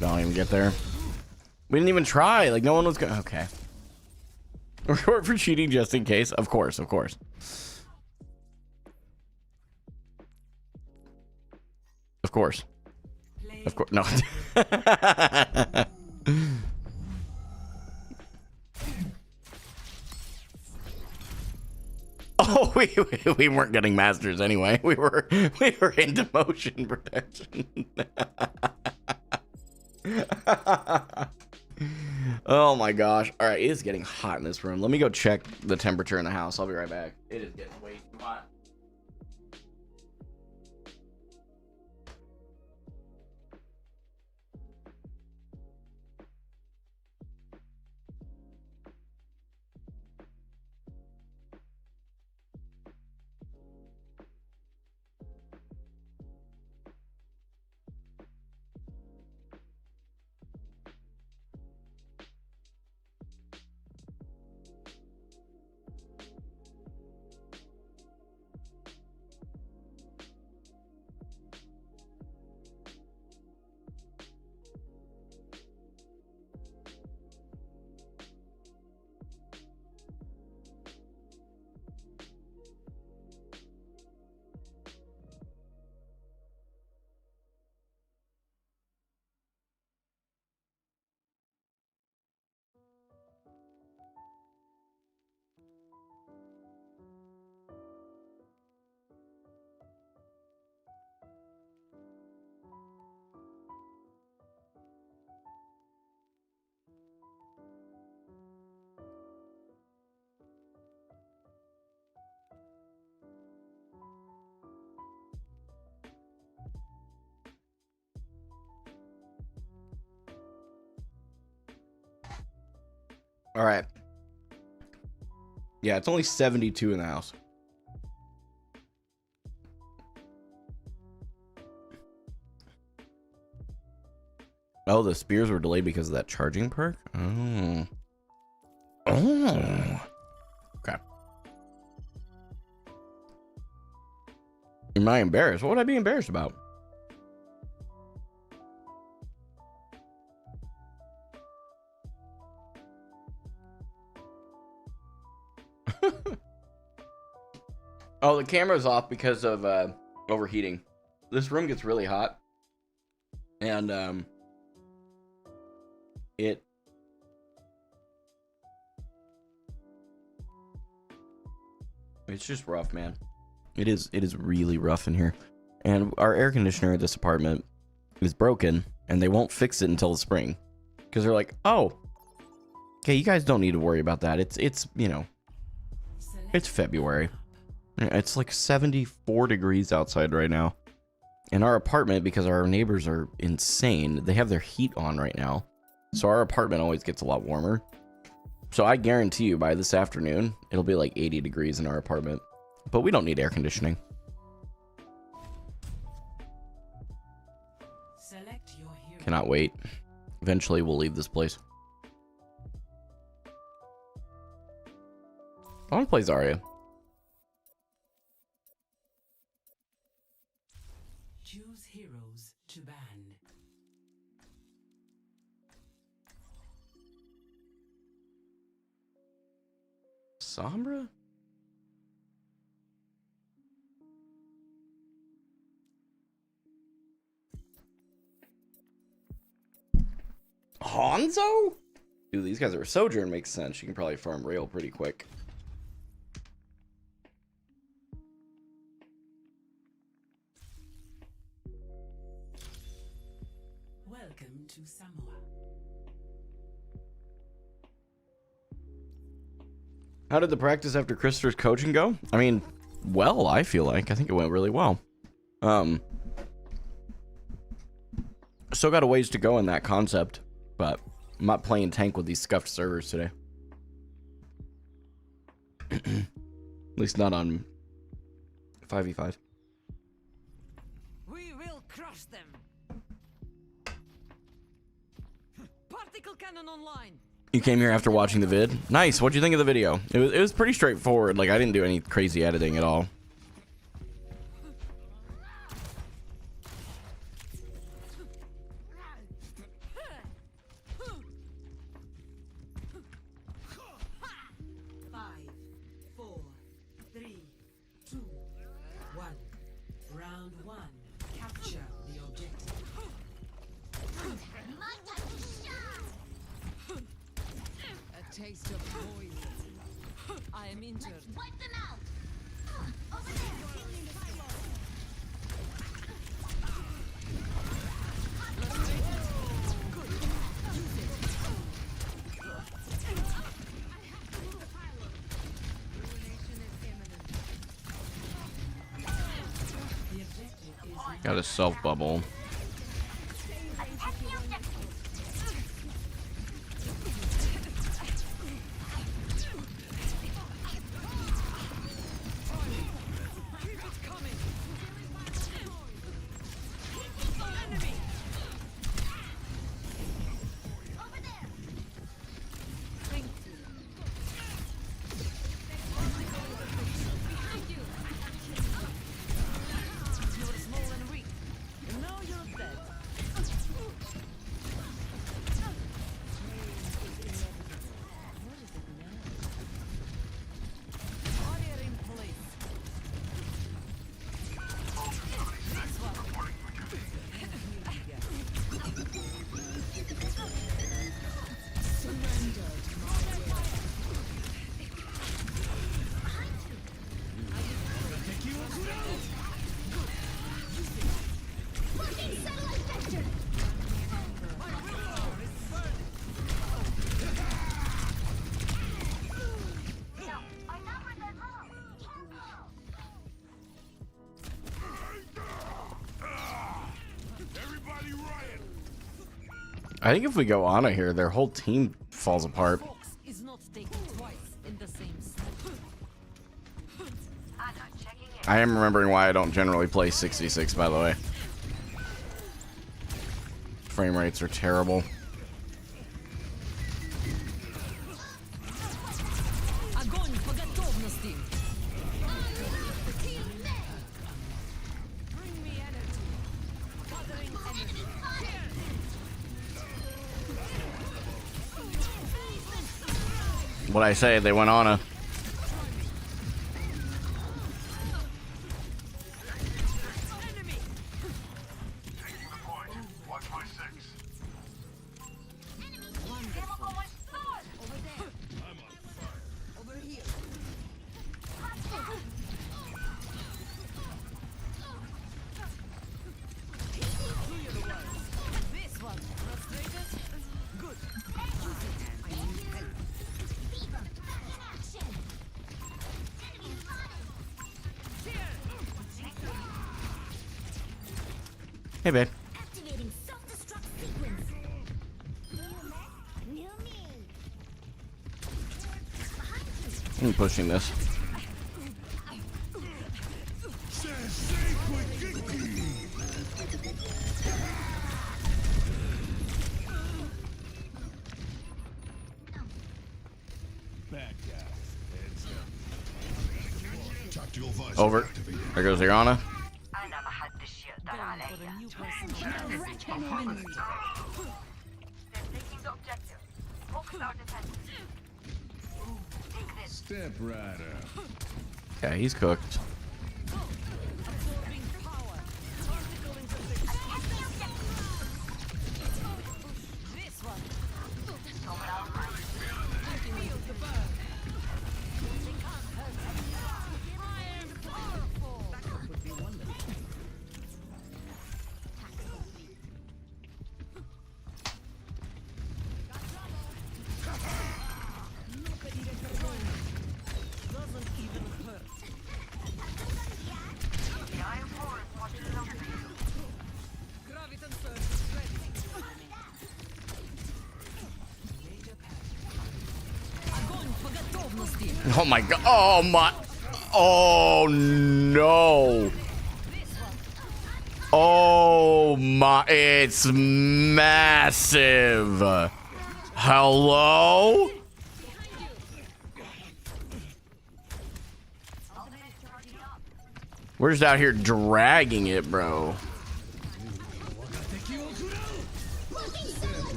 Don't even get there. We didn't even try. Like, no one was gonna. Okay. We're short for cheating just in case. Of course, of course. Of course. Of course. No. Oh, we weren't getting masters anyway. We were into motion protection. Oh my gosh. All right, it is getting hot in this room. Let me go check the temperature in the house. I'll be right back. It is getting way too hot. All right. Yeah, it's only 72 in the house. Oh, the spears were delayed because of that charging perk? Oh. Oh. Okay. Am I embarrassed? What would I be embarrassed about? Oh, the camera's off because of overheating. This room gets really hot. And it's just rough, man. It is really rough in here. And our air conditioner at this apartment is broken, and they won't fix it until the spring. Because they're like, oh, okay, you guys don't need to worry about that. It's you know, it's February. It's like 74 degrees outside right now. In our apartment, because our neighbors are insane, they have their heat on right now. So our apartment always gets a lot warmer. So I guarantee you by this afternoon, it'll be like 80 degrees in our apartment. But we don't need air conditioning. Cannot wait. Eventually, we'll leave this place. I want to play Zarya. Choose heroes to ban. Sombra? Hanzo? Dude, these guys are Sojourn makes sense. You can probably farm rail pretty quick. Welcome to Samoa. How did the practice after Christopher's coaching go? I mean, well, I feel like. I think it went really well. Still got a ways to go in that concept, but I'm not playing tank with these scuffed servers today. At least not on 5v5. We will crush them. Particle cannon online. You came here after watching the vid? Nice. What'd you think of the video? It was pretty straightforward. Like, I didn't do any crazy editing at all. Taste of poison. I am injured. Wipe them out. Over there. Got a self bubble. I think if we go Ana here, their whole team falls apart. Is not taken twice in the same I am remembering why I don't generally play 66, by the way. Frame rates are terrible. What I say, they went on a. Hey, babe. Activating self-destruct sequence. New me. I'm pushing this. Over. There goes Irana. Step right up. Yeah, he's cooked. Oh my god. Oh my. Oh no. Oh my. It's massive. Hello? We're just out here dragging it, bro.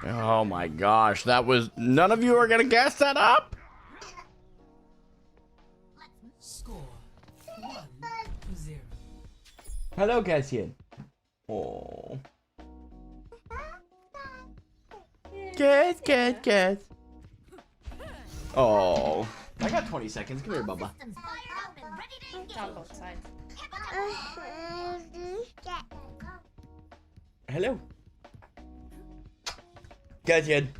Oh my gosh, that was... None of you are gonna guess that up? Score 1-0. Hello, Cassian. Oh. Guess. Oh. I got 20 seconds. Come here, Bubba. On both sides. Hello. Cassian.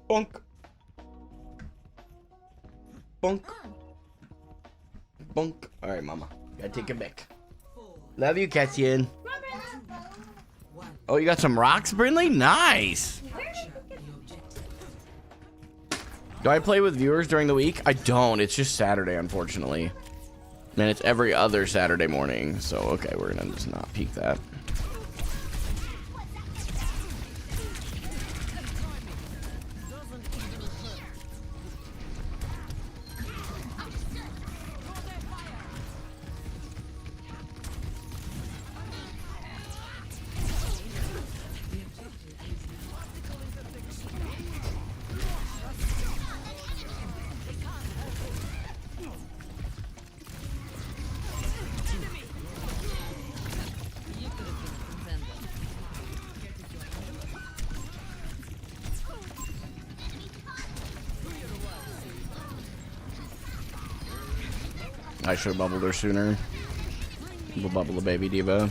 Bonk. Bonk. Bonk. Alright, mama. Gotta take it back. Love you, Cassian. Oh, you got some rocks, Brinley? Nice. Do I play with viewers during the week? I don't. It's just Saturday, unfortunately. Man, it's every other Saturday morning. So, okay, we're gonna just not peek that. I should have bubbled her sooner. We'll bubble the baby diva.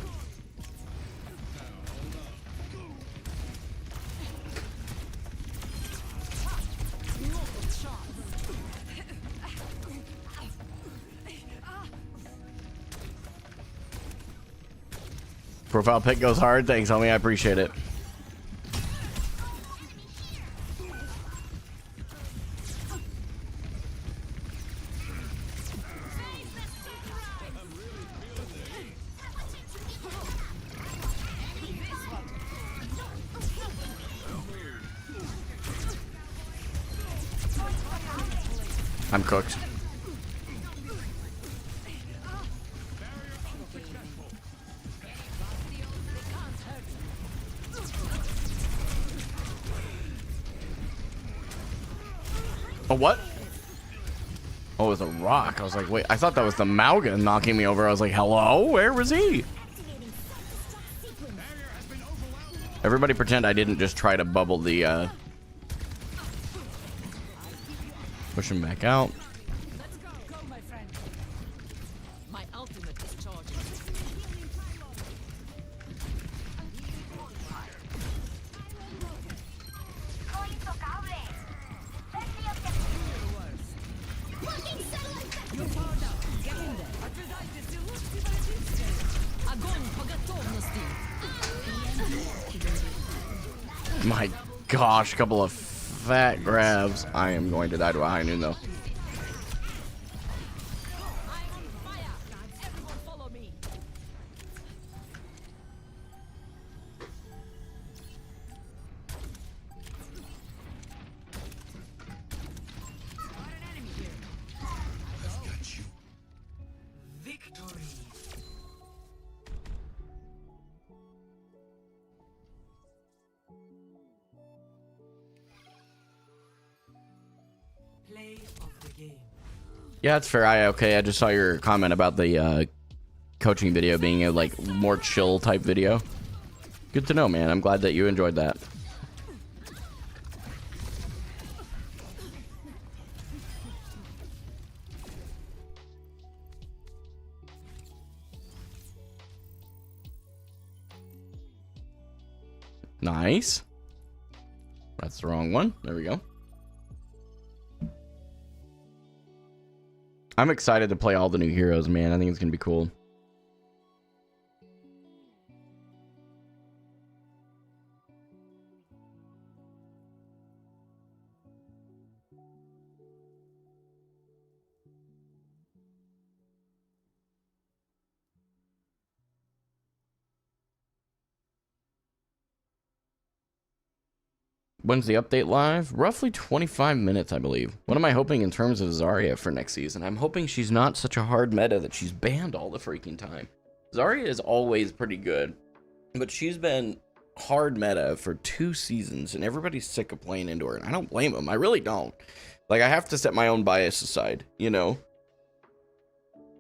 Profile pic goes hard. Thanks, homie. I appreciate it. I'm cooked. Oh, what? Oh, it was a rock. I was like, wait, I thought that was the Mauga knocking me over. I was like, hello? Where was he? Everybody pretend I didn't just try to bubble the, push him back out. Let's go, my friend. My ultimate is charging. My gosh, couple of fat grabs. I am going to die to a high noon, though. Victory. Play of the game. Yeah, it's fair. Okay. I just saw your comment about the coaching video being a like more chill type video. Good to know, man. I'm glad that you enjoyed that. Nice. That's the wrong one. There we go. I'm excited to play all the new heroes, man. I think it's gonna be cool. When's the update live? Roughly 25 minutes, I believe. What am I hoping in terms of Zarya for next season? I'm hoping she's not such a hard meta that she's banned all the freaking time. Zarya is always pretty good, but she's been hard meta for 2 seasons, and everybody's sick of playing into her, and I don't blame them. I really don't. Like, I have to set my own bias aside, you know?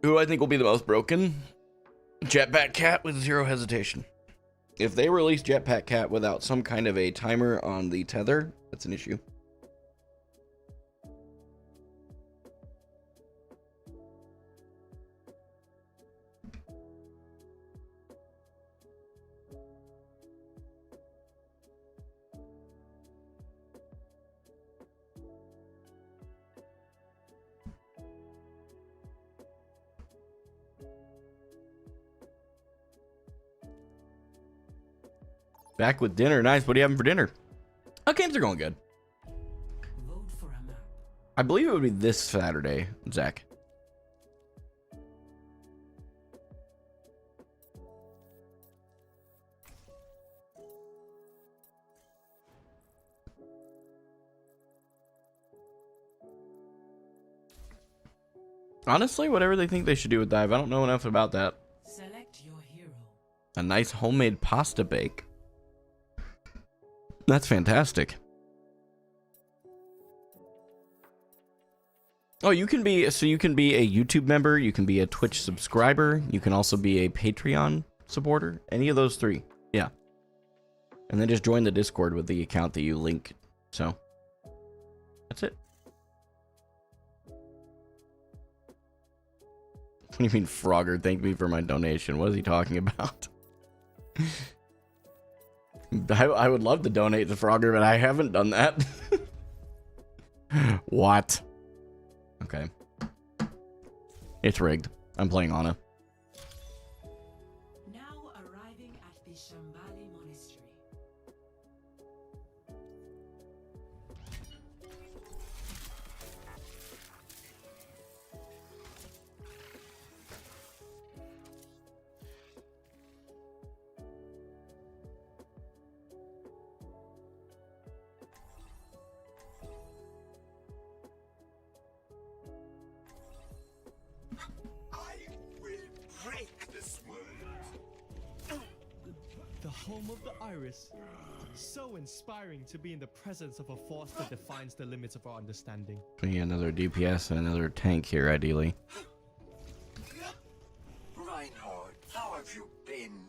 Who do I think will be the most broken? Jetpack Cat with 0 hesitation. If they release Jetpack Cat without some kind of a timer on the tether, that's an issue. Back with dinner. Nice. What are you having for dinner? Oh, games are going good. Vote for a map. I believe it would be this Saturday, Zach. Honestly, whatever they think they should do with Dive, I don't know enough about that. Select your hero. A nice homemade pasta bake. That's fantastic. Oh, you can be, so you can be a YouTube member, you can be a Twitch subscriber, you can also be a Patreon supporter, any of those 3. Yeah. And then just join the Discord with the account that you link. So, that's it. What do you mean, Frogger? Thank me for my donation. What is he talking about? I would love to donate to Frogger, but I haven't done that. What? Okay. It's rigged. I'm playing Ana. Now arriving at the Shambhali Monastery. The home of the Iris. So inspiring to be in the presence of a force that defines the limits of our understanding. Yeah, another DPS and another tank here, ideally. Reinhard, how have you been?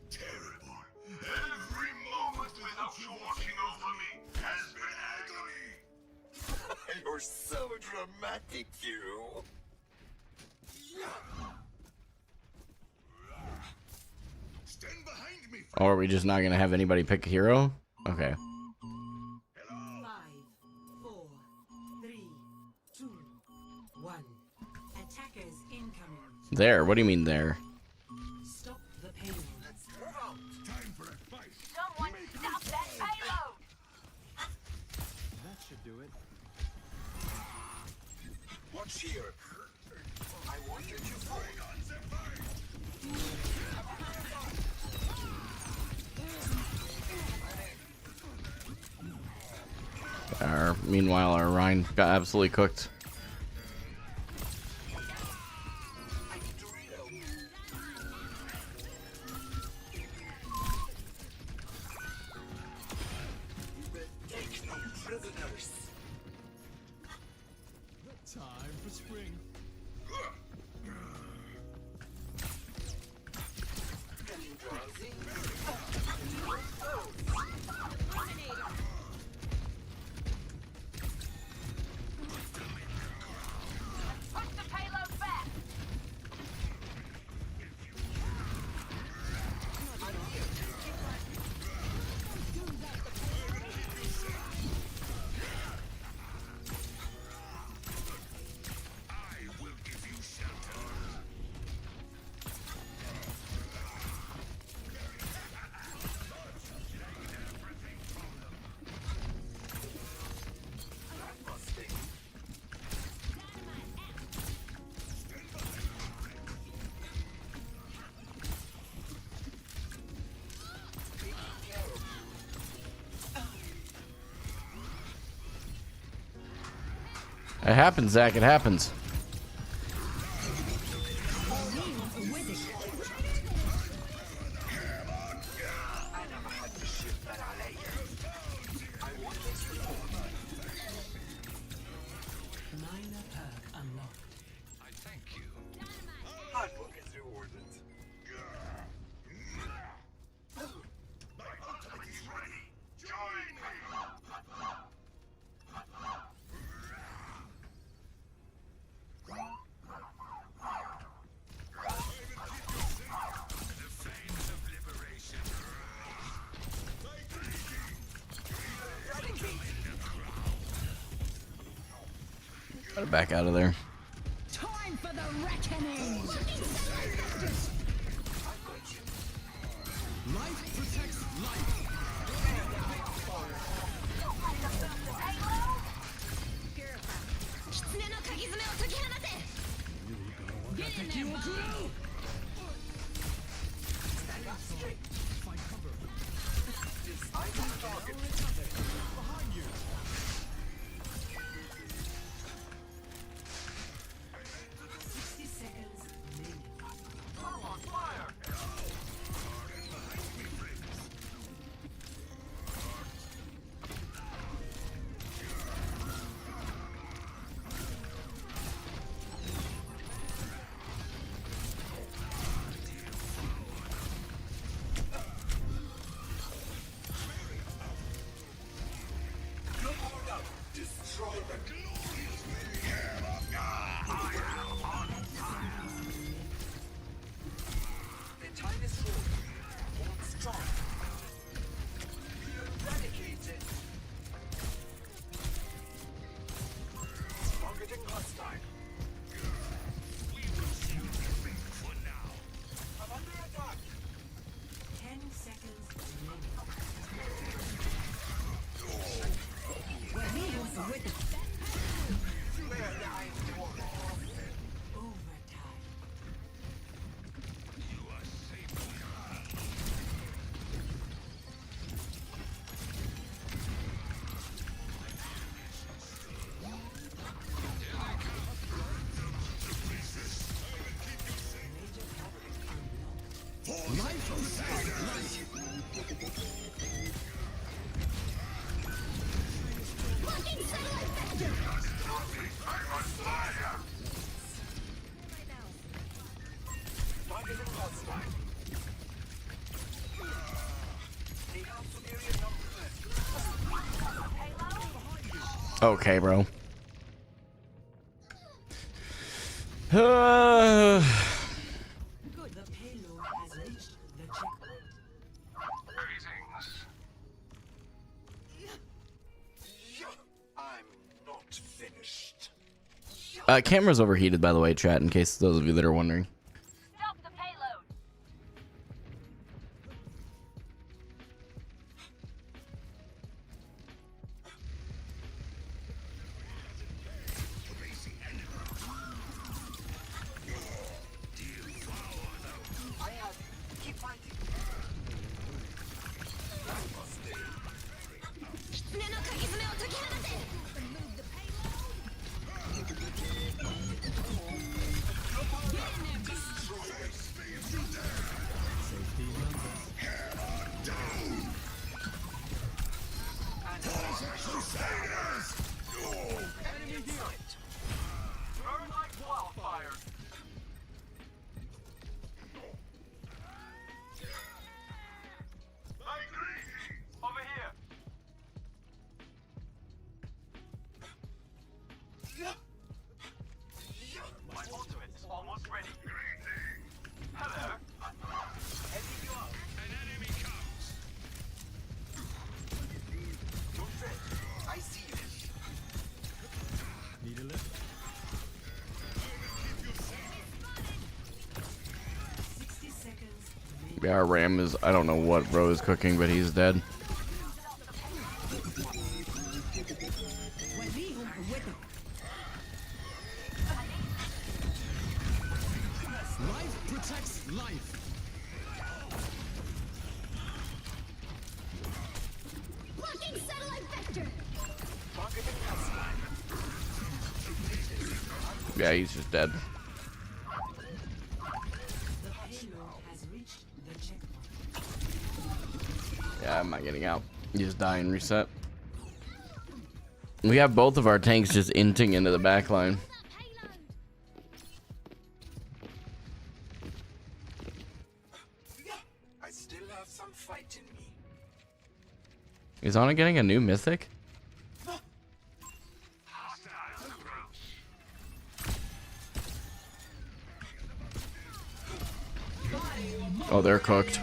Terrible. Every moment without you watching over me has been agony. You're so dramatic, you. Stand behind me. Or are we just not going to have anybody pick a hero? Okay. 5, 4, 3, 2, 1. Attackers incoming. There. What do you mean there? Stop the payload. Time for a fight. Someone stop that payload! That should do it. Watch here. I want you to fight. Meanwhile, our Rhine got absolutely cooked. Take no prisoners. Time for spring. Getting drowsy? Push the payload back! I will give you It happens, Zach. It happens. Minor perk unlocked. I thank you. Hard work is rewarded. My ultimate is ready. Join me. The flames of liberation. Gotta back out of there. Time for the reckoning! Life protects life. 狐の鍵爪を解き放て Get in there, bud. Destroy the glorious the time is short. Hold strong. Eradicated. Targeting hostile. We will see nothing for now. I'm under attack. 10 seconds Where the iron wall. overtime. You are safe with me. Fucking satellite vector! I'm on fire. Targeting hostile. They have superior numbers. Okay, bro. Good. The payload has reached the checkpoint. Greetings. I'm not finished. Camera's overheated, by the way, chat, in case those of you that are wondering. Stop the payload! I have. Keep fighting. 狐の鍵爪を解き放て Remove the payload! Enemy sight. Burn like wildfire. I agree. Over here. My ultimate is almost ready. Hello. Heading you up. An enemy comes. Don't fret. I see you. Need a lift? 60 seconds. Yeah, our Ram is, I don't know what bro is cooking, but he's dead. Life protects life. Blocking satellite vector! Targeting hostile. Yeah, he's just dead. Yeah, I'm not getting out. You just die and reset. We have both of our tanks just inting into the back line. I still have some fight in me. Is Ana getting a new mythic? Oh, they're cooked.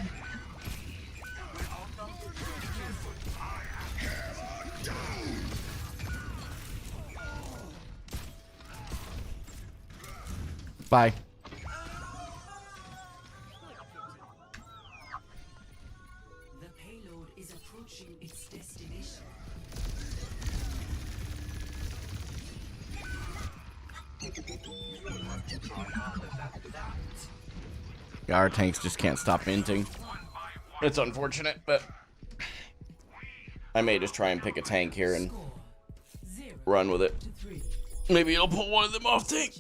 Bye. The payload is approaching its destination. Yeah, our tanks just can't stop minting. It's unfortunate, but I may just try and pick a tank here and run with it. Maybe it'll pull one of them off tank.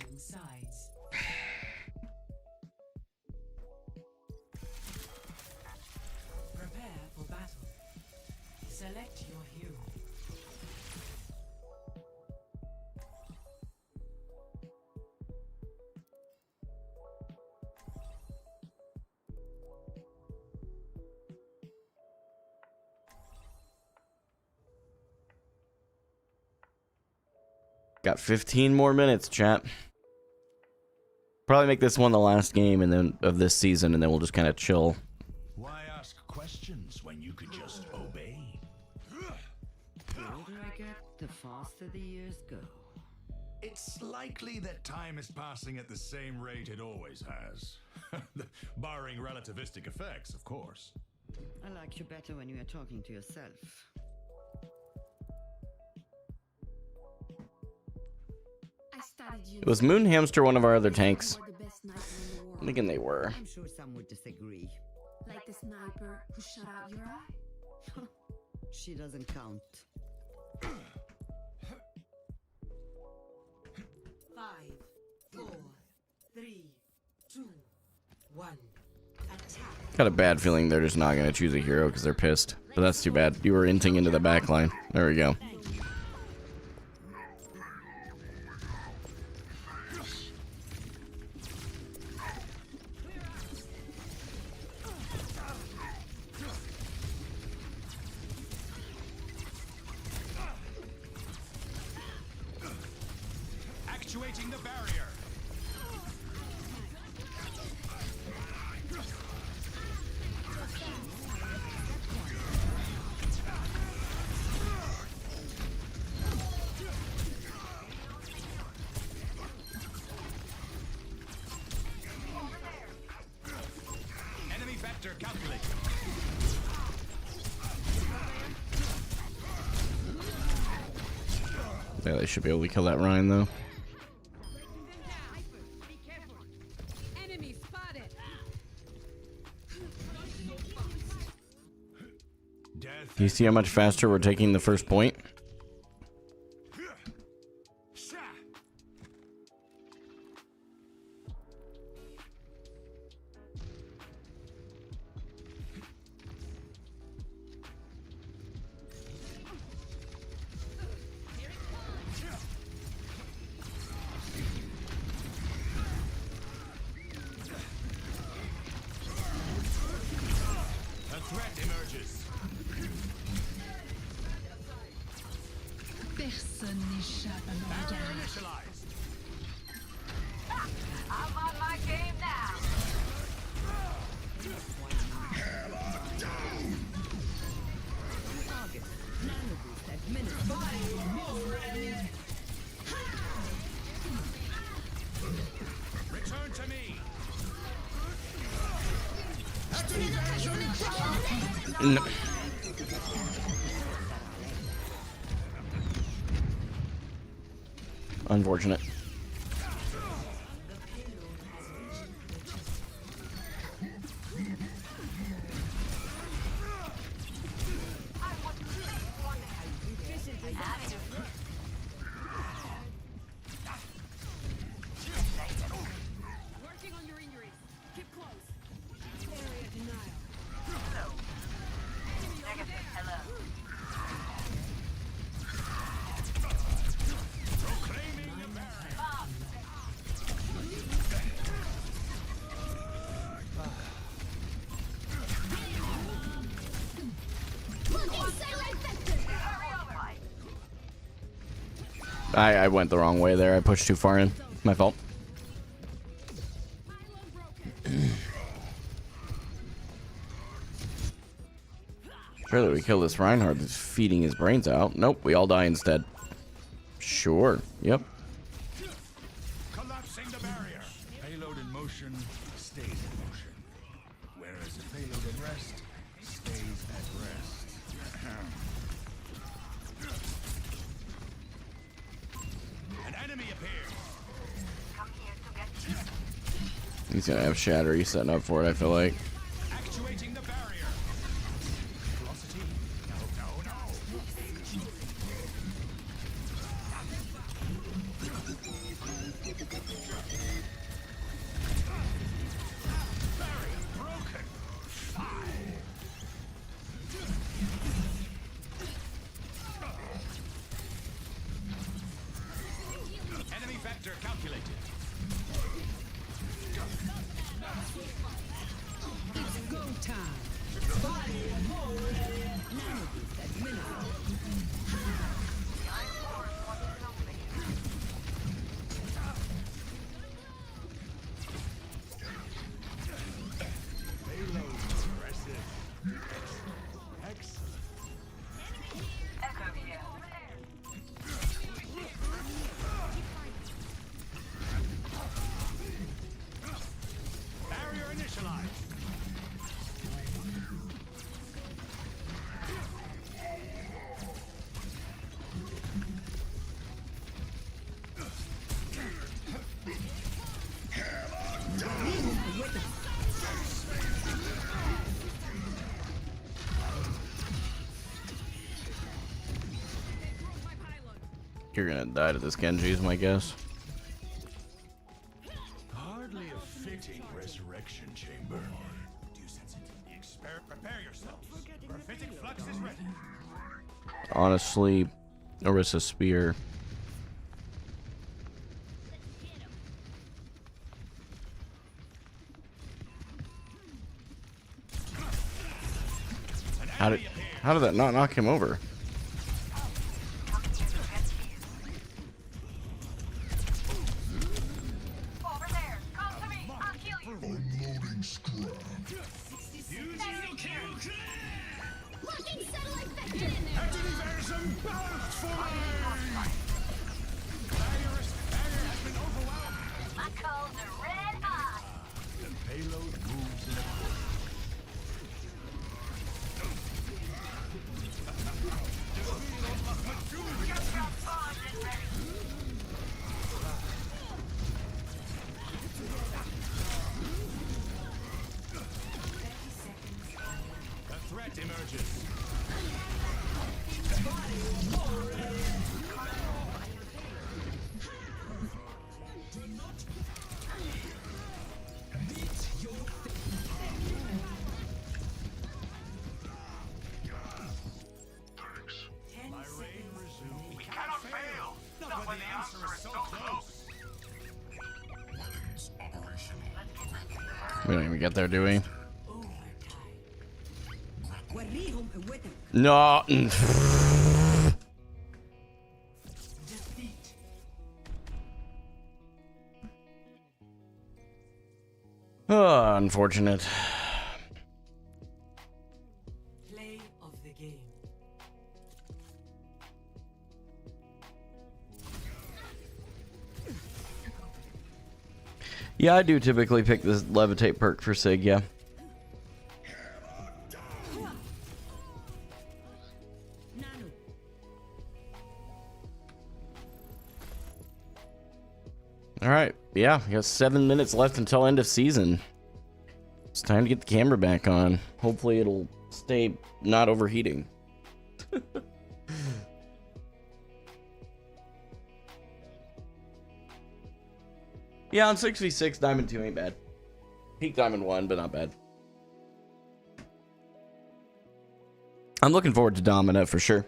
Prepare for battle. Select your hero. Got 15 more minutes, chat. Probably make this one the last game and then of this season, and then we'll just kind of chill. Why ask questions when you could just obey? The older I get, the faster the years go. It's likely that time is passing at the same rate it always has. Barring relativistic effects, of course. I like you better when you are talking to yourself. Was Moon Hamster one of our other tanks? I'm thinking they were. I'm sure some would disagree. Like the sniper who shot out your eye? She doesn't count. 5, 4, 3, 2, 1. Attack. Got a bad feeling they're just not going to choose a hero because they're pissed. But that's too bad. You were inting into the back line. There we go. Actuating the barrier. Enemy vector calculated. Yeah, they should be able to kill that Ryan, though. Enemy spotted. Do you see how much faster we're taking the first point? A threat emerges. Personne n'échappe à mon Barrier regard. initialized. I'm on my game now. Return to me. No. Unfortunate. I went the wrong way there. I pushed too far in. My fault. Surely we kill this Reinhardt that's feeding his brains out. Nope, we all die instead. Sure. Yep. Collapsing the barrier. Payload in motion stays in motion. Whereas a payload at rest stays at rest. An enemy appears. He's gonna have Shatter. He's setting up for it, I feel like. Actuating the barrier. Velocity. No, no, no. Barrier broken. Enemy vector calculated. It's go time. Payload impressive. Excellent. Barrier initialized. You're gonna die to this Genji is my guess. Hardly a fitting resurrection chamber. Do you sense it? Prepare yourselves. Prophetic flux is ready. Honestly, Orisa Spear. How did that not knock him over? Locking satellite vector in there. Activating balance for me. Barrier has been overwhelmed. My calls are red hot. The payload moves in accordance. A threat emerges. My reign resumes. We cannot fail. Not when the answer is so close. We don't even get there, do we? No. Oh, unfortunate. Play of the game. Yeah, I do typically pick this levitate perk for Sig, yeah. Alright, yeah, we got 7 minutes left until end of season. It's time to get the camera back on. Hopefully it'll stay not overheating. Yeah, on 6v6, Diamond 2 ain't bad. Peak Diamond 1, but not bad. I'm looking forward to Dominant for sure.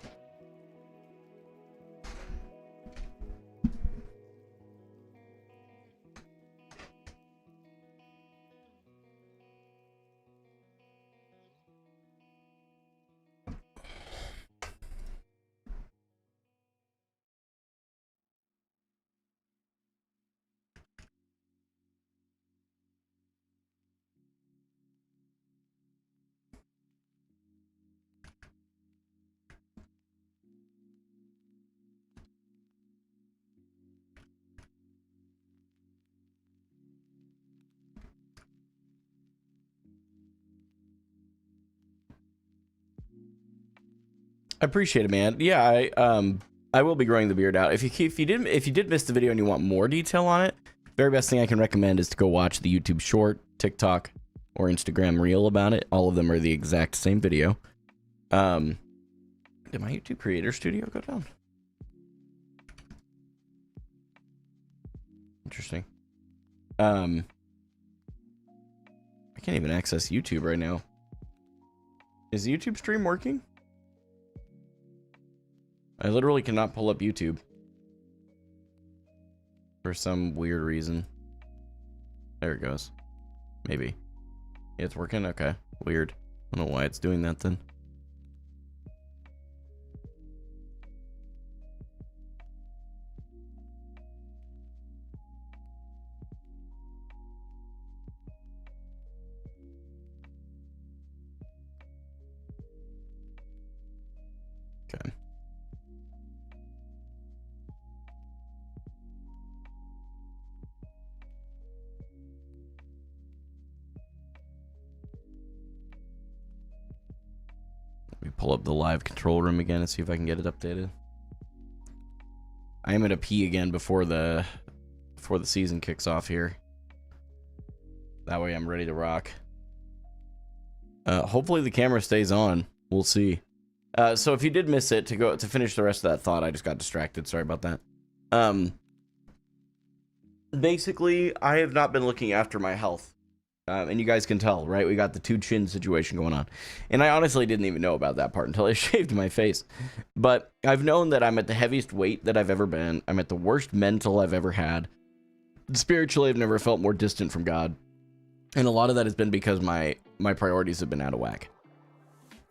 I appreciate it, man. Yeah, I will be growing the beard out. If you did miss the video and you want more detail on it, very best thing I can recommend is to go watch the YouTube short, TikTok, or Instagram reel about it. All of them are the exact same video. Did my YouTube Creator Studio go down? Interesting. I can't even access YouTube right now. Is the YouTube stream working? I literally cannot pull up YouTube. For some weird reason. There it goes. Maybe. Yeah, it's working? Okay. Weird. I don't know why it's doing that then. Okay. Let me pull up the live control room again and see if I can get it updated. I am gonna pee again before the season kicks off here. That way I'm ready to rock. Hopefully the camera stays on. We'll see. So if you did miss it, to finish the rest of that thought, I just got distracted. Sorry about that. Basically, I have not been looking after my health. And you guys can tell, right? We got the two chin situation going on. And I honestly didn't even know about that part until I shaved my face. But I've known that I'm at the heaviest weight that I've ever been. I'm at the worst mental I've ever had. Spiritually, I've never felt more distant from God. And a lot of that has been because my priorities have been out of whack.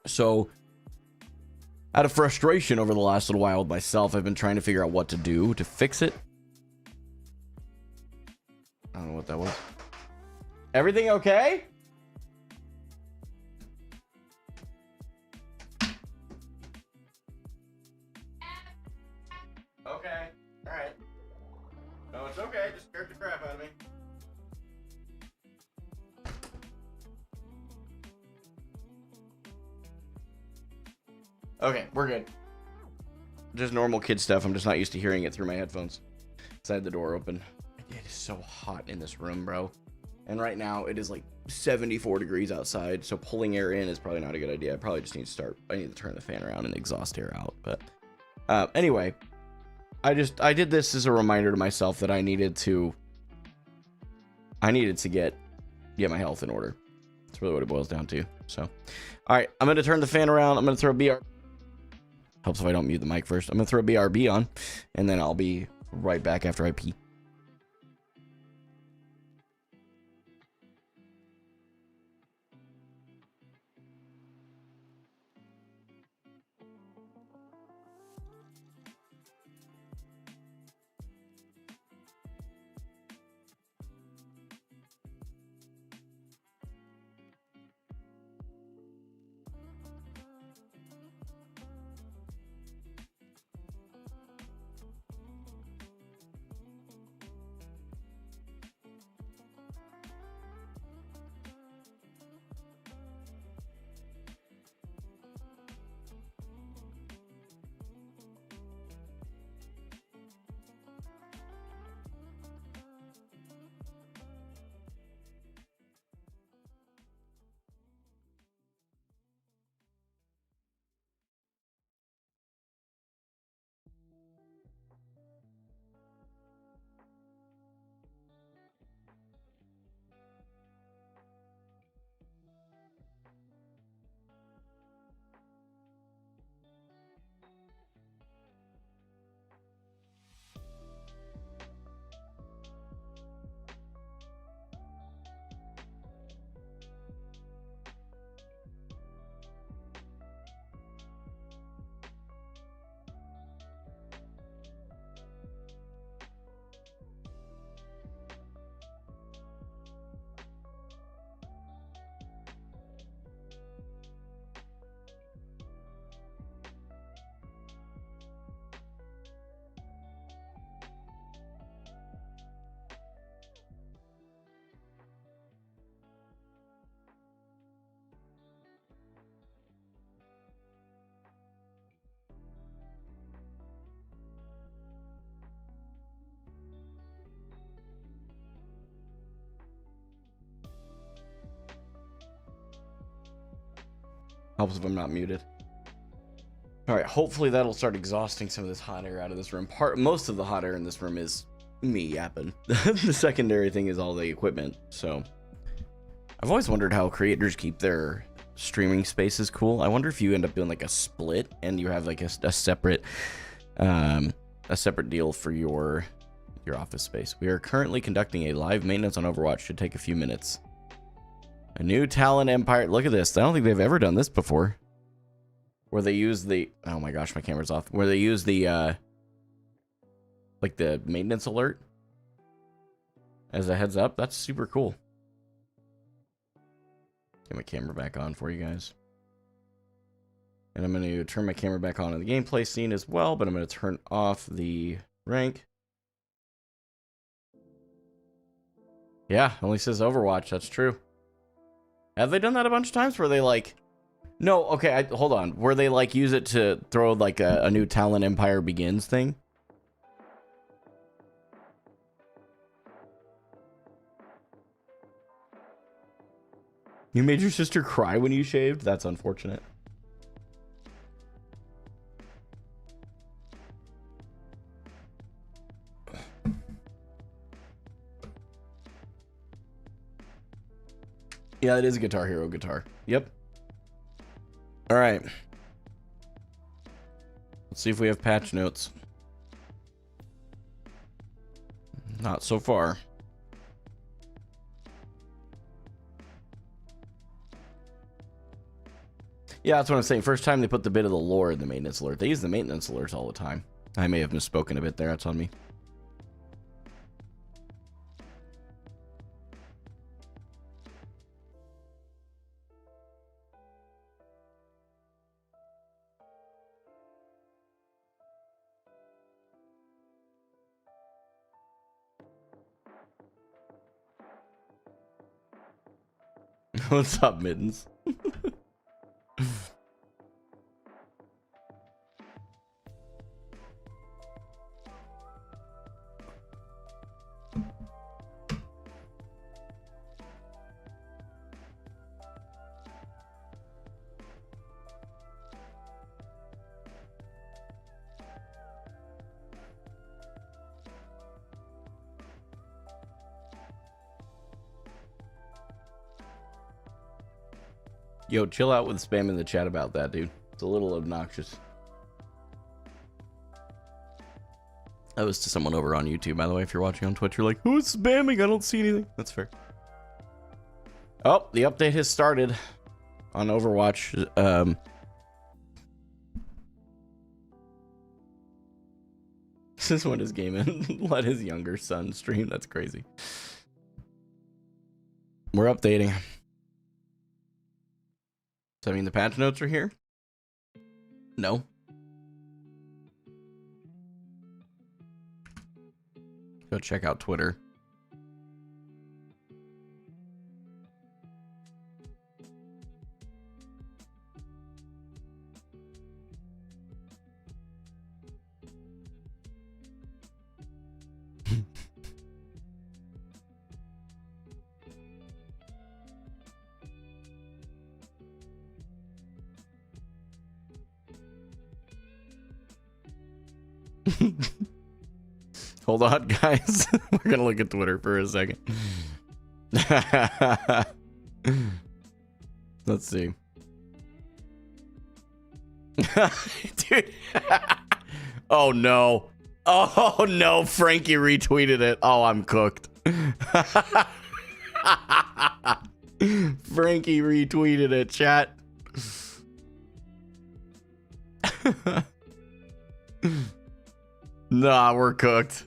So, out of frustration over the last little while with myself, I've been trying to figure out what to do to fix it. I don't know what that was. Everything okay? Okay. Alright. No, it's okay. Just scared the crap out of me. Okay, we're good. Just normal kid stuff. I'm just not used to hearing it through my headphones. So I had the door open. It is so hot in this room, bro. And right now it is like 74 degrees outside. So pulling air in is probably not a good idea. I probably just need to turn the fan around and exhaust air out. But anyway, I did this as a reminder to myself that I needed to get my health in order. That's really what it boils down to. So, all right, I'm going to turn the fan around. I'm going to throw BR. Helps if I don't mute the mic first. I'm going to throw BRB on, and then I'll be right back after I pee. Helps if I'm not muted. All right, hopefully that'll start exhausting some of this hot air out of this room. Most of the hot air in this room is me yapping. The secondary thing is all the equipment. So I've always wondered how creators keep their streaming spaces cool. I wonder if you end up doing like a split and you have like a separate deal for your office space. We are currently conducting a live maintenance on Overwatch. Should take a few minutes. A new Talon Empire. Look at this. I don't think they've ever done this before. Where they use the... Oh my gosh, my camera's off. Where they use the, like the maintenance alert as a heads up. That's super cool. Get my camera back on for you guys. And I'm going to turn my camera back on in the gameplay scene as well, but I'm going to turn off the rank. Yeah, only says Overwatch. That's true. Have they done that a bunch of times where they like... No, okay, hold on. Where they like use it to throw like a new Talon Empire Begins thing? You made your sister cry when you shaved? That's unfortunate. Yeah, it is a Guitar Hero guitar. Yep. All right. Let's see if we have patch notes. Not so far. Yeah, that's what I'm saying. First time they put the bit of the lore in the maintenance alert. They use the maintenance alerts all the time. I may have misspoken a bit there. That's on me. What's up, Mittens? Yo, chill out with spam in the chat about that, dude. It's a little obnoxious. That was to someone over on YouTube, by the way. If you're watching on Twitch, you're like, who's spamming? I don't see anything. That's fair. Oh, the update has started on Overwatch. This is when his game and let his younger son stream. That's crazy. We're updating. Does that mean the patch notes are here? No. Go check out Twitter. Hold on, guys. We're gonna look at Twitter for a second. Let's see. Dude. Oh no. Oh no, Frankie retweeted it. Oh, I'm cooked. Frankie retweeted it, chat. Nah, we're cooked.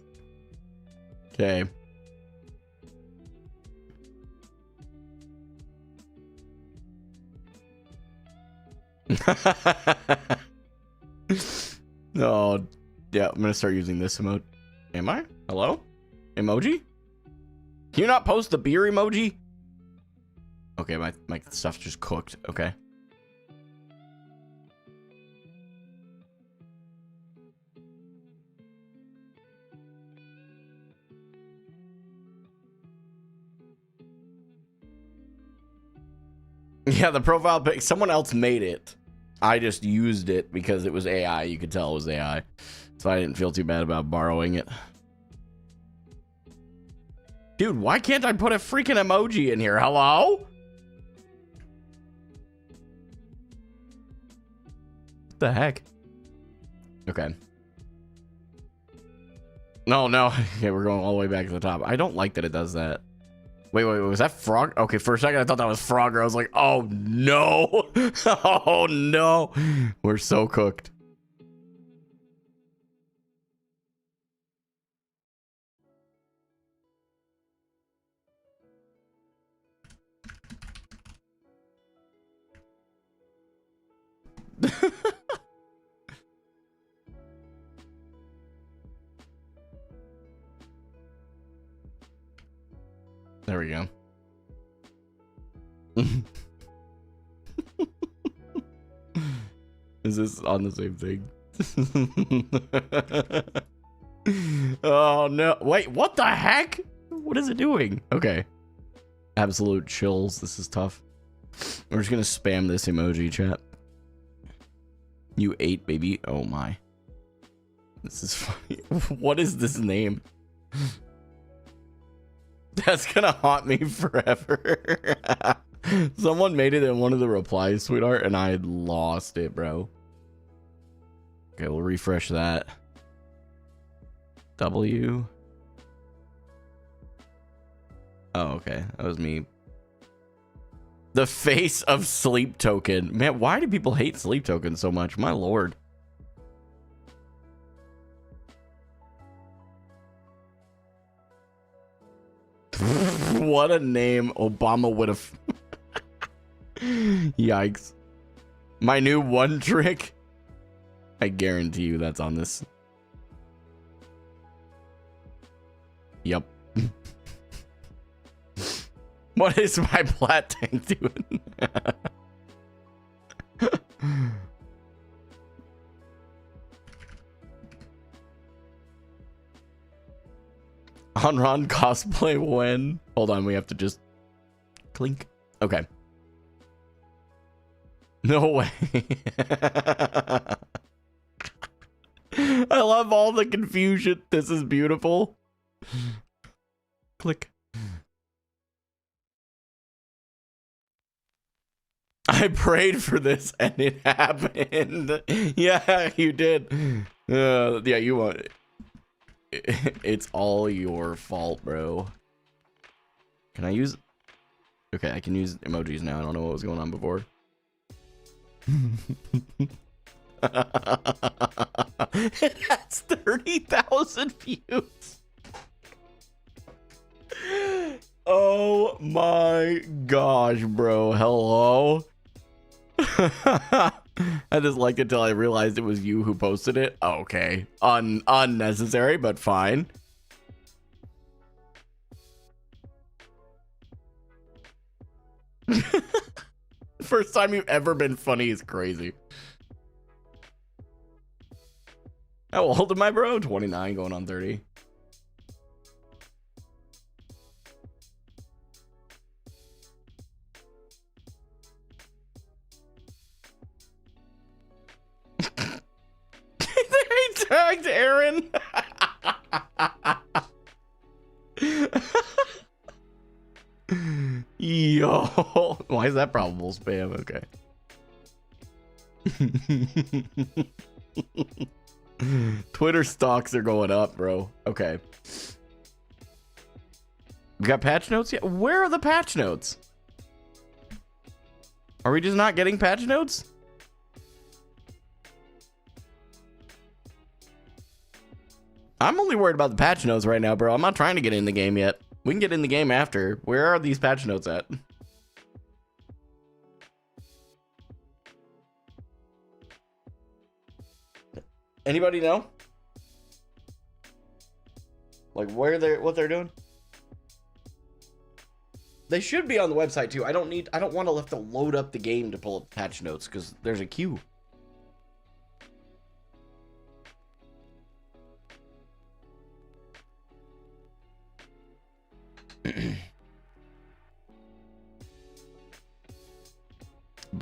Okay. Oh, yeah, I'm gonna start using this emote. Am I? Hello? Emoji? Can you not post the beer emoji? Okay, my stuff's just cooked. Okay. Yeah, the profile pic, someone else made it. I just used it because it was AI. You could tell it was AI. So I didn't feel too bad about borrowing it. Dude, why can't I put a freaking emoji in here? Hello? What the heck? Okay. No. Okay, we're going all the way back to the top. I don't like that it does that. Wait, was that Frog? Okay, for a second I thought that was Frogger. I was like, oh no. Oh no. We're so cooked. There we go. Is this on the same thing? Oh no. Wait, what the heck? What is it doing? Okay. Absolute chills. This is tough. We're just gonna spam this emoji, chat. You ate, baby. Oh my. This is funny. What is this name? That's gonna haunt me forever. Someone made it in one of the replies, sweetheart, and I had lost it, bro. Okay, we'll refresh that. W. Oh, okay. That was me. The face of Sleep Token. Man, why do people hate Sleep Token so much? My lord. What a name Obama would have. Yikes. My new one trick. I guarantee you that's on this. Yep. What is my plat tank doing? Onron cosplay when? Hold on, we have to just clink. Okay. No way. I love all the confusion. This is beautiful. Click. I prayed for this and it happened. Yeah, you did. Yeah, you want it. It's all your fault, bro. Can I use... Okay, I can use emojis now. I don't know what was going on before. It has 30,000 views. Oh my gosh, bro. Hello? I just liked it till I realized it was you who posted it. Okay. Unnecessary, but fine. First time you've ever been funny is crazy. How old am I, bro? 29 going on 30. They tagged Aaron. Yo, why is that probable spam? Okay. Twitter stocks are going up, bro. Okay. We got patch notes yet? Where are the patch notes? Are we just not getting patch notes? I'm only worried about the patch notes right now, bro. I'm not trying to get in the game yet. We can get in the game after. Where are these patch notes at? Anybody know? Like what they're doing? They should be on the website too. I don't want to have to load up the game to pull up patch notes because there's a queue.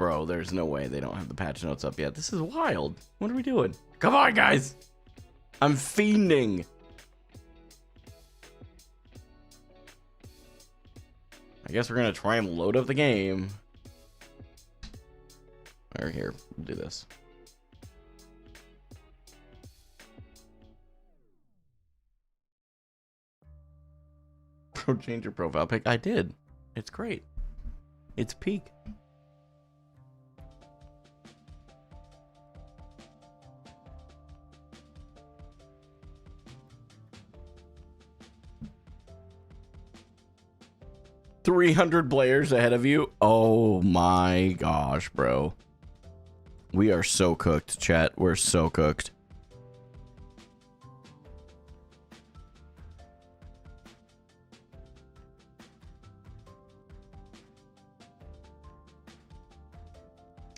bro, there's no way they don't have the patch notes up yet. This is wild. What are we doing? Come on, guys. I'm fiending. I guess we're gonna try and load up the game. Right here, we'll do this. Bro, change your profile pic. I did. It's great. It's peak. $300 players ahead of you. Oh my gosh, bro. We are so cooked, chat. We're so cooked.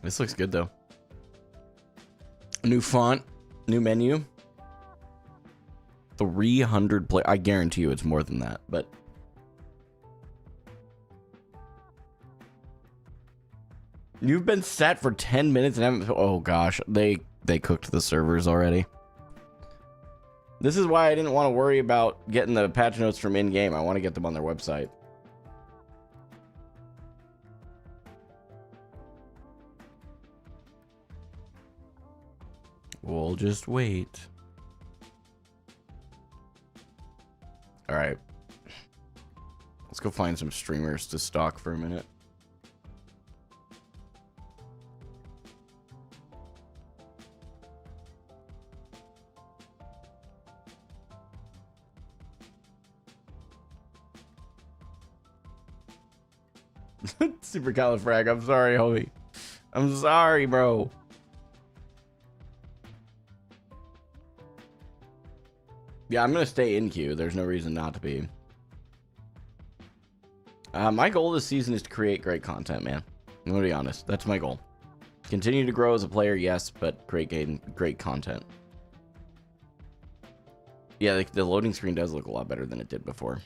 This looks good though. New font, new menu. 300 play. I guarantee you it's more than that, but you've been set for 10 minutes and haven't. Oh gosh, they cooked the servers already. This is why I didn't want to worry about getting the patch notes from in-game. I want to get them on their website. We'll just wait. All right. Let's go find some streamers to stalk for a minute. Super califrag. I'm sorry, homie. I'm sorry, bro. Yeah, I'm gonna stay in queue. There's no reason not to be. My goal this season is to create great content, man. I'm gonna be honest. That's my goal. Continue to grow as a player, yes, but create great content. Yeah, the loading screen does look a lot better than it did before.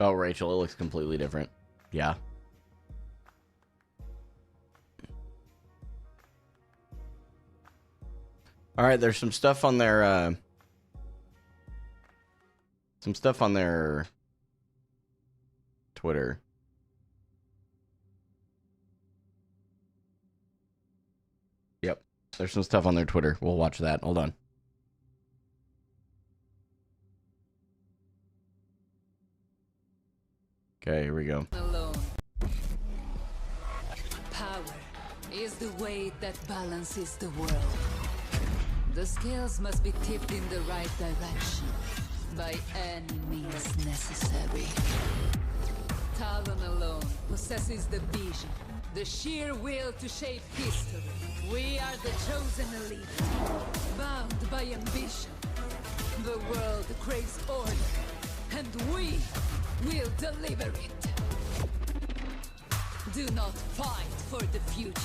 Oh, Rachel, it looks completely different. Yeah. All right, there's some stuff on their Twitter. Yep. There's some stuff on their Twitter. We'll watch that. Hold on. Okay, here we go. Alone. Power is the weight that balances the world. The scales must be tipped in the right direction by any means necessary. Talon alone possesses the vision, the sheer will to shape history. We are the chosen elite, bound by ambition. The world craves order, and we will deliver it. Do not fight for the future.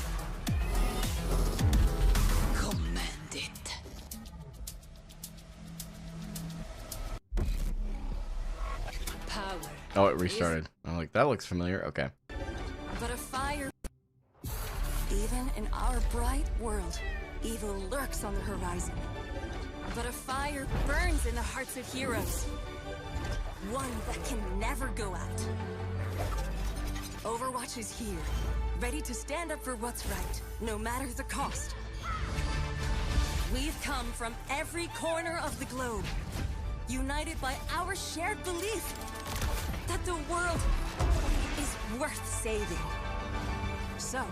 Command it. Power. Oh, it restarted. I'm like, that looks familiar. Okay. But a fire. Even in our bright world, evil lurks on the horizon. But a fire burns in the hearts of heroes. One that can never go out. Overwatch is here, ready to stand up for what's right, no matter the cost. We've come from every corner of the globe, united by our shared belief that the world is worth saving. So,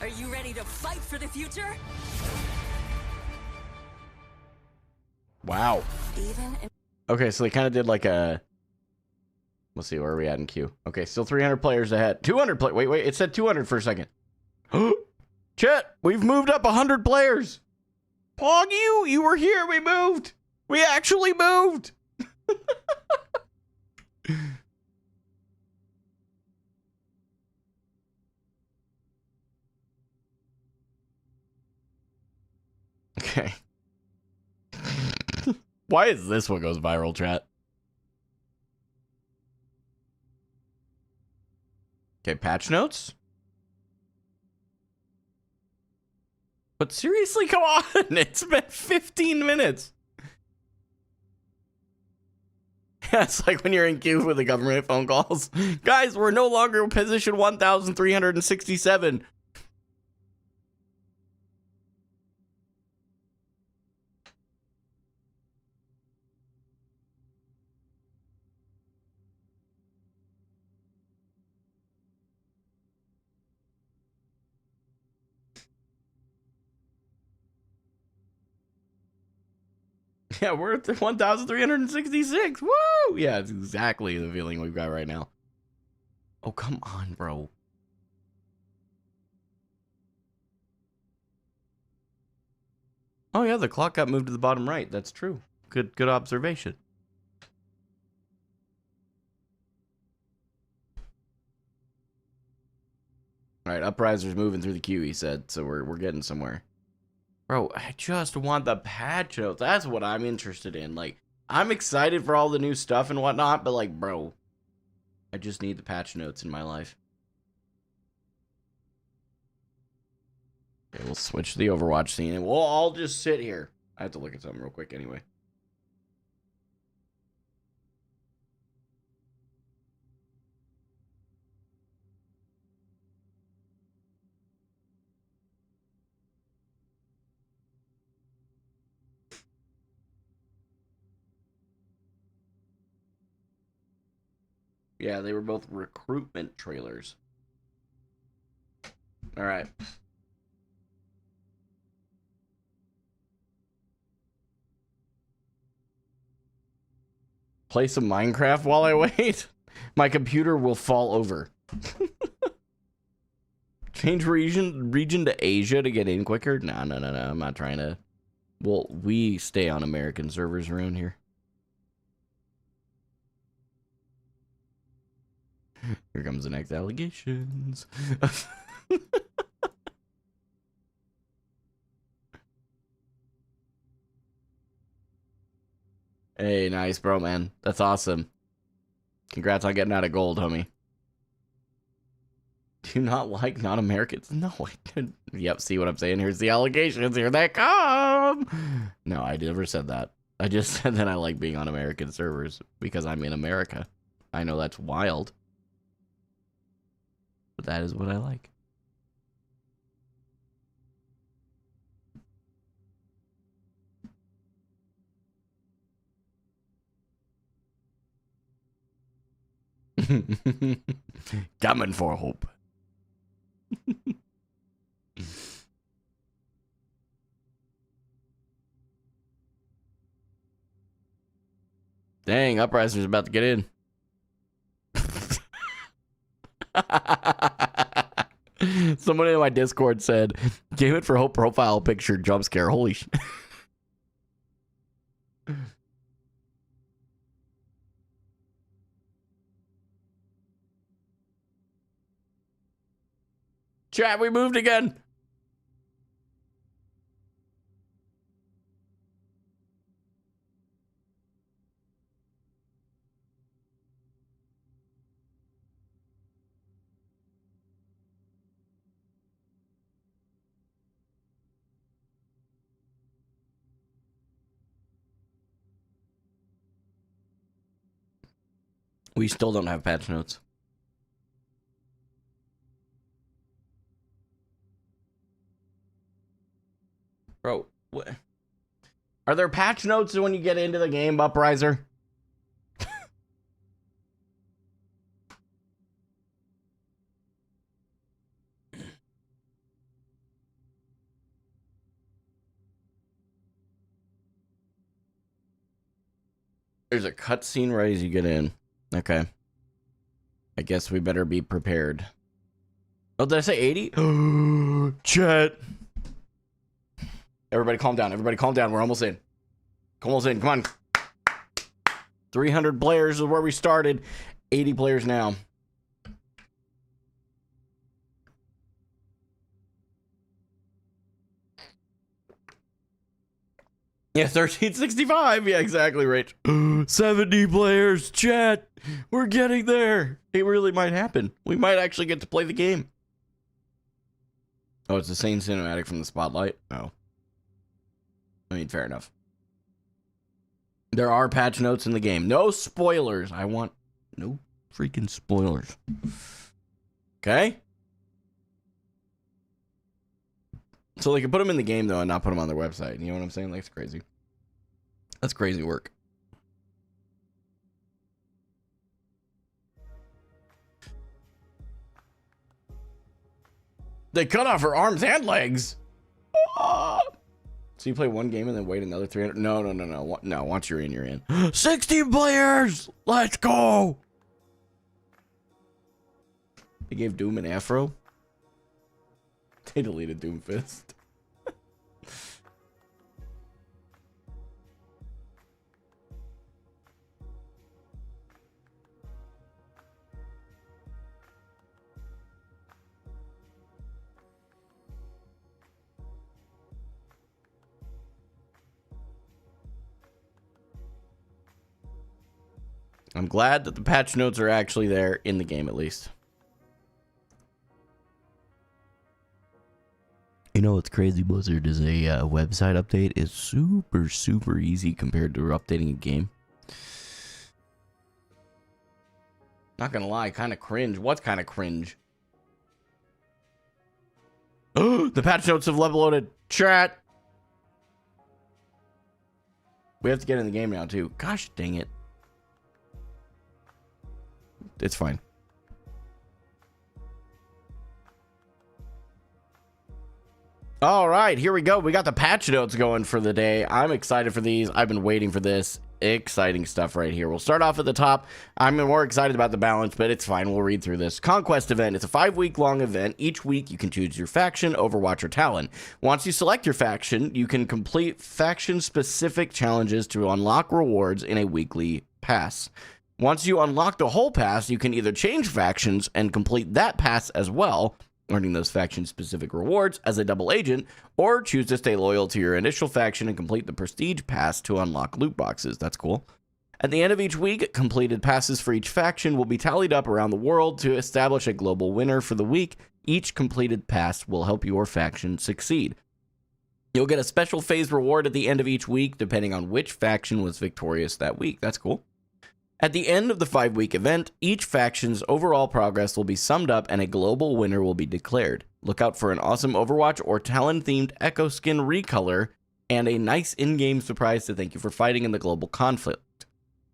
are you ready to fight for the future? Wow. Even in Okay, so they kind of did like a... Let's see, where are we at in queue? Okay, still 300 players ahead. 200 play. Wait, it said 200 for a second. Chet, we've moved up 100 players. Pog, you were here. We moved. We actually moved. Okay. Why is this what goes viral, chat? Okay, patch notes. But seriously, come on. It's been 15 minutes. Yeah, it's like when you're in queue with the government phone calls. Guys, we're no longer in position 1,367. Yeah, we're at 1,366. Woo! Yeah, it's exactly the feeling we've got right now. Oh, come on, bro. Oh, yeah, the clock got moved to the bottom right. That's true. Good observation. All right, Upriser's moving through the queue, he said, so we're getting somewhere. Bro, I just want the patch notes. That's what I'm interested in. Like, I'm excited for all the new stuff and whatnot, but like, bro, I just need the patch notes in my life. Okay, we'll switch to the Overwatch scene and we'll all just sit here. I have to look at something real quick anyway. Yeah, they were both recruitment trailers. All right. Play some Minecraft while I wait? My computer will fall over. Change region to Asia to get in quicker? No. I'm not trying to. Well, we stay on American servers around here. Here comes the next allegations. Hey, nice, bro, man. That's awesome. Congrats on getting out of gold, homie. Do not like non-Americans? No, I didn't. Yep, see what I'm saying? Here's the allegations. Here they come. No, I never said that. I just said that I like being on American servers because I'm in America. I know that's wild. But that is what I like. Coming for hope. Dang, Upriser's about to get in. Someone in my Discord said, "Game it for hope profile picture jump scare." Holy shit. Chat, we moved again. We still don't have patch notes. Bro, what? Are there patch notes when you get into the game, Upriser? There's a cutscene right as you get in. Okay. I guess we better be prepared. Oh, did I say 80? Chat. Everybody calm down. Everybody calm down. We're almost in. Almost in. Come on. 300 players is where we started. 80 players now. Yeah, 1365. Yeah, exactly right. 70 players. Chat. We're getting there. It really might happen. We might actually get to play the game. Oh, it's the same cinematic from the Spotlight? Oh. I mean, fair enough. There are patch notes in the game. No spoilers. I want no freaking spoilers. Okay? So they can put them in the game, though, and not put them on their website. You know what I'm saying? Like, it's crazy. That's crazy work. They cut off her arms and legs. Ah! So you play one game and then wait another 300? No. No, once you're in, you're in. 60 players! Let's go! They gave Doom an afro. They deleted Doomfist. I'm glad that the patch notes are actually there in the game, at least. You know what's crazy, Blizzard, is a website update is super easy compared to updating a game. Not gonna lie, kind of cringe. What's kind of cringe? The patch notes have level loaded. Chat. We have to get in the game now, too. Gosh dang it. It's fine. All right, here we go. We got the patch notes going for the day. I'm excited for these. I've been waiting for this. Exciting stuff right here. We'll start off at the top. I'm more excited about the balance, but it's fine. We'll read through this. Conquest event. It's a 5-week-long event. Each week, you can choose your faction, Overwatch, or Talon. Once you select your faction, you can complete faction-specific challenges to unlock rewards in a weekly pass. Once you unlock the whole pass, you can either change factions and complete that pass as well, earning those faction-specific rewards as a double agent, or choose to stay loyal to your initial faction and complete the prestige pass to unlock loot boxes. That's cool. At the end of each week, completed passes for each faction will be tallied up around the world to establish a global winner for the week. Each completed pass will help your faction succeed. You'll get a special phase reward at the end of each week, depending on which faction was victorious that week. That's cool. At the end of the 5-week event, each faction's overall progress will be summed up and a global winner will be declared. Look out for an awesome Overwatch or Talon-themed Echo Skin recolor and a nice in-game surprise to thank you for fighting in the global conflict.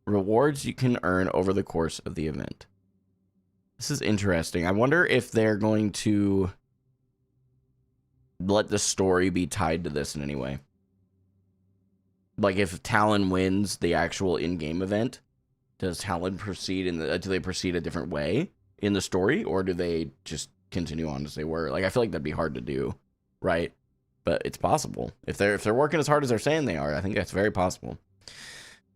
Rewards you can earn over the course of the event. This is interesting. I wonder if they're going to let the story be tied to this in any way. Like if Talon wins the actual in-game event, does Talon proceed do they proceed a different way in the story, or do they just continue on as they were? Like, I feel like that'd be hard to do, right? But it's possible. If they're working as hard as they're saying they are, I think that's very possible.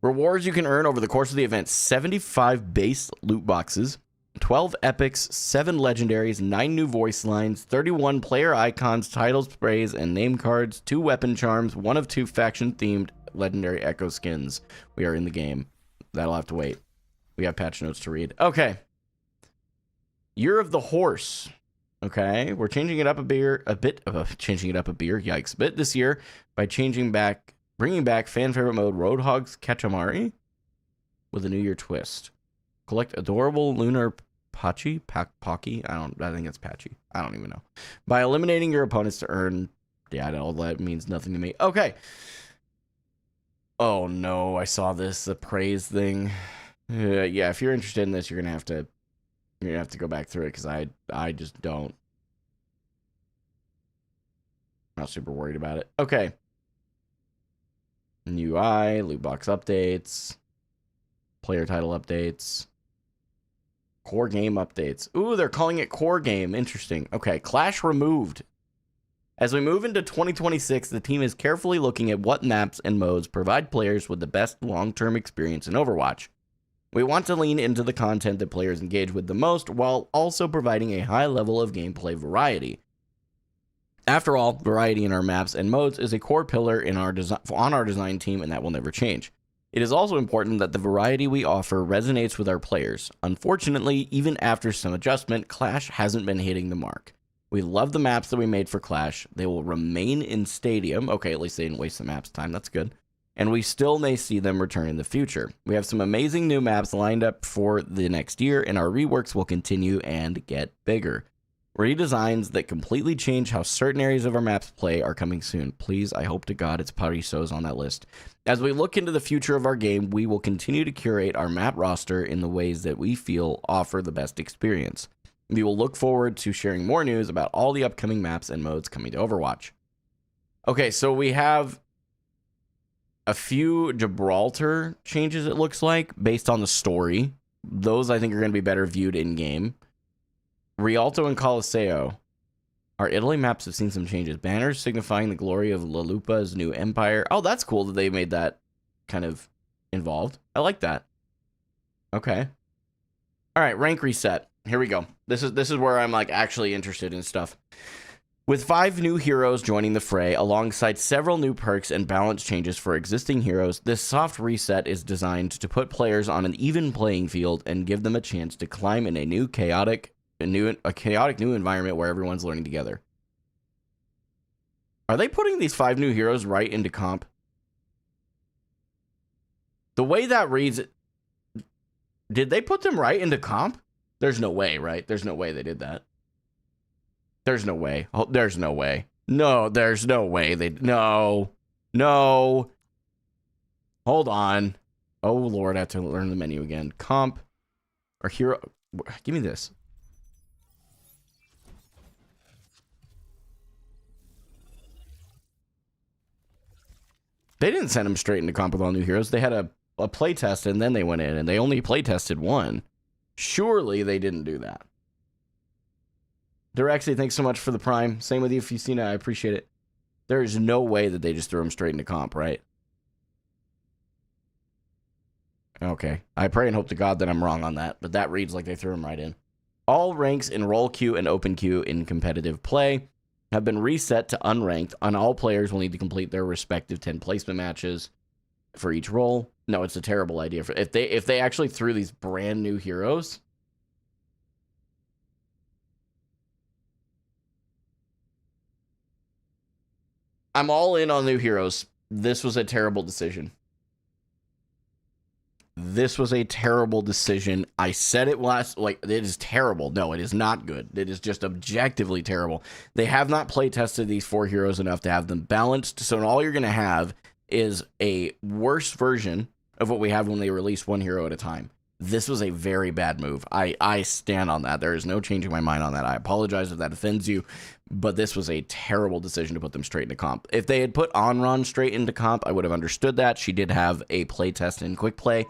Rewards you can earn over the course of the event: 75 base loot boxes, 12 epics, 7 legendaries, 9 new voice lines, 31 player icons, titles, sprays, and name cards, 2 weapon charms, 1 of 2 faction-themed legendary echo skins. We are in the game. That'll have to wait. We have patch notes to read. Okay. Year of the Horse. Okay. We're changing it up a bit. Yikes. A bit this year by bringing back fan favorite mode Roadhog's Ketchamari with a New Year twist. Collect adorable lunar Pocky? I think it's Patchy. I don't even know. By eliminating your opponents to earn... Yeah, all that means nothing to me. Okay. Oh no, I saw this, the praise thing. Yeah, if you're interested in this, you're gonna have to go back through it, because I just don't. I'm not super worried about it. Okay. New UI, loot box updates. Player title updates. Core game updates. Ooh, they're calling it core game. Interesting. Okay, Clash removed. As we move into 2026, the team is carefully looking at what maps and modes provide players with the best long-term experience in Overwatch. We want to lean into the content that players engage with the most, while also providing a high level of gameplay variety. After all, variety in our maps and modes is a core pillar in our on our design team, and that will never change. It is also important that the variety we offer resonates with our players. Unfortunately, even after some adjustment, Clash hasn't been hitting the mark. We love the maps that we made for Clash. They will remain in Stadium. Okay, at least they didn't waste the maps time. That's good. And we still may see them return in the future. We have some amazing new maps lined up for the next year, and our reworks will continue and get bigger. Redesigns that completely change how certain areas of our maps play are coming soon. Please, I hope to God it's Parisos on that list. As we look into the future of our game, we will continue to curate our map roster in the ways that we feel offer the best experience. We will look forward to sharing more news about all the upcoming maps and modes coming to Overwatch. Okay, so we have a few Gibraltar changes, it looks like, based on the story. Those, I think, are going to be better viewed in-game. Rialto and Colosseo. Our Italy maps have seen some changes. Banners signifying the glory of La Lupa's new empire. Oh, that's cool that they made that kind of involved. I like that. Okay. All right, rank reset. Here we go. This is where I'm like actually interested in stuff. With 5 new heroes joining the fray, alongside several new perks and balance changes for existing heroes, this soft reset is designed to put players on an even playing field and give them a chance to climb in a chaotic new environment where everyone's learning together. Are they putting these 5 new heroes right into comp? The way that reads, did they put them right into comp? There's no way, right? There's no way they did that. There's no way. Oh, there's no way. No, there's no way they... No. No. Hold on. Oh, Lord, I have to learn the menu again. Comp or hero... Give me this. They didn't send them straight into comp with all new heroes. They had a playtest, and then they went in, and they only playtested one. Surely they didn't do that. Direxy, thanks so much for the Prime. Same with you, Fusina. I appreciate it. There is no way that they just threw them straight into comp, right? Okay. I pray and hope to God that I'm wrong on that, but that reads like they threw them right in. All ranks in role queue and open queue in competitive play have been reset to unranked, and all players will need to complete their respective 10 placement matches for each role. No, it's a terrible idea. If they actually threw these brand new heroes, I'm all in on new heroes. This was a terrible decision. This was a terrible decision. I said it last, like, it is terrible. No, it is not good. It is just objectively terrible. They have not play tested these 4 heroes enough to have them balanced. So all you're going to have is a worse version of what we had when they released 1 hero at a time. This was a very bad move. I stand on that. There is no changing my mind on that. I apologize if that offends you, but this was a terrible decision to put them straight into comp. If they had put Onron straight into comp, I would have understood that. She did have a play test in quick play,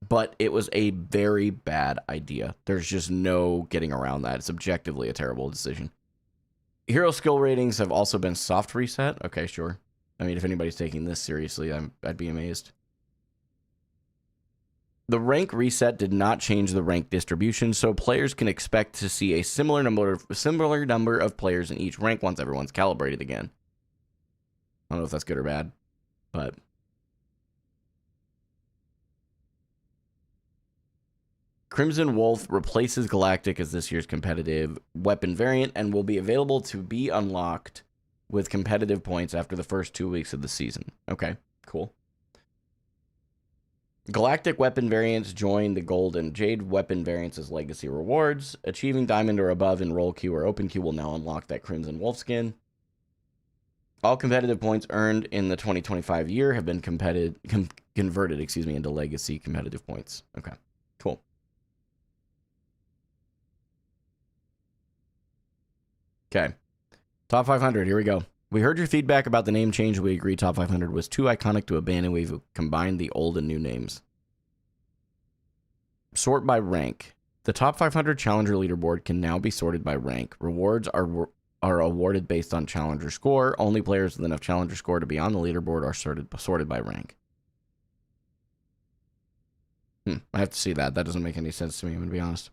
but it was a very bad idea. There's just no getting around that. It's objectively a terrible decision. Hero skill ratings have also been soft reset. Okay, sure. I mean, if anybody's taking this seriously, I'd be amazed. The rank reset did not change the rank distribution, so players can expect to see a similar number of players in each rank once everyone's calibrated again. I don't know if that's good or bad, but... Crimson Wolf replaces Galactic as this year's competitive weapon variant and will be available to be unlocked with competitive points after the first 2 weeks of the season. Okay, cool. Galactic weapon variants join the Gold and Jade weapon variants as legacy rewards. Achieving Diamond or above in role queue or open queue will now unlock that Crimson Wolf skin. All competitive points earned in the 2025 year have been converted, into legacy competitive points. Okay, cool. Okay, top 500, here we go. We heard your feedback about the name change. We agree top 500 was too iconic to abandon. We've combined the old and new names. Sort by rank. The top 500 challenger leaderboard can now be sorted by rank. Rewards are awarded based on challenger score. Only players with enough challenger score to be on the leaderboard are sorted by rank. I have to see that. That doesn't make any sense to me, I'm going to be honest.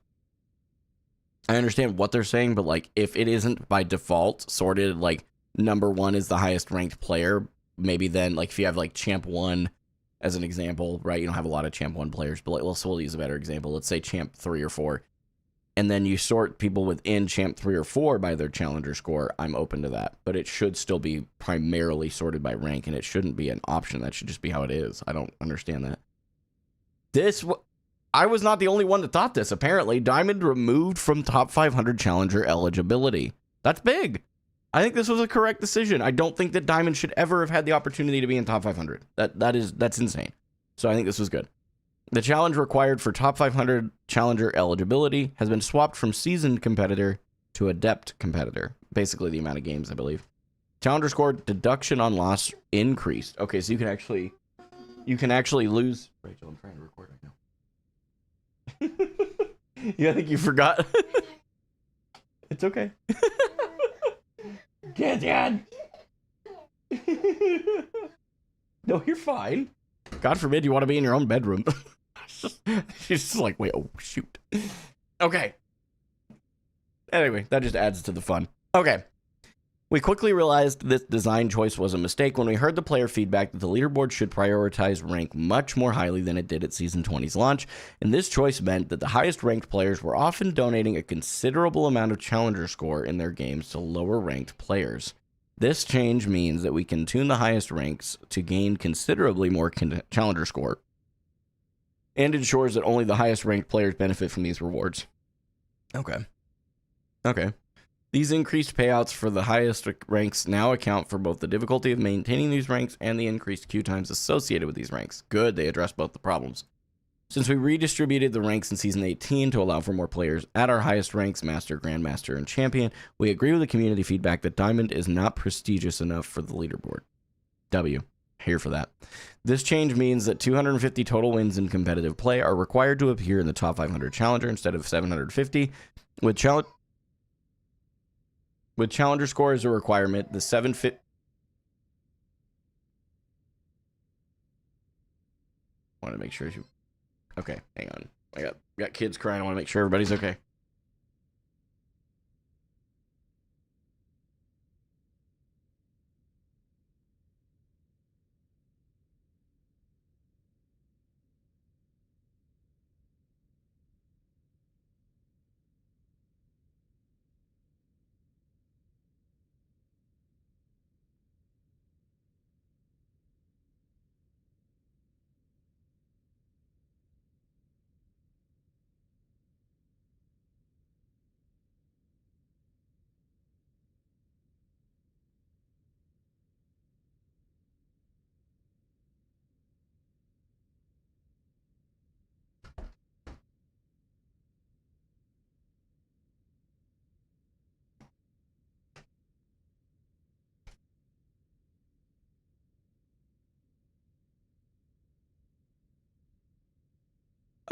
I understand what they're saying, but like if it isn't by default sorted, like number 1 is the highest ranked player, maybe then like if you have like champ 1 as an example, right? You don't have a lot of champ 1 players, but like, we'll use a better example. Let's say champ 3 or 4. And then you sort people within champ 3 or 4 by their challenger score. I'm open to that, but it should still be primarily sorted by rank, and it shouldn't be an option. That should just be how it is. I don't understand that. I was not the only one that thought this. Apparently, Diamond removed from top 500 challenger eligibility. That's big. I think this was a correct decision. I don't think that Diamond should ever have had the opportunity to be in top 500. That's insane. So I think this was good. The challenge required for top 500 challenger eligibility has been swapped from seasoned competitor to adept competitor. Basically the amount of games, I believe. Challenger score deduction on loss increased. Okay, so you can actually lose. Rachel, I'm trying to record right now. Yeah, I think you forgot. It's okay. Get Dad. No, you're fine. God forbid you want to be in your own bedroom. She's just like, wait, oh, shoot. Okay. Anyway, that just adds to the fun. Okay. We quickly realized this design choice was a mistake when we heard the player feedback that the leaderboard should prioritize rank much more highly than it did at Season 20's launch, and this choice meant that the highest ranked players were often donating a considerable amount of challenger score in their games to lower ranked players. This change means that we can tune the highest ranks to gain considerably more challenger score, and ensures that only the highest ranked players benefit from these rewards. Okay. These increased payouts for the highest ranks now account for both the difficulty of maintaining these ranks and the increased queue times associated with these ranks. Good, they address both the problems. Since we redistributed the ranks in Season 18 to allow for more players at our highest ranks, Master, Grandmaster, and Champion, we agree with the community feedback that Diamond is not prestigious enough for the leaderboard. W. Here for that. This change means that 250 total wins in competitive play are required to appear in the top 500 Challenger instead of 750, with Challenger score as a requirement. The 750... I want to make sure you... Okay, hang on. I got kids crying. I want to make sure everybody's okay.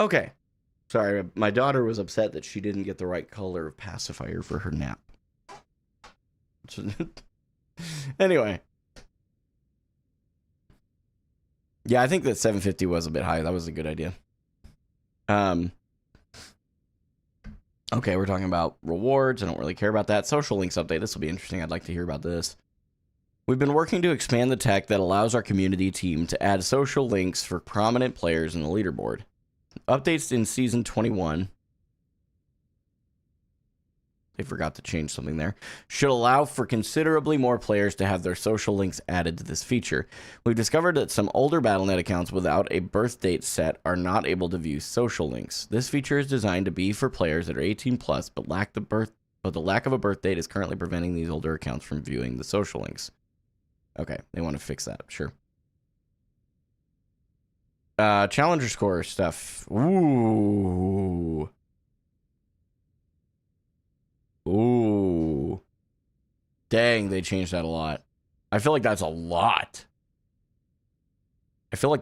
Okay. Sorry, my daughter was upset that she didn't get the right color of pacifier for her nap. Anyway. Yeah, I think that 750 was a bit high. That was a good idea. Okay, we're talking about rewards. I don't really care about that. Social links update. This will be interesting. I'd like to hear about this. We've been working to expand the tech that allows our community team to add social links for prominent players in the leaderboard. Updates in Season 21. They forgot to change something there. Should allow for considerably more players to have their social links added to this feature. We've discovered that some older Battle.net accounts without a birth date set are not able to view social links. This feature is designed to be for players that are 18 plus, but the lack of a birth date is currently preventing these older accounts from viewing the social links. Okay, they want to fix that, sure. Challenger score stuff. Ooh. Dang, they changed that a lot. I feel like that's a lot. I think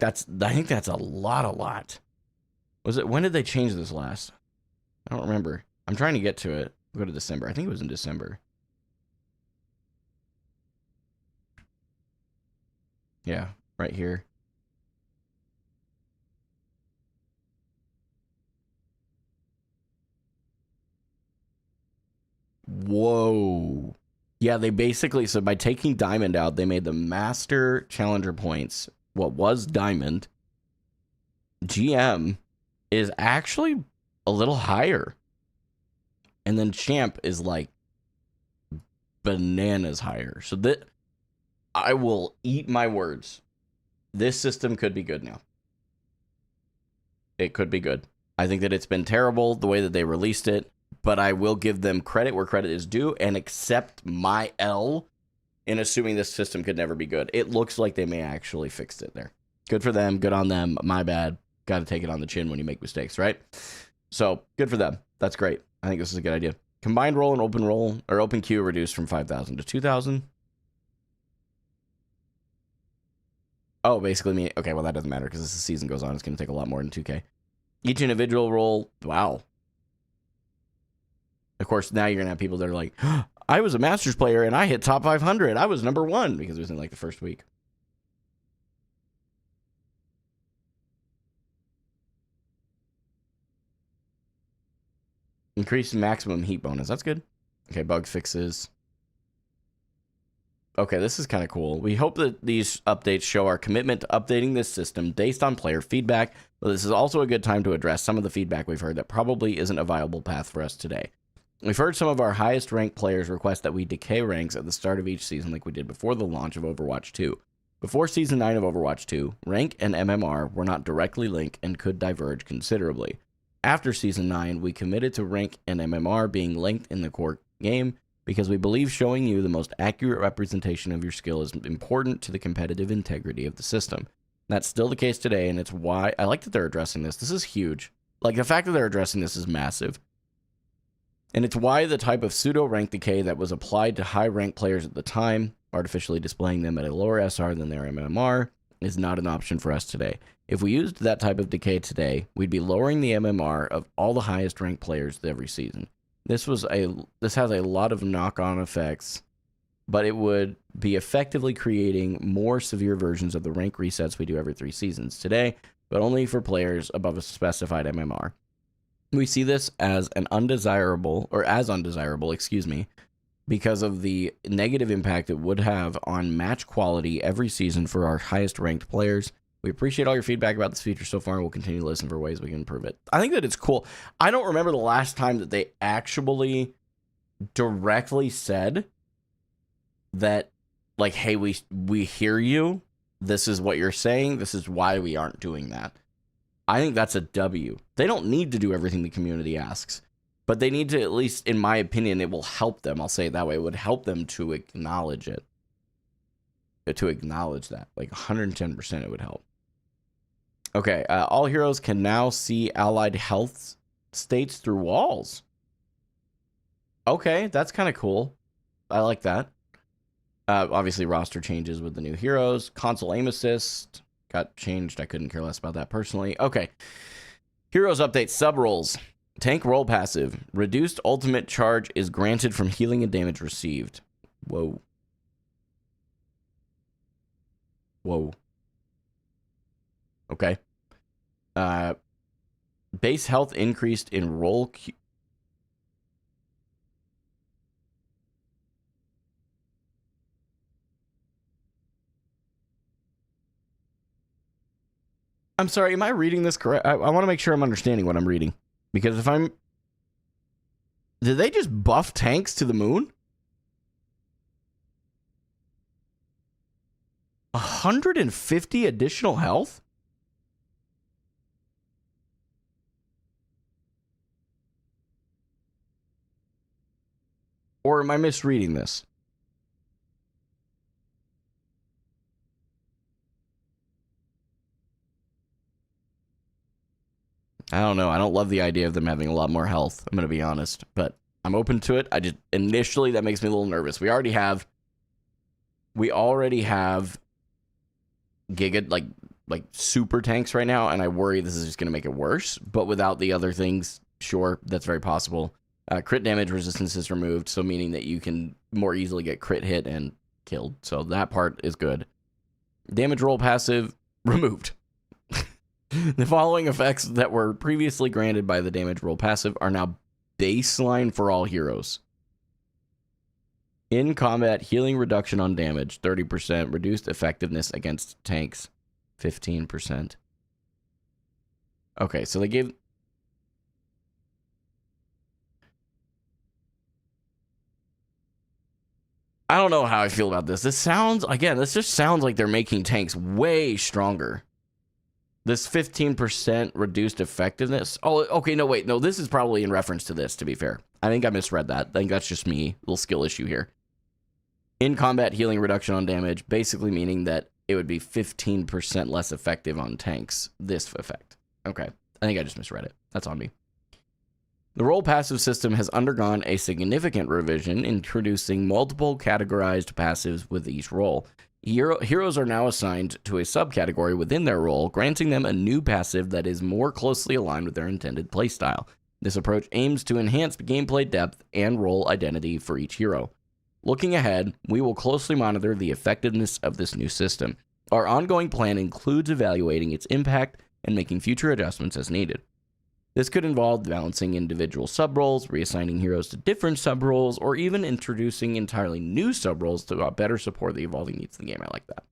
that's a lot. Was it, when did they change this last? I don't remember. I'm trying to get to it. We'll go to December. I think it was in December. Yeah, right here. Whoa. Yeah, they basically, so by taking Diamond out, they made the Master Challenger points, what was Diamond, GM is actually a little higher. And then Champ is like bananas higher. So that, I will eat my words. This system could be good now. It could be good. I think that it's been terrible the way that they released it, but I will give them credit where credit is due and accept my L in assuming this system could never be good. It looks like they may actually fix it there. Good for them. Good on them. My bad. Got to take it on the chin when you make mistakes, right? So good for them. That's great. I think this is a good idea. Combined roll and open queue reduced from 5,000 to 2,000. Oh, basically me. Okay, well, that doesn't matter because as the season goes on, it's going to take a lot more than 2K. Each individual roll, wow. Of course, now you're going to have people that are like, I was a Masters player and I hit top 500. I was number 1 because it was in like the first week. Increase maximum heat bonus. That's good. Okay, bug fixes. Okay, this is kind of cool. We hope that these updates show our commitment to updating this system based on player feedback, but this is also a good time to address some of the feedback we've heard that probably isn't a viable path for us today. We've heard some of our highest ranked players request that we decay ranks at the start of each season like we did before the launch of Overwatch 2. Before Season 9 of Overwatch 2, rank and MMR were not directly linked and could diverge considerably. After Season 9, we committed to rank and MMR being linked in the core game because we believe showing you the most accurate representation of your skill is important to the competitive integrity of the system. That's still the case today, and it's why I like that they're addressing this. This is huge. Like, the fact that they're addressing this is massive. And it's why the type of pseudo-rank decay that was applied to high-ranked players at the time, artificially displaying them at a lower SR than their MMR, is not an option for us today. If we used that type of decay today, we'd be lowering the MMR of all the highest-ranked players every season. This has a lot of knock-on effects, but it would be effectively creating more severe versions of the rank resets we do every 3 seasons today, but only for players above a specified MMR. We see this as undesirable, because of the negative impact it would have on match quality every season for our highest ranked players. We appreciate all your feedback about this feature so far, and we'll continue to listen for ways we can improve it. I think that it's cool. I don't remember the last time that they actually directly said that, like, hey, we hear you. This is what you're saying. This is why we aren't doing that. I think that's a W. They don't need to do everything the community asks, but they need to, at least in my opinion, it will help them. I'll say it that way. It would help them to acknowledge it. To acknowledge that. Like 110% it would help. Okay, all heroes can now see allied health states through walls. Okay, that's kind of cool. I like that. Obviously, roster changes with the new heroes. Console aim assist got changed. I couldn't care less about that personally. Okay. Heroes update sub-rolls. Tank roll passive. Reduced ultimate charge is granted from healing and damage received. Whoa. Whoa. Okay. Base health increased in roll queue. I'm sorry, am I reading this correct? I want to make sure I'm understanding what I'm reading. Because if I'm... Did they just buff tanks to the moon? 150 additional health? Or am I misreading this? I don't know. I don't love the idea of them having a lot more health. I'm going to be honest, but I'm open to it. Initially that makes me a little nervous. We already have Giga, like like super tanks right now, and I worry this is just going to make it worse. But without the other things, sure, that's very possible. Crit damage resistance is removed, so meaning that you can more easily get crit hit and killed. So that part is good. Damage roll passive removed. The following effects that were previously granted by the damage roll passive are now baseline for all heroes. In combat, healing reduction on damage, 30%. Reduced effectiveness against tanks, 15%. Okay, so they gave... I don't know how I feel about this. This sounds, again, this just sounds like they're making tanks way stronger. This 15% reduced effectiveness. Oh, okay, no, wait. No, this is probably in reference to this, to be fair. I think I misread that. I think that's just me. Little skill issue here. In combat, healing reduction on damage, basically meaning that it would be 15% less effective on tanks. This effect. Okay, I think I just misread it. That's on me. The role passive system has undergone a significant revision, introducing multiple categorized passives with each role. Heroes are now assigned to a subcategory within their role, granting them a new passive that is more closely aligned with their intended playstyle. This approach aims to enhance gameplay depth and role identity for each hero. Looking ahead, we will closely monitor the effectiveness of this new system. Our ongoing plan includes evaluating its impact and making future adjustments as needed. This could involve balancing individual sub-roles, reassigning heroes to different sub-roles, or even introducing entirely new sub-roles to better support the evolving needs of the game. I like that.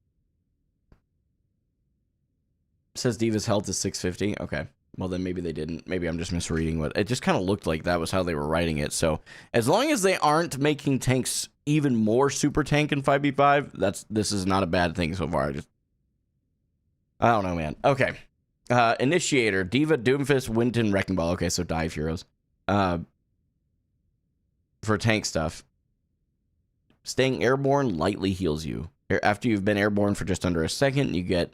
It says D.Va's health is 650. Okay. Well, then maybe they didn't. Maybe I'm just misreading what... It just kind of looked like that was how they were writing it. So, as long as they aren't making tanks even more super tank in 5v5, this is not a bad thing so far. I don't know, man. Okay. Initiator, D.Va, Doomfist, Winton, Wrecking Ball. Okay, so dive heroes. For tank stuff. Staying airborne lightly heals you. After you've been airborne for just under a second, you get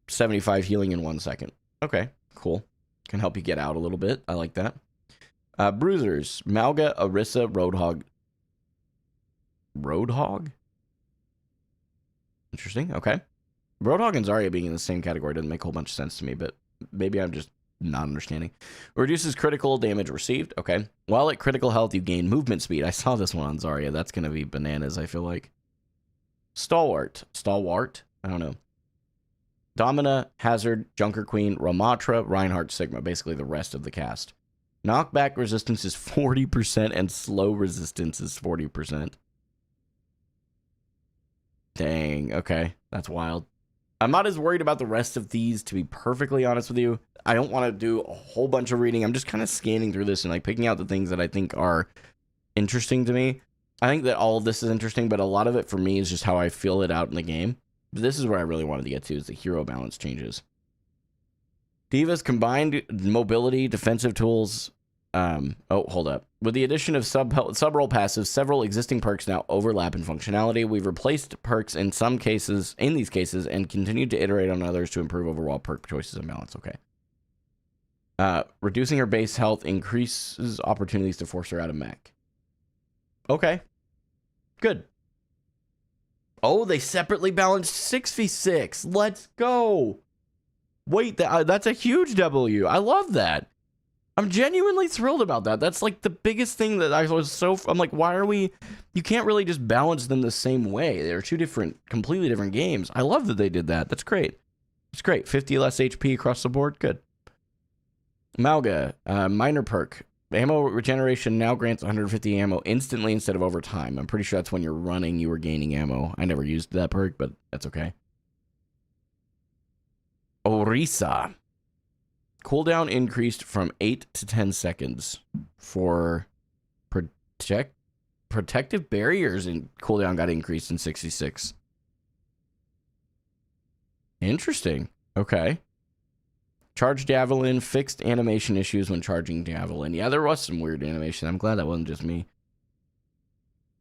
75 healing in 1 second. Okay, cool. Can help you get out a little bit. I like that. Bruisers, Malga, Orisa, Roadhog. Roadhog? Interesting, okay. Roadhog and Zarya being in the same category doesn't make a whole bunch of sense to me, but maybe I'm just not understanding. Reduces critical damage received. Okay. While at critical health, you gain movement speed. I saw this one on Zarya. That's going to be bananas, I feel like. Stalwart. Stalwart? I don't know. Domina, Hazard, Junker Queen, Ramatra, Reinhardt, Sigma. Basically the rest of the cast. Knockback resistance is 40% and slow resistance is 40%. Dang. Okay. That's wild. I'm not as worried about the rest of these, to be perfectly honest with you. I don't want to do a whole bunch of reading. I'm just kind of scanning through this and like picking out the things that I think are interesting to me. I think that all of this is interesting, but a lot of it for me is just how I feel it out in the game. But this is where I really wanted to get to, is the hero balance changes. D.Va's combined mobility, defensive tools. Oh, hold up. With the addition of sub-role passives, several existing perks now overlap in functionality. We've replaced perks in these cases, and continued to iterate on others to improve overall perk choices and balance. Okay. Reducing her base health increases opportunities to force her out of mech. Okay. Good. Oh, they separately balanced 6v6. Let's go. Wait, that's a huge W. I love that. I'm genuinely thrilled about that. That's like the biggest thing that I was I'm like, why are we... You can't really just balance them the same way. They're two completely different games. I love that they did that. That's great. It's great. 50 less HP across the board. Good. Malga, minor perk. Ammo regeneration now grants 150 ammo instantly instead of over time. I'm pretty sure that's when you're running, you were gaining ammo. I never used that perk, but that's okay. Orisa. Cooldown increased from 8 to 10 seconds for protective barriers, and cooldown got increased in 66. Interesting. Okay. Charge Javelin, fixed animation issues when charging Javelin. Yeah, there was some weird animation. I'm glad that wasn't just me.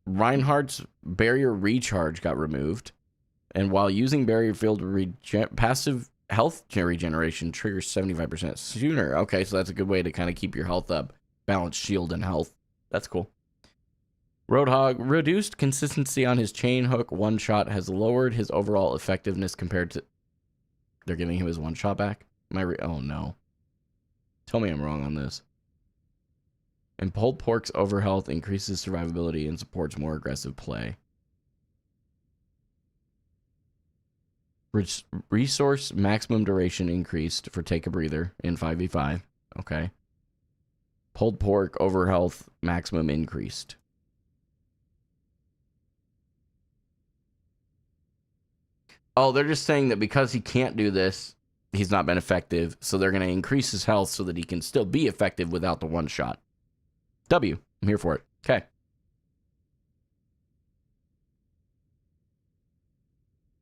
Reinhardt's barrier recharge got removed. And while using barrier field, passive health regeneration triggers 75% sooner. Okay, so that's a good way to kind of keep your health up. Balance shield and health. That's cool. Roadhog, reduced consistency on his chain hook one shot has lowered his overall effectiveness compared to They're giving him his one shot back? Oh no. Tell me I'm wrong on this. And pulled pork's overhealth increases survivability and supports more aggressive play. Resource maximum duration increased for take a breather in 5v5. Okay. Pulled pork overhealth maximum increased. Oh, they're just saying that because he can't do this, he's not been effective, so they're going to increase his health so that he can still be effective without the one shot. W. I'm here for it. Okay.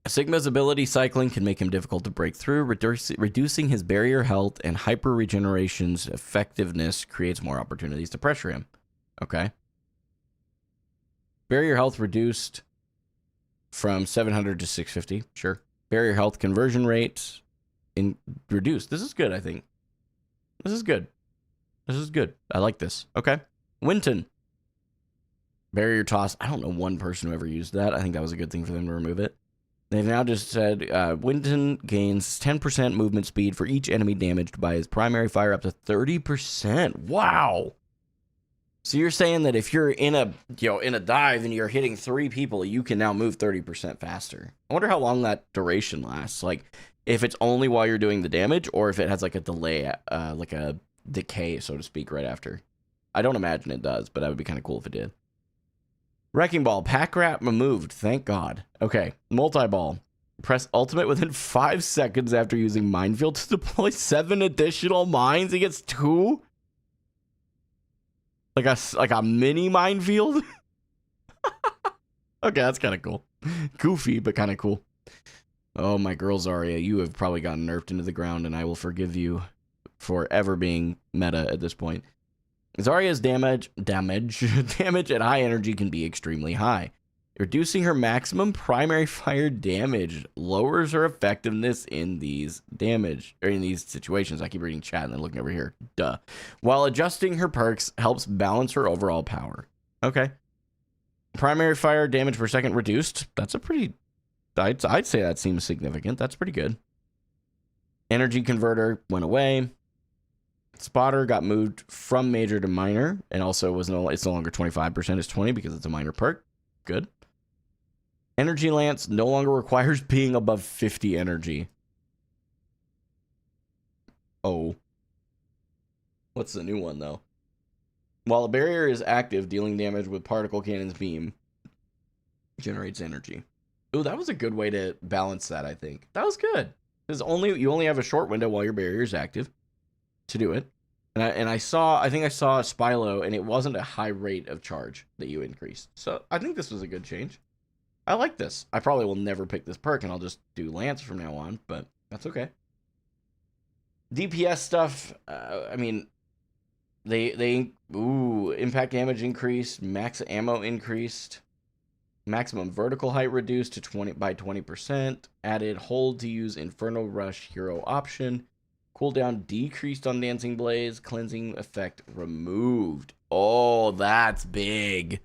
Sigma's ability cycling can make him difficult to break through. Reducing his barrier health and hyper regeneration's effectiveness creates more opportunities to pressure him. Okay. Barrier health reduced from 700 to 650. Sure. Barrier health conversion rate reduced. This is good, I think. This is good. This is good. I like this. Okay. Winton. Barrier toss. I don't know one person who ever used that. I think that was a good thing for them to remove it. They've now just said Winton gains 10% movement speed for each enemy damaged by his primary fire up to 30%. Wow. So you're saying that if you're in a dive and you're hitting 3 people, you can now move 30% faster. I wonder how long that duration lasts. Like if it's only while you're doing the damage or if it has like a delay, like a decay, so to speak, right after. I don't imagine it does, but that would be kind of cool if it did. Wrecking Ball. Pack Rat removed. Thank God. Okay. Multi-Ball. Press ultimate within 5 seconds after using Minefield to deploy 7 additional mines. He gets 2? Like a mini Minefield? Okay, that's kind of cool. Goofy, but kind of cool. Oh, my girl Zarya, you have probably gotten nerfed into the ground, and I will forgive you for ever being meta at this point. Zarya's damage at high energy can be extremely high. Reducing her maximum primary fire damage lowers her effectiveness in these situations. I keep reading chat and then looking over here. Duh. While adjusting her perks helps balance her overall power. Okay. Primary fire damage per second reduced. That's a pretty... I'd say that seems significant. That's pretty good. Energy converter went away. Spotter got moved from major to minor, and also it's no longer 25%, it's 20 because it's a minor perk. Good. Energy Lance no longer requires being above 50 energy. Oh. What's the new one, though? While a barrier is active, dealing damage with particle cannon's beam generates energy. Ooh, that was a good way to balance that, I think. That was good. Because you only have a short window while your barrier is active to do it. And I think I saw a Spylo, and it wasn't a high rate of charge that you increased. So I think this was a good change. I like this. I probably will never pick this perk, and I'll just do Lance from now on, but that's okay. DPS stuff, I mean, impact damage increased, max ammo increased, maximum vertical height reduced to by 20%, added hold to use Inferno Rush hero option, cooldown decreased on Dancing Blaze, cleansing effect removed. Oh, that's big.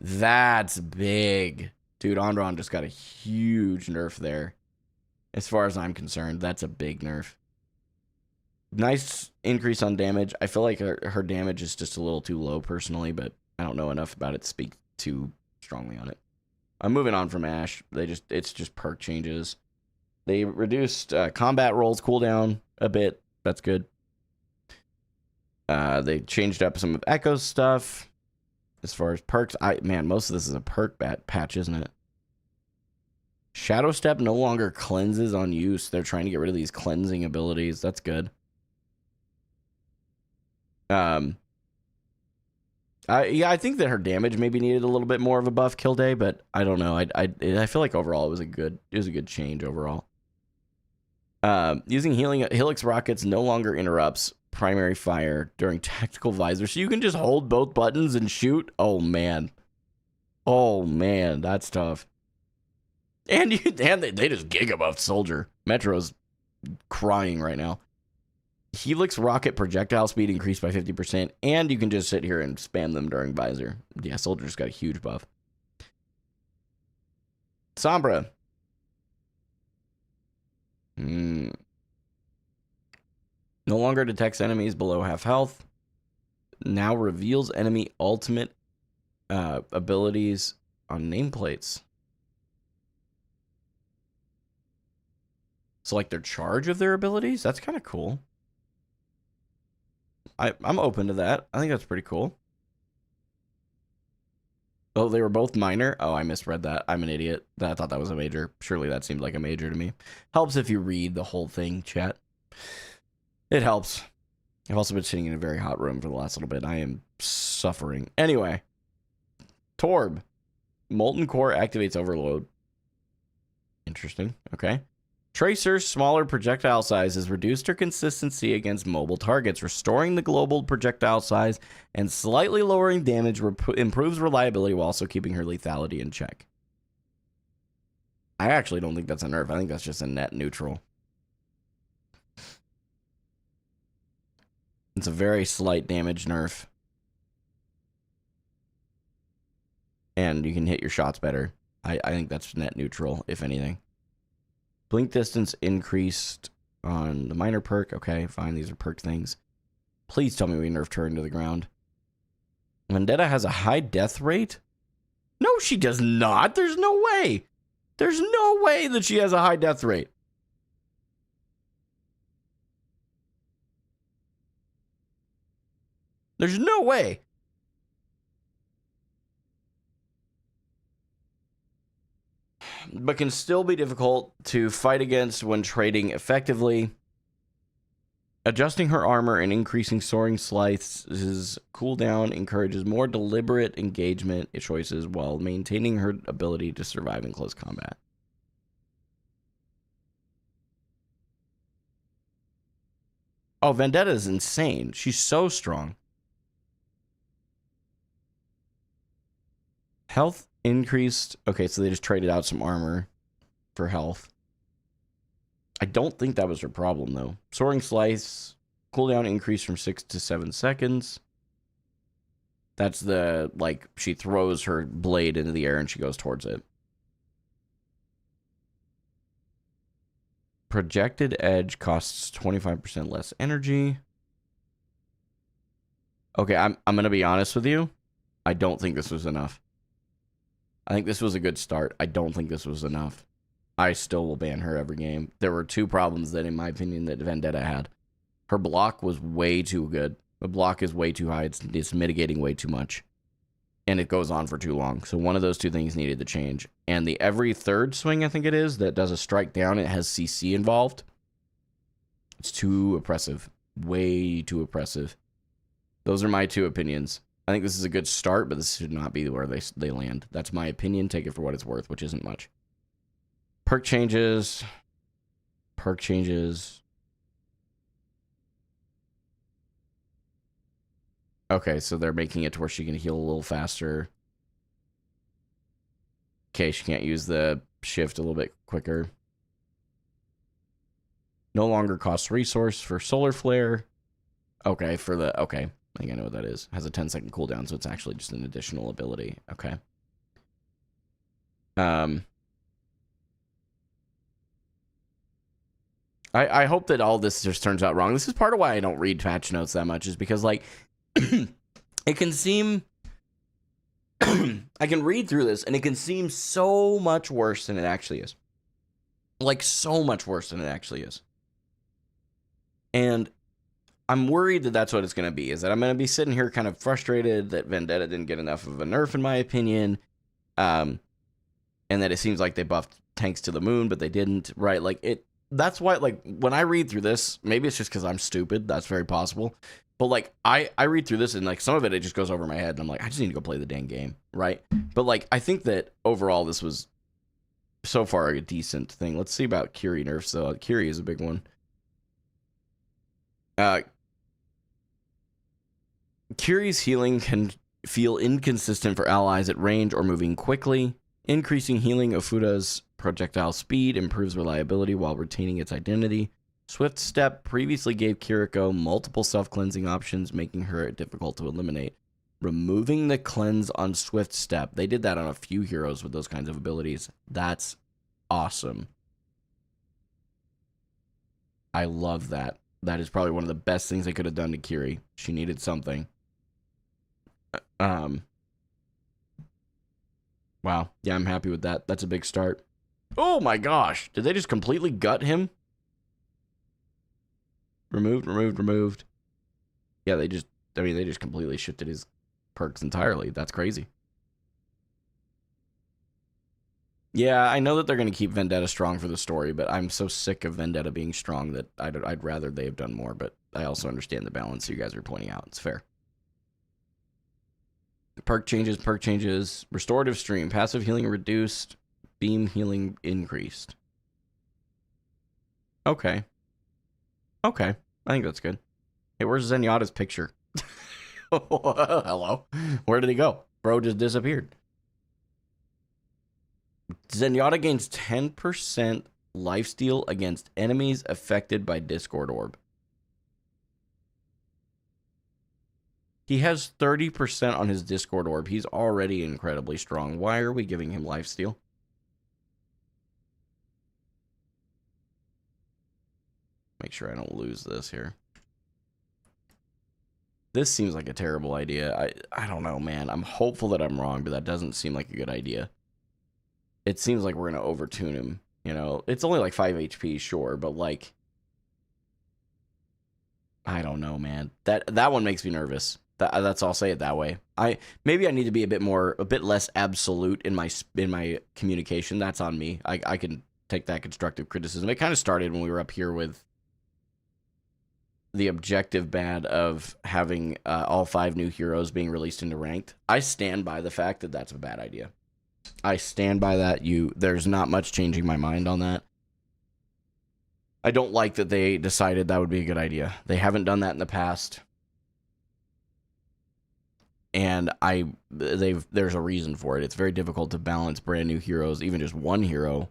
That's big. Dude, Andron just got a huge nerf there. As far as I'm concerned, that's a big nerf. Nice increase on damage. I feel like her damage is just a little too low personally, but I don't know enough about it to speak too strongly on it. I'm moving on from Ashe. It's just perk changes. They reduced combat rolls cooldown a bit. That's good. They changed up some of Echo's stuff. As far as perks, most of this is a perk patch, isn't it? Shadow Step no longer cleanses on use. They're trying to get rid of these cleansing abilities. That's good. I think that her damage maybe needed a little bit more of a buff kill day, but I don't know. I feel like overall it was a good change overall. Using Helix rockets no longer interrupts primary fire during tactical visor, so you can just hold both buttons and shoot. Oh man, that's tough. And they just gigabuffed Soldier. Metro's crying right now. Helix rocket projectile speed increased by 50%, and you can just sit here and spam them during visor. Yeah, Soldier just got a huge buff. Sombra. No longer detects enemies below half health. Now reveals enemy ultimate abilities on nameplates. So like their charge of their abilities? That's kind of cool. I'm open to that. I think that's pretty cool. Oh, they were both minor? Oh, I misread that. I'm an idiot. I thought that was a major. Surely that seemed like a major to me. Helps if you read the whole thing, chat. It helps. I've also been sitting in a very hot room for the last little bit. I am suffering. Anyway. Torb. Molten Core activates Overload. Interesting. Okay. Tracer's smaller projectile size has reduced her consistency against mobile targets, restoring the global projectile size and slightly lowering damage, improves reliability while also keeping her lethality in check. I actually don't think that's a nerf. I think that's just a net neutral. It's a very slight damage nerf. And you can hit your shots better. I think that's net neutral, if anything. Blink distance increased on the minor perk. Okay, fine. These are perk things. Please tell me we nerfed her into the ground. Vendetta has a high death rate? No, she does not. There's no way. There's no way that she has a high death rate. There's no way. But can still be difficult to fight against when trading effectively. Adjusting her armor and increasing soaring slices cooldown encourages more deliberate engagement choices while maintaining her ability to survive in close combat. Oh, Vendetta is insane. She's so strong. Health increased. Okay, so they just traded out some armor for health. I don't think that was her problem, though. Soaring Slice, cooldown increased from 6 to 7 seconds. That's the, like, she throws her blade into the air and she goes towards it. Projected Edge costs 25% less energy. Okay, I'm going to be honest with you. I don't think this was enough. I think this was a good start. I don't think this was enough. I still will ban her every game. There were two problems that, in my opinion, that Vendetta had. Her block was way too good. The block is way too high. It's mitigating way too much. And it goes on for too long. So one of those two things needed to change. And the every third swing, I think it is, that does a strike down, it has CC involved. It's too oppressive. Way too oppressive. Those are my two opinions. I think this is a good start, but this should not be where they land. That's my opinion. Take it for what it's worth, which isn't much. Perk changes. Perk changes. Okay, so they're making it to where she can heal a little faster. Okay, she can't use the shift a little bit quicker. No longer costs resource for Solar Flare. Okay, for the... Okay, I think I know what that is. Has a 10-second cooldown, so it's actually just an additional ability. Okay. I hope that all this just turns out wrong. This is part of why I don't read patch notes that much, is because, like, it can seem... I can read through this, and it can seem so much worse than it actually is. Like, so much worse than it actually is. And I'm worried that that's what it's going to be, is that I'm going to be sitting here kind of frustrated that Vendetta didn't get enough of a nerf, in my opinion, and that it seems like they buffed tanks to the moon, but they didn't, right? Like, that's why, like, when I read through this, maybe it's just because I'm stupid, that's very possible, but, like, I read through this, and, like, some of it just goes over my head, and I'm like, I just need to go play the dang game, right? But, like, I think that overall this was so far a decent thing. Let's see about Curie nerfs, though. Curie is a big one. Curie's healing can feel inconsistent for allies at range or moving quickly. Increasing healing of Fuda's projectile speed improves reliability while retaining its identity. Swift Step previously gave Kiriko multiple self-cleansing options, making her difficult to eliminate. Removing the cleanse on Swift Step. They did that on a few heroes with those kinds of abilities. That's awesome. I love that. That is probably one of the best things they could have done to Kiri. She needed something. Wow. Yeah, I'm happy with that. That's a big start. Oh my gosh. Did they just completely gut him? Removed. Yeah, they just completely shifted his perks entirely. That's crazy. Yeah, I know that they're going to keep Vendetta strong for the story, but I'm so sick of Vendetta being strong that I'd rather they have done more, but I also understand the balance you guys are pointing out. It's fair. Perk changes. Restorative stream. Passive healing reduced. Beam healing increased. Okay. I think that's good. Hey, where's Zenyatta's picture? Hello? Where did he go? Bro just disappeared. Zenyatta gains 10% lifesteal against enemies affected by Discord Orb. He has 30% on his Discord Orb. He's already incredibly strong. Why are we giving him lifesteal? Make sure I don't lose this here. This seems like a terrible idea. I don't know, man. I'm hopeful that I'm wrong, but that doesn't seem like a good idea. It seems like we're going to overtune him. You know, it's only like 5 HP, sure, but like, I don't know, man. That one makes me nervous. That's I'll say it that way. Maybe I need to be a bit less absolute in my communication. That's on me. I can take that constructive criticism. It kind of started when we were up here with the objective bad of having all 5 new heroes being released into ranked. I stand by the fact that that's a bad idea. I stand by that. There's not much changing my mind on that. I don't like that they decided that would be a good idea. They haven't done that in the past. And there's a reason for it. It's very difficult to balance brand new heroes, even just one hero.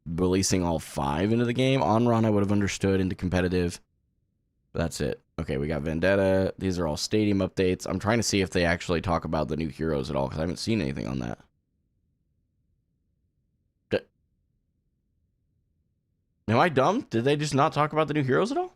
Releasing all 5 into the game. Onron I would have understood into competitive. But that's it. Okay, we got Vendetta. These are all stadium updates. I'm trying to see if they actually talk about the new heroes at all, because I haven't seen anything on that. Am I dumb? Did they just not talk about the new heroes at all?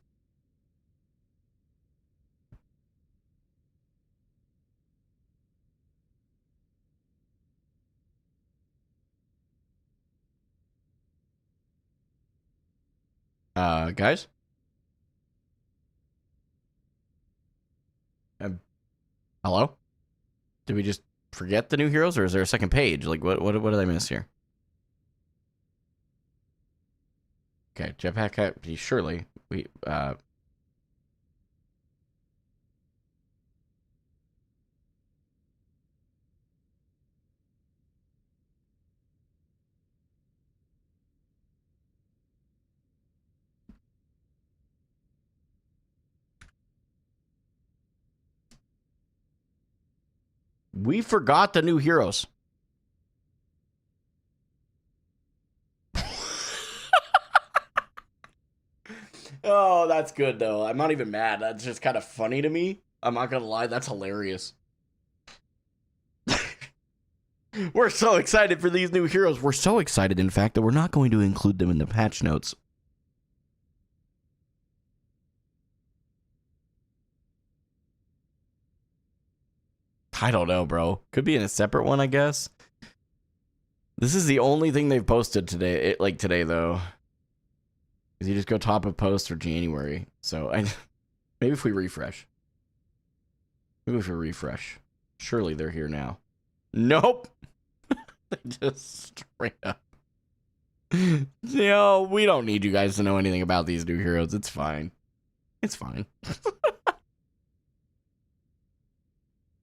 Guys? Hello? Did we just forget the new heroes, or is there a second page? Like, what did I miss here? Okay, Jetpack, surely. We forgot the new heroes. Oh, that's good, though. I'm not even mad. That's just kind of funny to me. I'm not gonna lie, that's hilarious. We're so excited for these new heroes. We're so excited, in fact, that we're not going to include them in the patch notes. I don't know, bro. Could be in a separate one, I guess. This is the only thing they've posted today, today, though. Is you just go top of post for January. So maybe if we refresh. Surely they're here now. Nope. They just straight up. No, we don't need you guys to know anything about these new heroes. It's fine. It's fine.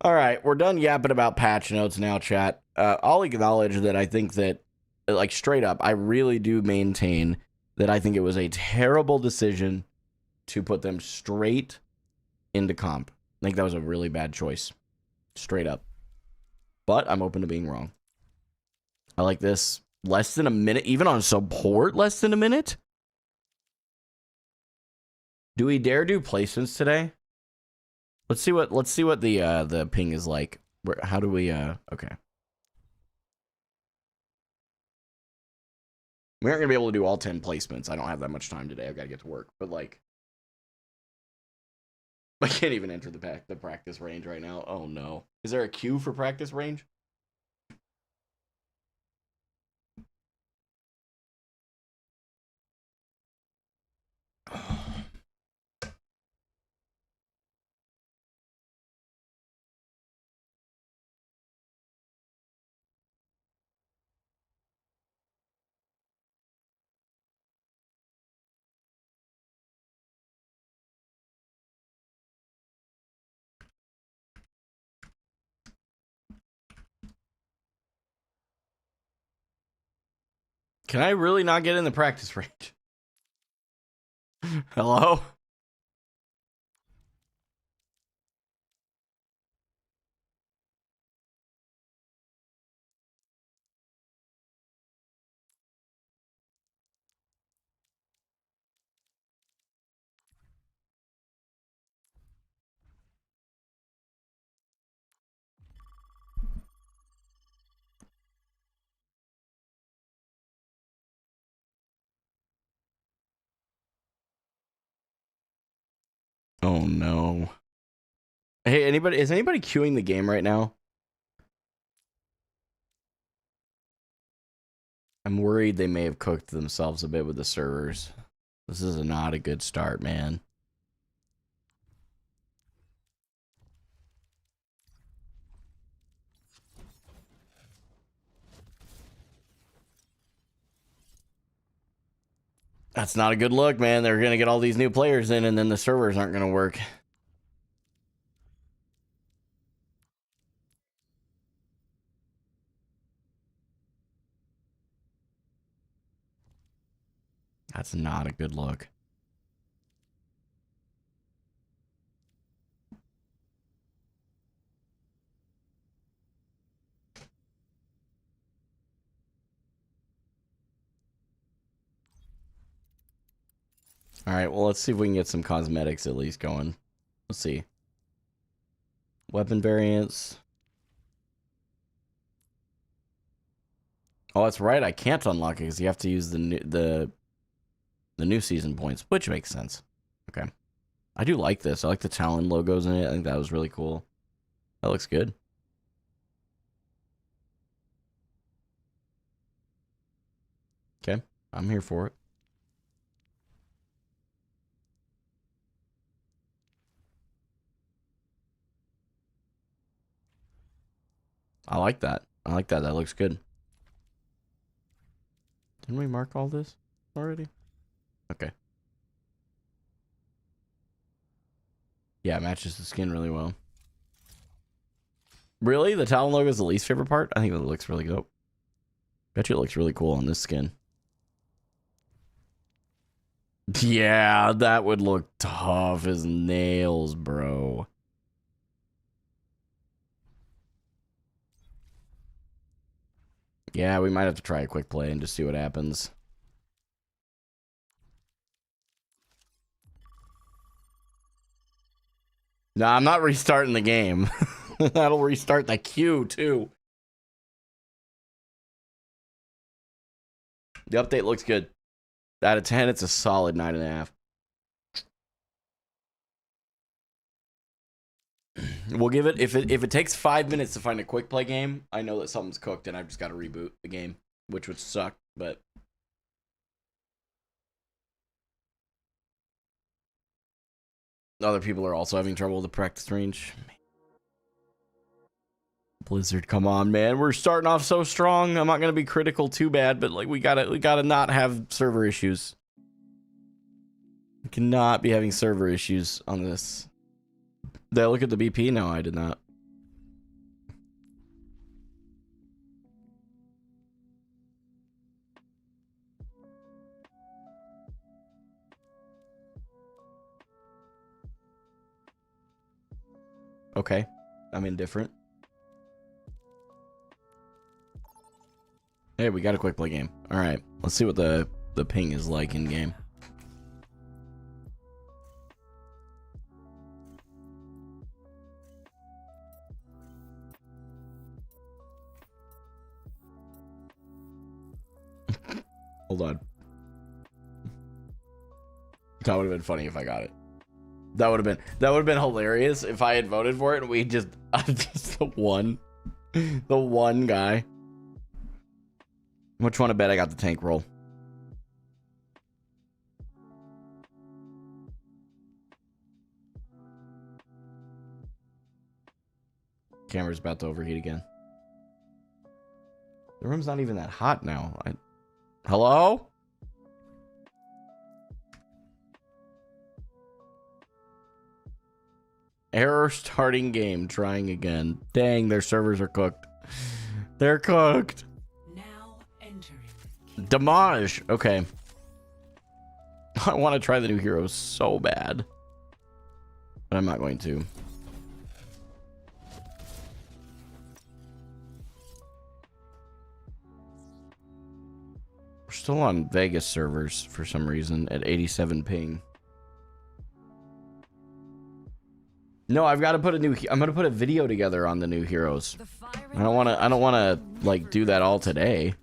All right, we're done yapping about patch notes now, chat. I'll acknowledge that I think that, like, straight up, I really do maintain that I think it was a terrible decision to put them straight into comp. I think that was a really bad choice. Straight up. But I'm open to being wrong. I like this. Less than a minute, even on support, less than a minute? Do we dare do placements today? Let's see what the ping is like. How do we okay. We aren't gonna be able to do all 10 placements. I don't have that much time today. I've got to get to work. But like, I can't even enter the practice range right now. Oh no. Is there a queue for practice range? Can I really not get in the practice range? Hello? Oh no. Hey, is anybody queuing the game right now? I'm worried they may have cooked themselves a bit with the servers. This is not a good start, man. That's not a good look, man. They're going to get all these new players in, and then the servers aren't going to work. That's not a good look. All right, well, let's see if we can get some cosmetics at least going. Let's see. Weapon variants. Oh, that's right. I can't unlock it because you have to use the new season points, which makes sense. Okay. I do like this. I like the Talon logos in it. I think that was really cool. That looks good. Okay. I'm here for it. I like that. I like that. That looks good. Didn't we mark all this already? Okay. Yeah, it matches the skin really well. Really? The Talon logo is the least favorite part? I think it looks really dope. Bet you it looks really cool on this skin. Yeah, that would look tough as nails, bro. Yeah, we might have to try a quick play and just see what happens. No, I'm not restarting the game. That'll restart the queue, too. The update looks good. Out of 10, it's a solid 9.5. We'll give it if it takes 5 minutes to find a quick play game, I know that something's cooked and I've just got to reboot the game, which would suck, but other people are also having trouble with the practice range. Blizzard, come on, man. We're starting off so strong. I'm not gonna be critical too bad, but like we gotta not have server issues. We cannot be having server issues on this. Did I look at the BP? No, I did not. Okay. I'm indifferent. Hey, we got a quick play game. Alright. Let's see what the ping is like in game. Hold on. That would have been funny if I got it. That would have been hilarious if I had voted for it and we just just the one guy. Which one? I bet I got the tank roll. Camera's about to overheat again. The room's not even that hot now. Hello? Error starting game. Trying again. Dang, their servers are cooked. They're cooked. Now entering. Damage. Okay. I want to try the new heroes so bad. But I'm not going to. We're still on Vegas servers for some reason at 87 ping. No, I've got to put I'm going to put a video together on the new heroes. I don't want to like do that all today.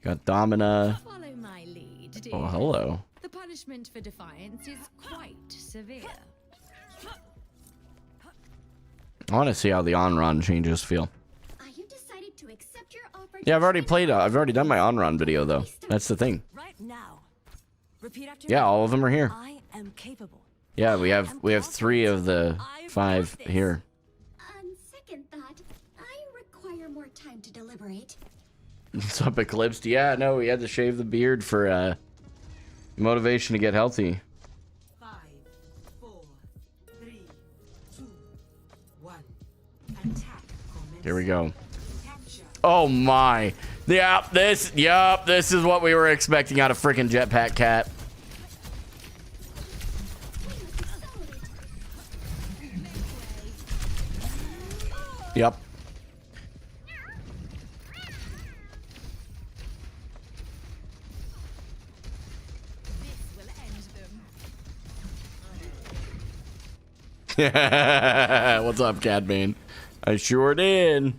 Got Domina. Follow my lead, Oh, hello. The punishment for defiance is quite severe. I want to see how the on-run changes feel. You decided to accept your offer. Yeah, I've already done my on-run video though. That's the thing. Right now. Repeat after Yeah, me. all of them are here. I am capable. Yeah, we have 3 of the 5 here. On second thought, I require more time to deliberate. What's up, Eclipsed? Yeah, no, we had to shave the beard for motivation to get healthy. 5, 4, 3, 2, 1. Attack. Here we go. Oh my. Yep, this is what we were expecting out of freaking Jetpack Cat. Yep. What's up, Cadbane? I sure did.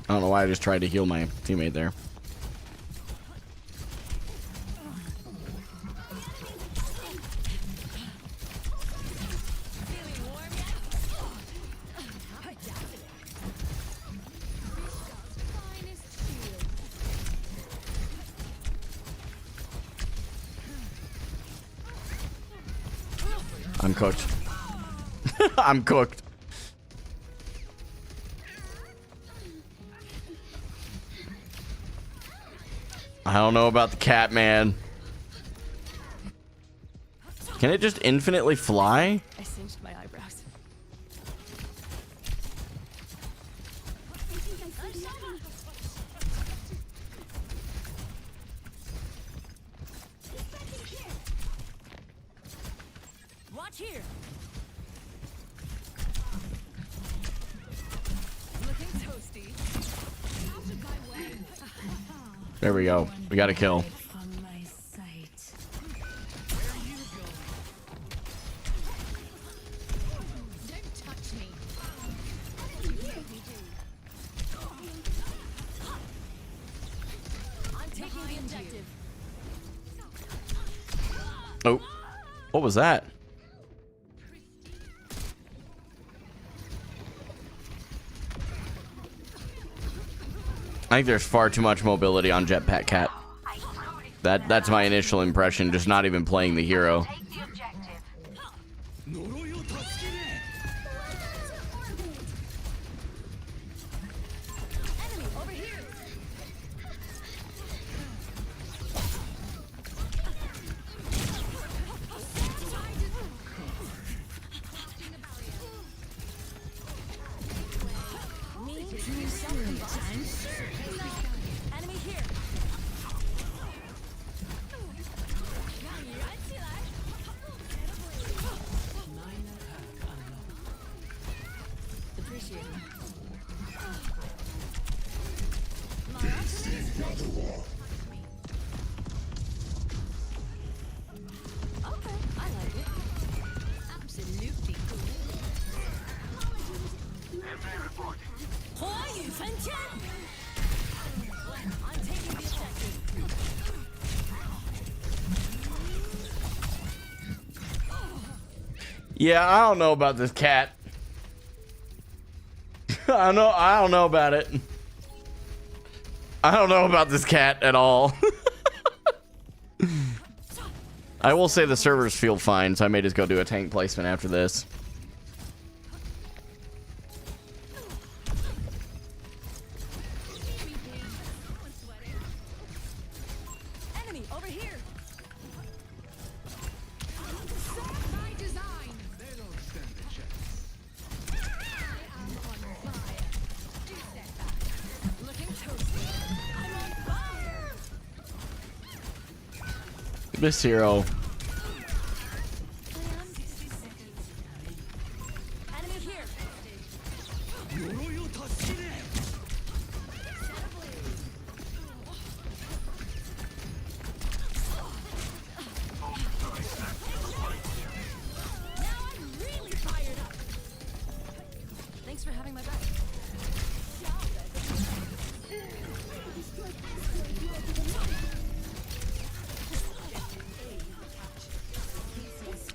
I don't know why I just tried to heal my teammate there. I'm cooked. I'm cooked. I don't know about the cat, man. Can it just infinitely fly? I singed my eyebrows. Watch here. Looking toasty. There we go. We got a kill. From my sight. Don't touch me. I'm taking the objective. Oh, what was that? I think there's far too much mobility on Jetpack Cat. That's my initial impression, just not even playing the hero. Enemy here. Appreciate it. Okay, I like it. Absolutely cool. I'm taking the objective. Yeah, I don't know about this cat. I don't know about it. I don't know about this cat at all. I will say the servers feel fine, so I may just go do a tank placement after this. Enemy over here. My design. They don't stand a chance. I am on fire. Do step back. Looking toasty. I'm on fire. This hero. Enemy here. Now I'm really fired up. Thanks for having my back.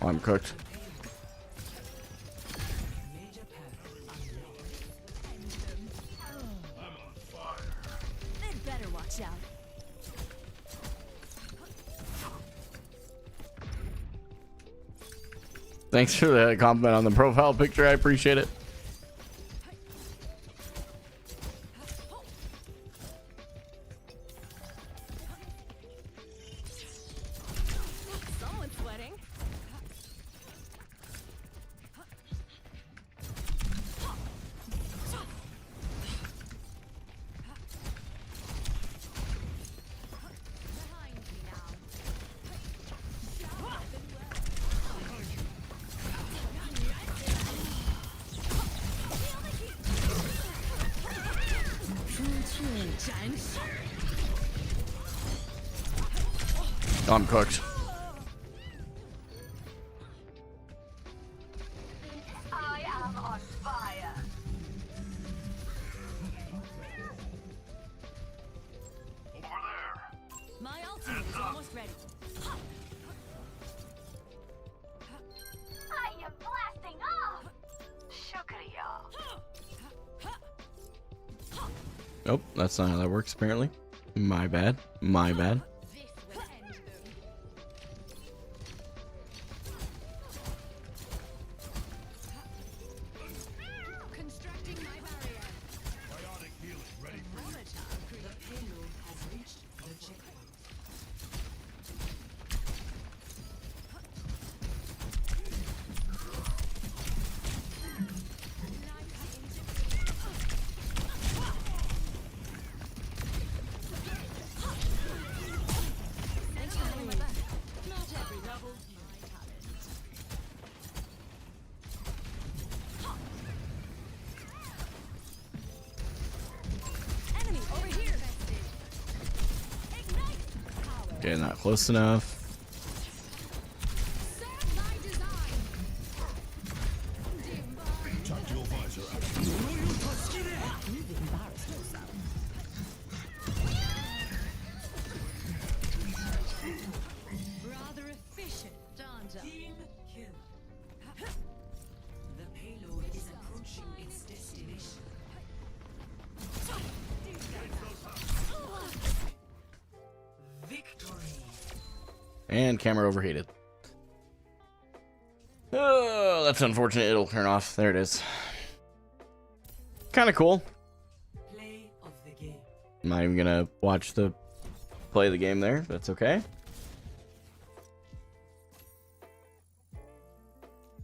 Oh, I'm cooked. They'd better watch out. Thanks for the compliment on the profile picture. I appreciate it. Someone's sweating. Behind me now. Oh, I'm cooked. I am on fire. My ultimate is almost ready. I am blasting off. Shukriya. Nope, that's not how that works, apparently. My bad. My bad. This will end them. Constructing my barrier. Bionic healing ready for you. The payload has reached the checkpoint. Thanks for having my back. Not every double my talent. Enemy over here. Ignite. Okay, not close enough. Serve my design. Divine. Tactical visor out. Rather efficient, aren't I? Team kill. The payload is approaching its destination. Victory. And camera overheated. Oh, that's unfortunate. It'll turn off. There it is. Kind of cool. Play of the game. I'm not even gonna watch the play the game there. That's okay.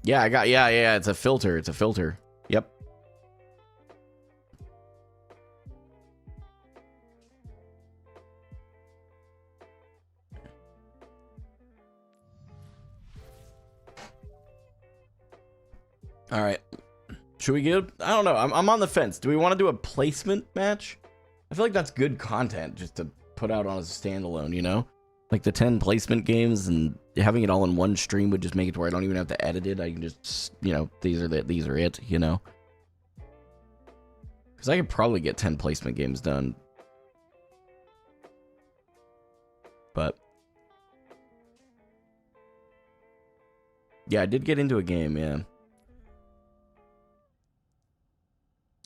Yeah, I got yeah. It's a filter. It's a filter. Yep. All right. Should we get? I don't know. I'm on the fence. Do we want to do a placement match? I feel like that's good content just to put out on a standalone, you know? Like the 10 placement games, and having it all in one stream would just make it to where I don't even have to edit it. I can just, you know, these are it, you know? Because I could probably get 10 placement games done. But Yeah, I did get into a game, yeah.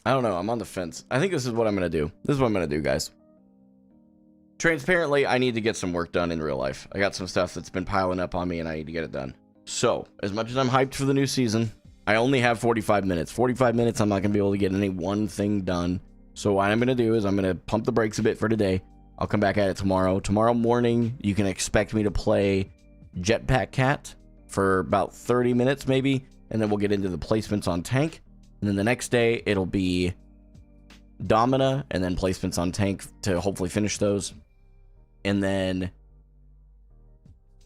I don't know. I'm on the fence. I think this is what I'm going to do. This is what I'm going to do, guys. Transparently, I need to get some work done in real life. I got some stuff that's been piling up on me, and I need to get it done. So, as much as I'm hyped for the new season, I only have 45 minutes. 45 minutes, I'm not going to be able to get any one thing done. So what I'm going to do is I'm going to pump the brakes a bit for today. I'll come back at it tomorrow. Tomorrow morning, you can expect me to play Jetpack Cat for about 30 minutes, maybe. And then we'll get into the placements on tank. And then the next day, it'll be Domina and then placements on tank to hopefully finish those. And then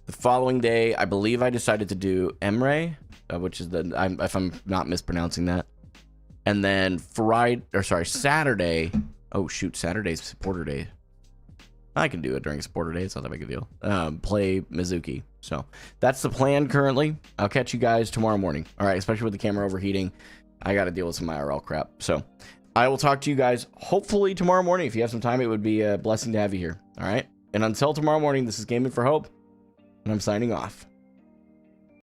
the following day, I believe I decided to do Emre, which is if I'm not mispronouncing that. And then Saturday. Oh, shoot. Saturday's supporter day. I can do it during supporter day. It's not that big a deal. Play Mizuki. So that's the plan currently. I'll catch you guys tomorrow morning. All right. Especially with the camera overheating. I got to deal with some IRL crap. So I will talk to you guys hopefully tomorrow morning. If you have some time, it would be a blessing to have you here. All right. And until tomorrow morning, this is Gaming for Hope. And I'm signing off.